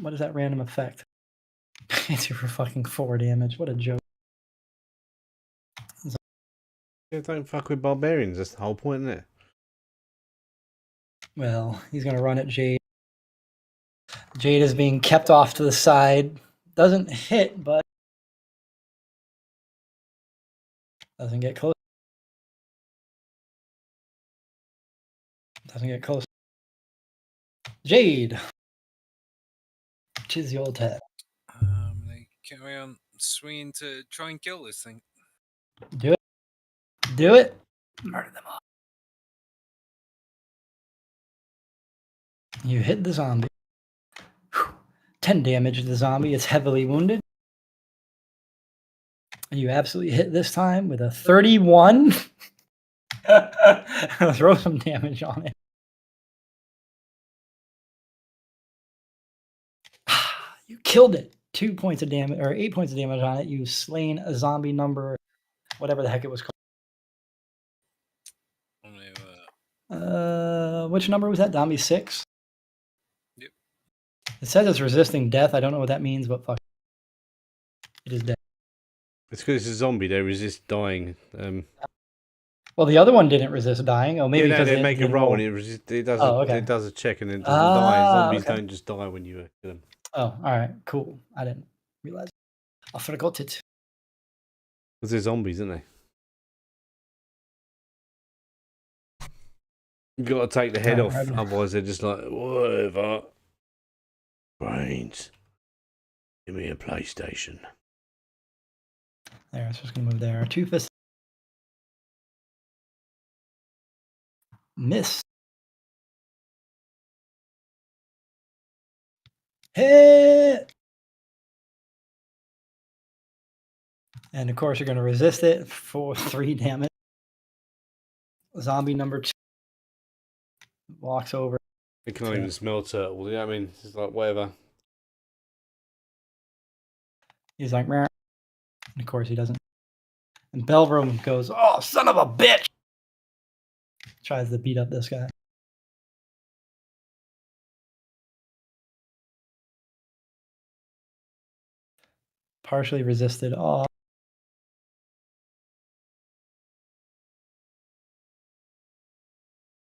What is that random effect? Hits you for fucking 4 damage. What a joke. Yeah, don't fuck with barbarians. That's the whole point, isn't it? Well, he's going to run at Jade. Jade is being kept off to the side. Doesn't hit, but doesn't get close. Doesn't get close. Jade. Tis your turn. They carry on swinging to try and kill this thing. Do it. Do it. Murder them all. You hit the zombie. 10 damage to the zombie. It's heavily wounded. And you absolutely hit this time with a 31. Throw some damage on it. You killed it. 2 points of damage, or 8 points of damage on it. You've slain a zombie number, whatever the heck it was called. Which number was that? Zombie 6? Yep. It says it's resisting death. I don't know what that means, but fuck. It is dead. It's because it's a zombie. They resist dying. Well, the other one didn't resist dying. Oh, maybe yeah, no, because they it make a didn't roll and it does okay. it does a check and it doesn't die. Zombies okay. don't just die when you kill them. Oh, all right, cool. I didn't realize. I forgot it. Because they're zombies, aren't they? You got to take the head off, Right. otherwise they're just like whatever. Brains. Give me a PlayStation. There, it's just gonna move there. 2 fists. Miss. Hit. And of course, you're going to resist it for 3 damage. Zombie number 2 walks over. It can't even smell turtle. You know what I mean? It's just like whatever. He's like, meh. And of course, he doesn't. And Belvrum goes, oh, son of a bitch. Tries to beat up this guy. Partially resisted. Oh,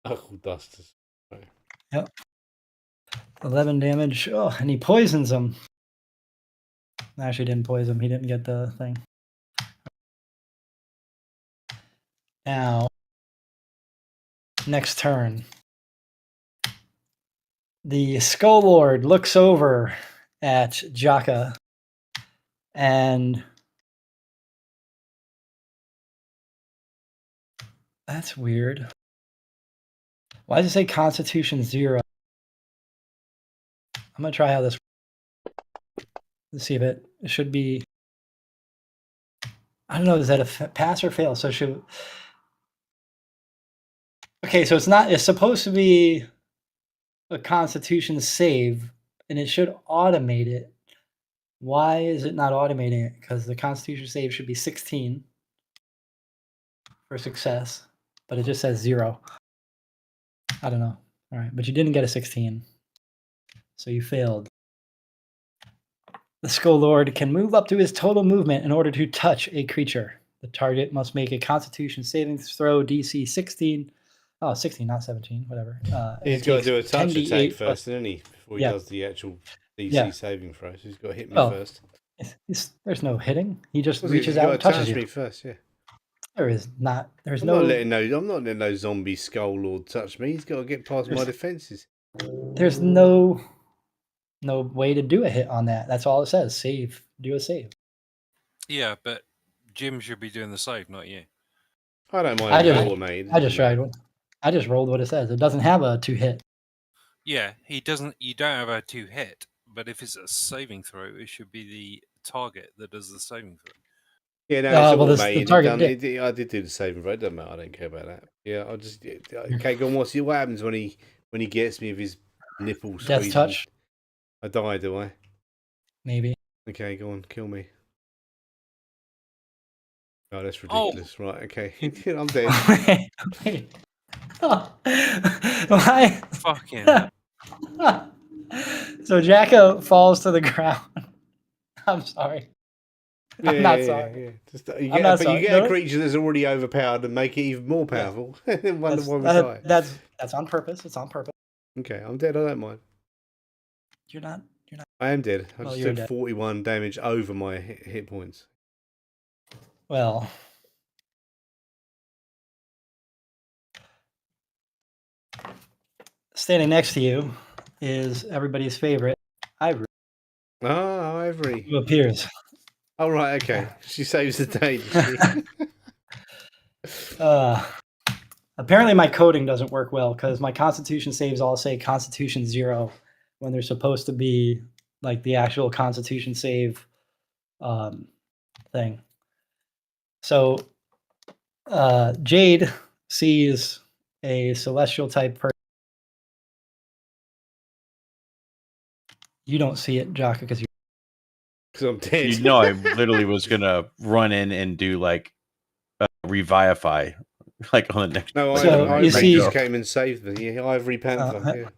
Knuckle dusters. Right. yep. 11 damage. Oh, and he poisons him. Actually, didn't poison him. He didn't get the thing. Now, next turn. The Skull Lord looks over at Jaka and that's weird. Why does it say Constitution 0? I'm gonna try how this. Let's see if it should be. I don't know. Is that a pass or fail? So should. Okay, so it's not. It's supposed to be a Constitution save, and it should automate it. Why is it not automating it? Because the Constitution save should be 16 for success, but it just says 0. I don't know. All right, but you didn't get a 16, so you failed. The Skull Lord can move up to his total movement in order to touch a creature. The target must make a Constitution saving throw DC 16. Oh, 16, not 17, whatever. He's got to do a touch attack first, doesn't he? Before he Yeah. does the actual DC Yeah. saving throw. So he's got to hit me Oh. first. There's no hitting. He just He's reaches got out to and touches touch you. me first, yeah. There is not. There's I'm no. not letting no zombie Skull Lord touch me. He's got to get past my defenses. There's no way to do a hit on that. That's all it says. Save. Do a save. Yeah, but Jim should be doing the save, not you. I don't mind I if it's just- automated. I just tried one. I just rolled what it says. It doesn't have a 2 hit. Yeah, he doesn't. You don't have a 2 hit, but if it's a saving throw, it should be the target that does the saving throw. Yeah, no, well, it's the automated. target I did do the saving throw. It doesn't matter. I don't care about that. Yeah, I'll just. Okay, go on. What happens when he gets me with his nipples? Death touch, I die, do I? maybe. Okay, go on, kill me. Oh, that's ridiculous. Right, okay. I'm dead. Wait. Why? Fucking. So Jacko falls to the ground. I'm sorry. I'm not sorry. Yeah. Just, I'm not sorry. you get a creature that's already overpowered and make it even more powerful. And wonder why we die. That's on purpose. It's on purpose. Okay, I'm dead. I don't mind. You're not. I am dead. I Well, just you're took dead. 41 damage over my hit points. Well. Standing next to you is everybody's favorite, Ivory, Oh, Ivory. who appears. Oh, right, okay. She saves the day. does she? Apparently my coding doesn't work well because my Constitution saves all say Constitution 0 when they're supposed to be like the actual Constitution save thing. So Jade sees a celestial type person. You don't see it, Jaka, because I'm dead. You know, I literally was gonna run in and do like revivify, like on the next. No, So, Ivory you see- just came and saved me. Yeah, Ivory Panther. Yeah.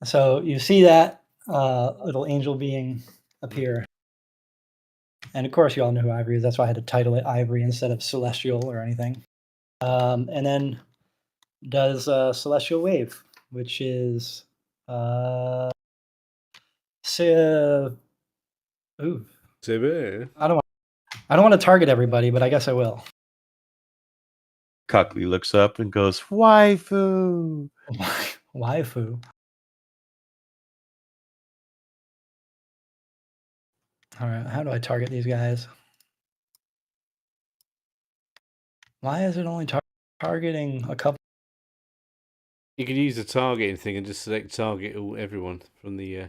So you see that little angel being appear. And of course, you all know who Ivory is. That's why I had to title it Ivory instead of Celestial or anything. And then does Celestial Wave, which is ooh, Super. I don't want to target everybody, but I guess I will. Cuckley looks up and goes, "Waifu." Waifu. All right, how do I target these guys? Why is it only targeting a couple? You can use the targeting thing and just select target everyone from the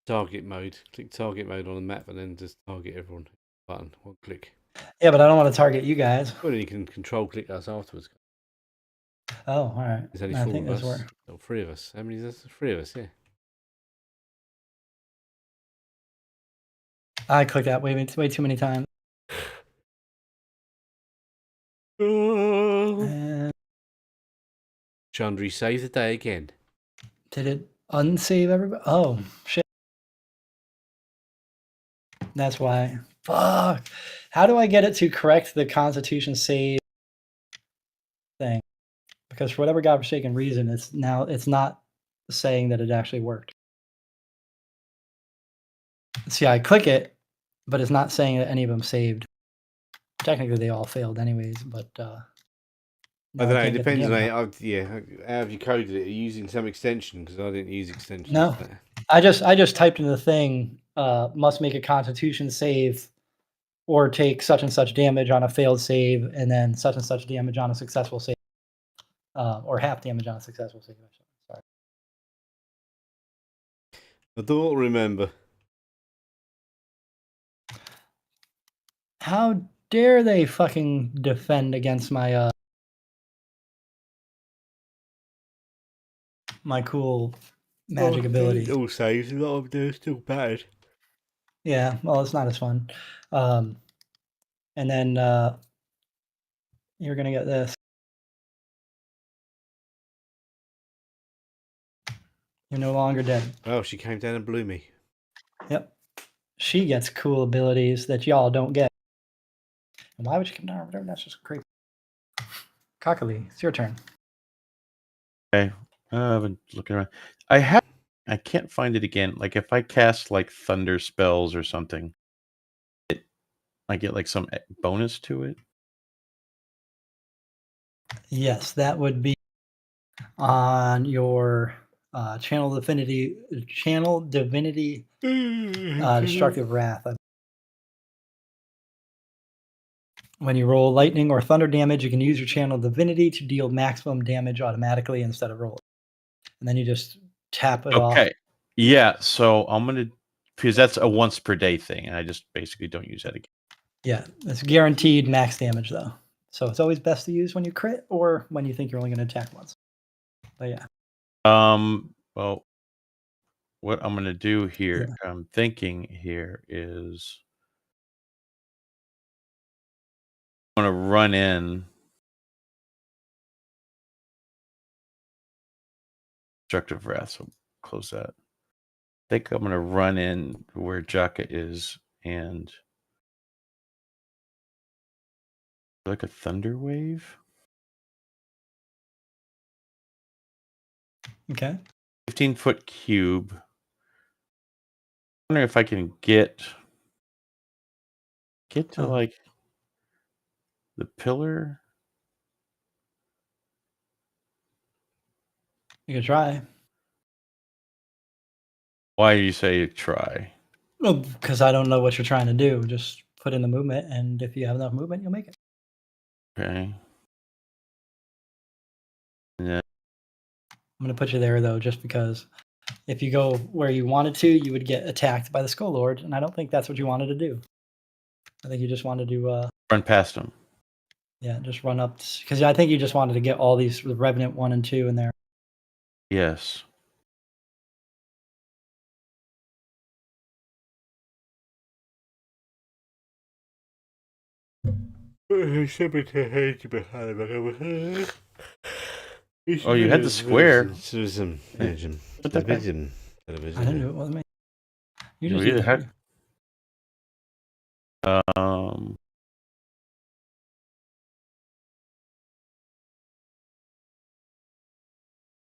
target mode. Click target mode on the map and then just target everyone. Button, one click. Yeah, but I don't want to target you guys. Well, then you can control click us afterwards. Oh, all right. There's only I 4 think of us. those were. Or 3 of us. How many is this? 3 of us, yeah. I clicked that way too many times. And Chandri save the day again. did it unsave everybody? Oh, shit. That's why. Fuck. How do I get it to correct the Constitution save thing? Because for whatever godforsaken reason, it's not saying that it actually worked. See, I click it, but it's not saying that any of them saved. Technically, they all failed anyways, but I now don't know. It can't get the depends on damage out. how have you coded it? Are you using some extension? Because I didn't use extensions. No. for that. I just typed in the thing, must make a Constitution save or take such and such damage on a failed save, and then such and such damage on a successful save, or half damage on a successful save. Sorry. I don't remember. How dare they fucking defend against my my cool magic ability? All saves. A lot of them are still bad. Yeah, well, it's not as fun. And then you're gonna get this. You're no longer dead. Oh, she came down and blew me. Yep. She gets cool abilities that y'all don't get. And why would you come down over there? That's just creepy. Cockily, it's your turn. Okay. I've been looking around. I can't find it again. Like if I cast like thunder spells or something, I get like some bonus to it. Yes, that would be on your channel divinity destructive wrath. When you roll lightning or thunder damage, you can use your channel divinity to deal maximum damage automatically instead of rolling. And then you just tap it off. Okay. Yeah. So I'm gonna because that's a once per day thing, and I just basically don't use that again. Yeah, it's guaranteed max damage though. So it's always best to use when you crit or when you think you're only going to attack once. But yeah. Well, what I'm gonna do here, Yeah. I'm thinking here is I'm gonna run in destructive wrath. So close that. I think I'm gonna run in where Jaka is and like a thunder wave. Okay. 15-foot cube. I wonder if I can get to like the pillar. You can try. Why do you say try? Well, because I don't know what you're trying to do. Just put in the movement, and if you have enough movement, you'll make it. Okay. Yeah. I'm going to put you there, though, just because if you go where you wanted to, you would get attacked by the Skull Lord, and I don't think that's what you wanted to do. I think you just wanted to... run past him. Yeah, just run up. Because I think you just wanted to get all these Revenant 1 and 2 in there. Yes. Oh, you had the square. Put that back. I didn't do it. Wasn't me. You just You did had-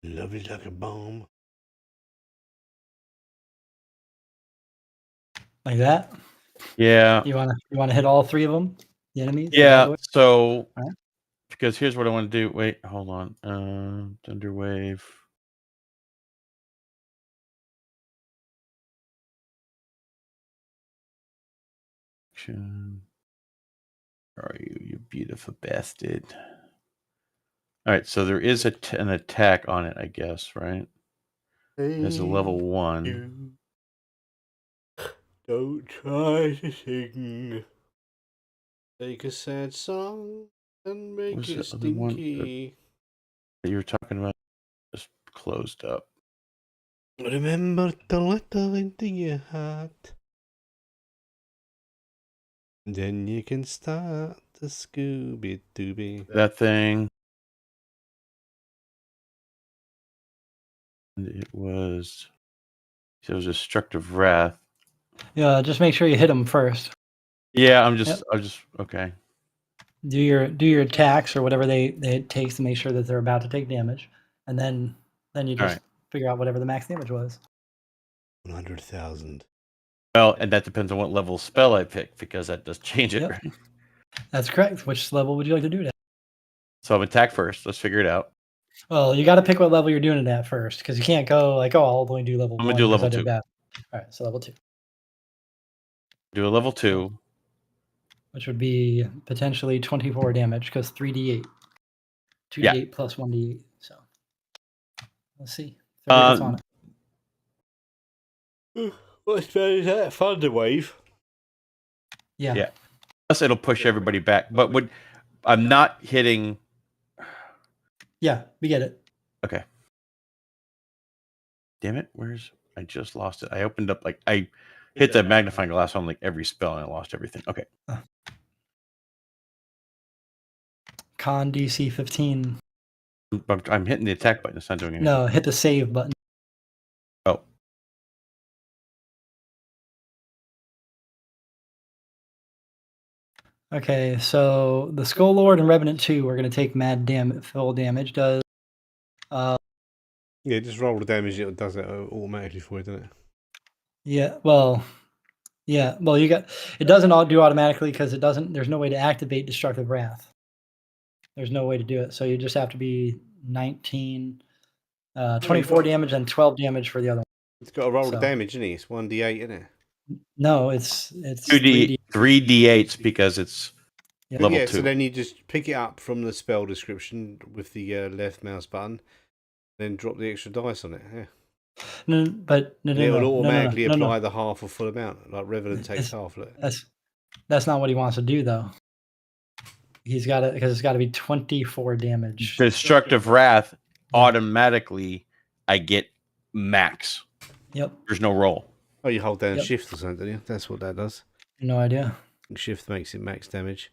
Love you like a bomb. like that. Yeah. You wanna hit all three of them? The enemies? Yeah. So Alright. because here's what I want to do. Wait, hold on. Thunder wave. Action. Where are you, you beautiful bastard? All right, so there is an attack on it, I guess, right? It has a level 1. Don't try to sing. Take a sad song and make What's it the other one stinky. that you were talking about? Just closed up. Remember to let the into your heart. Then you can start the Scooby Dooby. That thing. And it was destructive wrath. Yeah, just make sure you hit them first. Yeah, I'm Yep. just okay. Do your attacks or whatever it takes to make sure that they're about to take damage, and then you just Alright. figure out whatever the max damage was. 100,000. Well, and that depends on what level spell I pick because that does change it. Yep. That's correct. Which level would you like to do that? So I'm attack first. Let's figure it out. Well, you got to pick what level you're doing it at first, because you can't go like, oh, I'll only do level I'm 1. gonna do 'cause level I did 2. that. All right, so level 2, Do a level 2. which would be potentially 24 damage, because 3d8, 2d8 Yeah. plus 1d8. So let's see. If everybody gets on it. What spell is that? Thunder Wave. Yeah. Yeah. Plus, it'll push everybody back. But I'm not hitting. Yeah, we get it. Okay. Damn it! I just lost it. I opened up I hit that magnifying glass on like every spell and I lost everything. Okay. Con DC 15. I'm hitting the attack button. It's not doing anything. No, hit the save button. Oh. Okay, so the Skull Lord and Revenant 2 are going to take full damage. Does Yeah, just roll the damage. It does it automatically for you, doesn't it? yeah, well, you got it doesn't all do automatically because it doesn't. There's no way to activate Destructive Wrath. There's no way to do it. So you just have to be 19, 24 damage and 12 damage for the other one. It's got to roll the So- damage, isn't it? It's 1d8, isn't it? No, it's 2D, 3d8s because it's Yeah. level yeah, 2. so then you just pick it up from the spell description with the left mouse button, then drop the extra dice on it. Yeah. No, but no, It will automatically no, no. apply the half or full amount. Like Revenant takes It's- half. Look. That's not what he wants to do though. He's got to because it's got to be 24 damage. Destructive Wrath, automatically I get max. Yep. There's no roll. Oh, you hold down Yep. shift or something, don't you? That's what that does. No idea. Shift makes it max damage.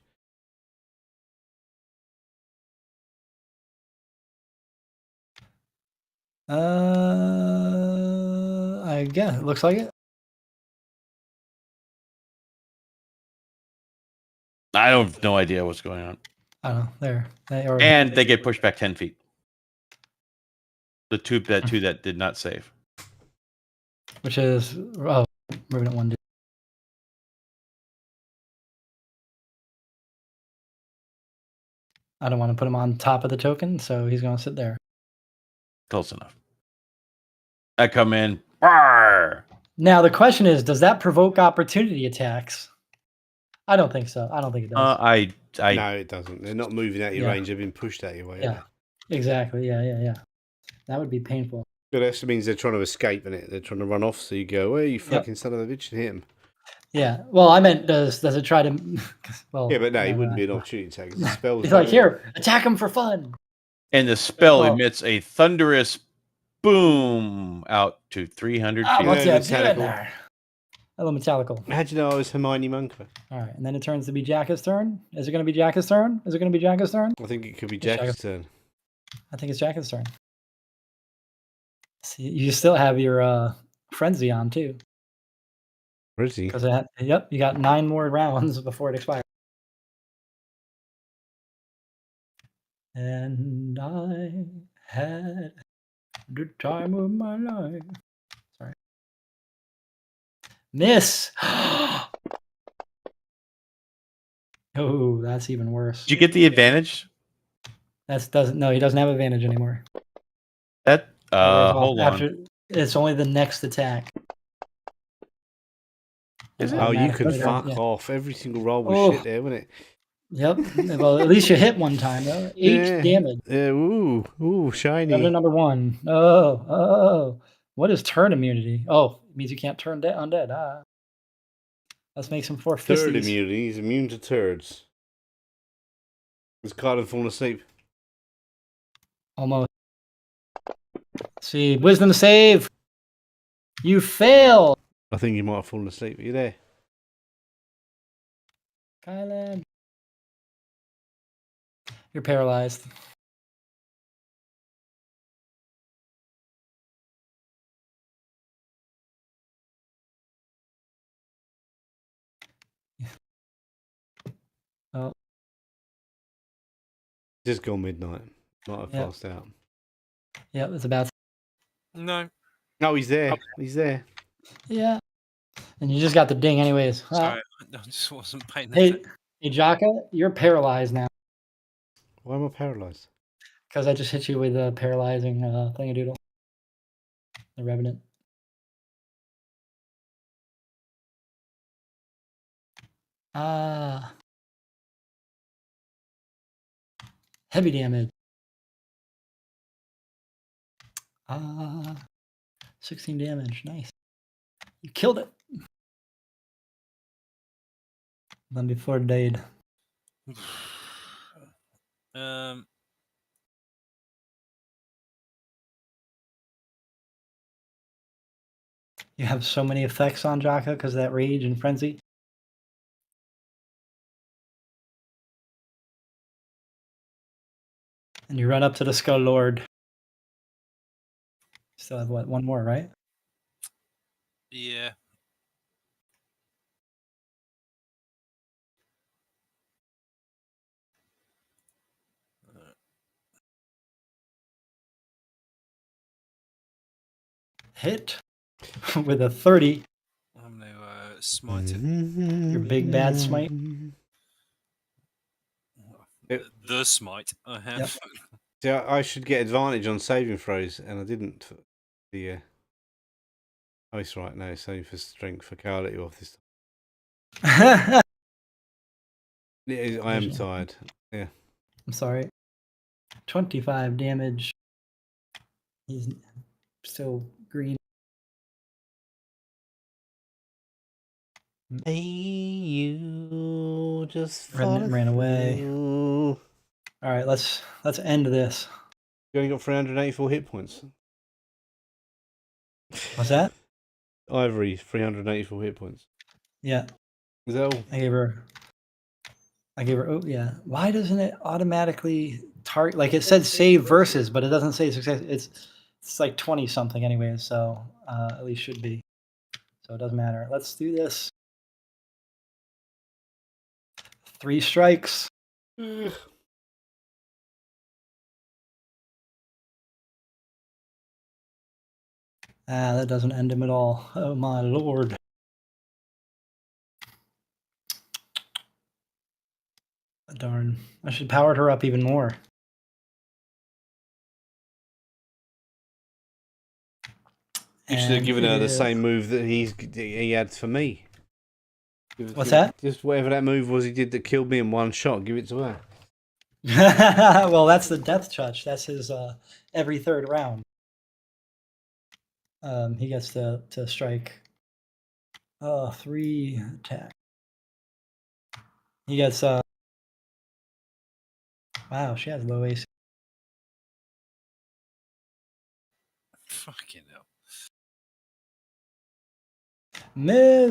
I guess it looks like it. I have no idea what's going on. I don't know. There. And they get pushed back 10 feet. The two that did not save. Which is Revenant 1. I don't want to put him on top of the token, so he's going to sit there. Close enough. I come in. Rawr! Now the question is, does that provoke opportunity attacks? I don't think so. I don't think it does. No, it doesn't. They're not moving out your Yeah. range. They've been pushed out your way. Yeah. Exactly. Yeah. That would be painful. But that also means they're trying to escape, innit? They're trying to run off. So you go, "Hey, you fucking son of a bitch!" and hit him. Yeah. Well, I meant does it try to? Well. Yeah, but no, it wouldn't be an opportunity attack. It's a spell. He's like, here, attack him for fun. And the spell Well- emits a thunderous boom out to 300 feet. What's Yeah, that the doing there? Hello, Metallical. How'd you know I was Hermione Munker? All right, and then it turns to be Jack's turn. Is it going to be Jack's turn? Is it going to be Jack's turn? I think it could be It's Jack's turn. I think it's Jack's turn. See, you still have your frenzy on too, Where is he? because yep, you got 9 more rounds before it expires. And I had the time of my life. Sorry. Miss. Oh, that's even worse. Did you get the advantage? He doesn't have advantage anymore. That hold on. It's only the next attack. Is it? Oh, you Automatic. could fuck Yeah. off. Every single roll was Oh. shit there, wasn't it? Yep. Well, at least you hit one time though. 8 Yeah. damage. Yeah, ooh, shiny. Revenant number 1. Oh. What is turn immunity? Oh, it means you can't turn undead. Ah. Let's make some 4 Third fisties. immunity. He's immune to turds. Has Carden fallen asleep? Almost. See, wisdom save. You fail. I think he might have fallen asleep. Are you there? Kylan. You're paralyzed. Oh, Just gone midnight. Might have Yep. passed out. yeah, it's about. No. No, he's there. He's there. Yeah. And you just got the ding, anyways. Sorry, I just wasn't paying Hey, attention. hey, Jaka, you're paralyzed now Why am I paralyzed? because I just hit you with a paralyzing thingadoodle. The Revenant. Ah. Heavy damage. 16 damage. Nice. You killed it. Then before it died. You have so many effects on Jaka because of that rage and frenzy. And you run up to the Skull Lord. Still have what? One more, right? Yeah. Hit with a 30. I'm going to smite it. Your big bad smite. The smite I have. Yep. See, I should get advantage on saving throws, and I didn't. The oh, it's right. No, it's only for strength. For Carl, let you off this time. I am tired. Yeah. I'm sorry. 25 damage. He's still green. Hey, you just Remnant ran away. through. All right, let's end this. You only got 384 hit points. What's that? Ivory, 384 hit points. Yeah. Is that all? I gave her. Oh yeah. Why doesn't it automatically target? Like it said, save versus, but it doesn't say success. It's like 20 something anyway. So at least should be. So it doesn't matter. Let's do this. 3 strikes. That doesn't end him at all. Oh my lord. Darn. I should powered her up even more. You should have And given her it the is- same move that he had for me. What's that? Just whatever that move was he did that killed me in one shot, give it to her. Well, that's the death touch. That's his every third round. He gets to strike 3 attack. He gets wow, she has low AC. Fucking hell. Miss.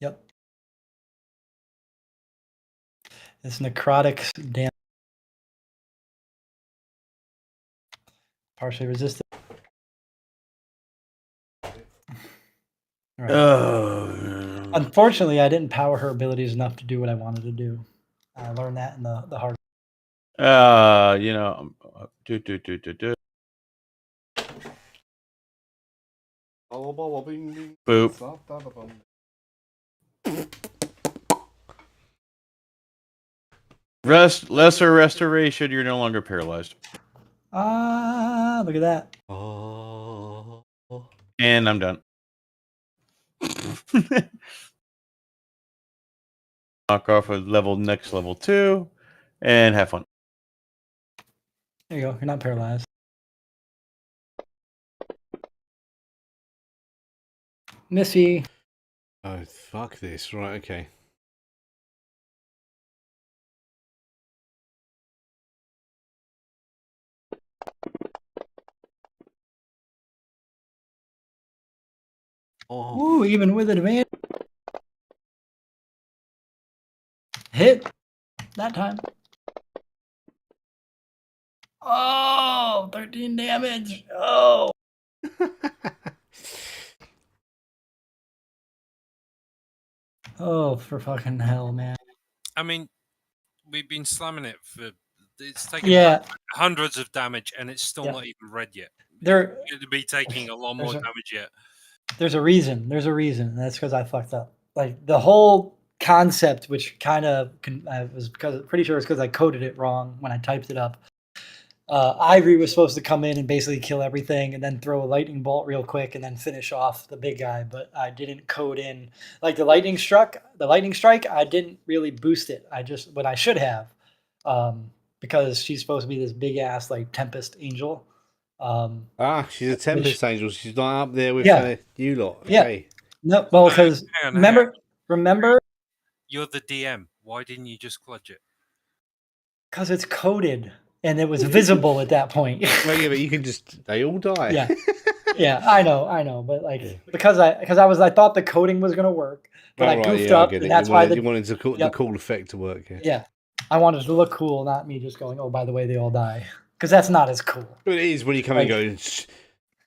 Yep. It's necrotic damage. Partially resisted. All right. Oh. Unfortunately, I didn't power her abilities enough to do what I wanted to do. I learned that in the hard. You know, do. Boop. Lesser restoration. You're no longer paralyzed. Look at that. Oh. And I'm done. Knock off a next level 2, and have fun. There you go. You're not paralyzed. Missy. Oh, fuck this. Right, okay. Oh. Ooh, even with advantage. Hit that time. Oh, 13 damage. Oh. Oh, for fucking hell, man. I mean, we've been slamming it for. It's taken Yeah, hundreds of damage, and it's still Yeah. not even red yet. there. It'll be taking a lot more There's a- damage yet. There's a reason. There's a reason. And that's because I fucked up. Like the whole concept, which kind of I was pretty sure it's because I coded it wrong when I typed it up. Ivory was supposed to come in and basically kill everything, and then throw a lightning bolt real quick, and then finish off the big guy. But I didn't code in like the lightning strike. I didn't really boost it. I just what I should have, because she's supposed to be this big ass like Tempest Angel. She's a Tempest Angel. She's not up there with Yeah. you lot. Yeah. Okay. No, well, because hang on. remember, You're the DM. Why didn't you just clutch it? because it's coded and it was visible at that point. Well, yeah, but you can just. They all die. Yeah. Yeah, I know, but like because I thought the coding was gonna work, but I goofed up, and that's why you wanted the cool effect to work. Yeah, I wanted it to look cool, not me just going, oh, by the way, they all die, because that's not as cool. But it is when you come and go.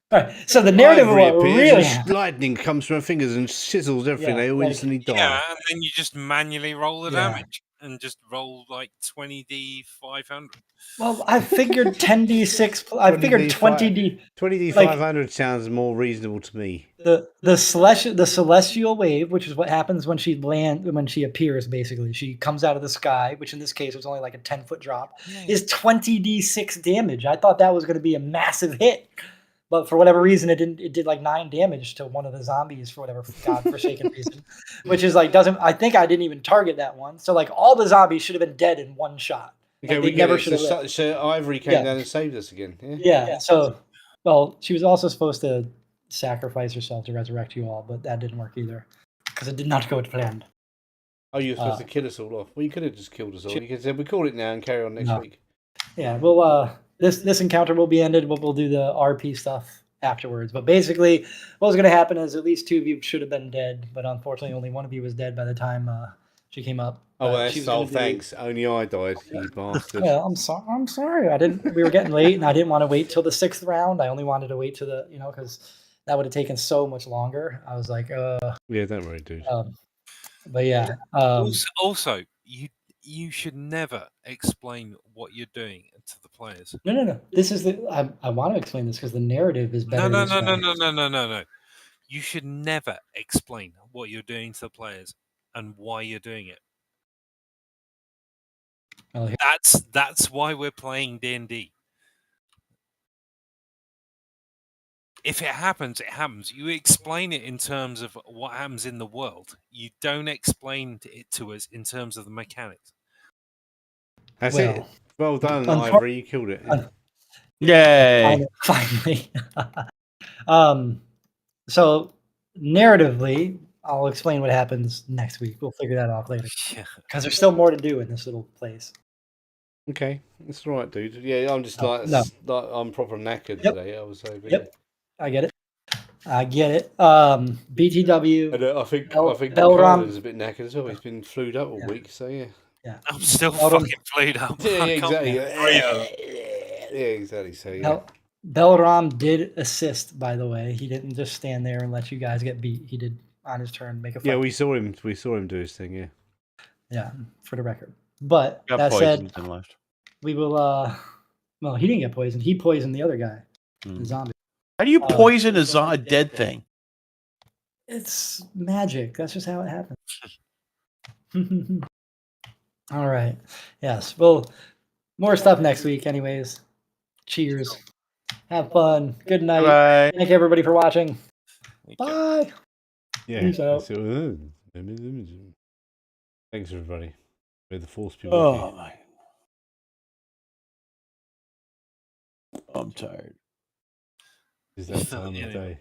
All right, so the narrative really lightning comes from her fingers and sizzles everything. They all instantly die. Yeah, and then you just manually roll the damage and just roll like 20d 500. Well, I figured 10d6. I figured 20d. 20d 500 sounds more reasonable to me. The celestial wave, which is what happens when she appears. Basically, she comes out of the sky, which in this case was only like a 10-foot drop. Is 20d6 damage. I thought that was going to be a massive hit. But for whatever reason, it didn't. It did like 9 damage to one of the zombies for whatever godforsaken reason, which is like doesn't. I think I didn't even target that one. So like all the zombies should have been dead in one shot. Okay, like, we never should have. So Ivory came down and saved us again. Yeah. So, well, she was also supposed to sacrifice herself to resurrect you all, but that didn't work either because it did not go as planned. Oh, you were supposed to kill us all off. Well, you could have just killed us all. You could say we call it now and carry on next week. Yeah. Well, this encounter will be ended, but we'll do the RP stuff afterwards. But basically, what was going to happen is at least 2 of you should have been dead, but unfortunately, only 1 of you was dead by the time she came up. Oh, well, that's thanks. Only I died, you bastard. Well, I'm sorry. I didn't. We were getting late, and I didn't want to wait till the 6th round. I only wanted to wait to the, because that would have taken so much longer. I was like, Yeah, don't worry, dude. But yeah. Also, you should never explain what you're doing to the players. No. This is I want to explain this because the narrative is better. No. You should never explain what you're doing to the players and why you're doing it. Well, that's why we're playing D&D. If it happens, it happens. You explain it in terms of what happens in the world. You don't explain it to us in terms of the mechanics. That's it. Well done, Ivory. You killed it. Yay! Finally. So narratively, I'll explain what happens next week. We'll figure that out later. Because there's still more to do in this little place. Okay, that's all right, dude. Yeah, I'm just I'm proper knackered today. I was so. I get it. BTW. And I think Belram's a bit knackered as well. He's been flued up all week, so yeah. Yeah, I'm still fucking flued up. Yeah, exactly. Yeah, exactly. So yeah. Belram did assist, by the way. He didn't just stand there and let you guys get beat. He did on his turn make a fight. Yeah, we saw him. We saw him do his thing. Yeah. Yeah, for the record. But that said, we will. Well, he didn't get poisoned. He poisoned the other guy, the zombie. How do you poison a dead thing? It's magic. That's just how it happens. All right. Yes. Well, more stuff next week, anyways. Cheers. Have fun. Good night. Bye. Thank everybody for watching. Bye. Yeah. Peace out. Thanks, everybody. May the force be with you. Oh my! I'm tired. Is that time of day?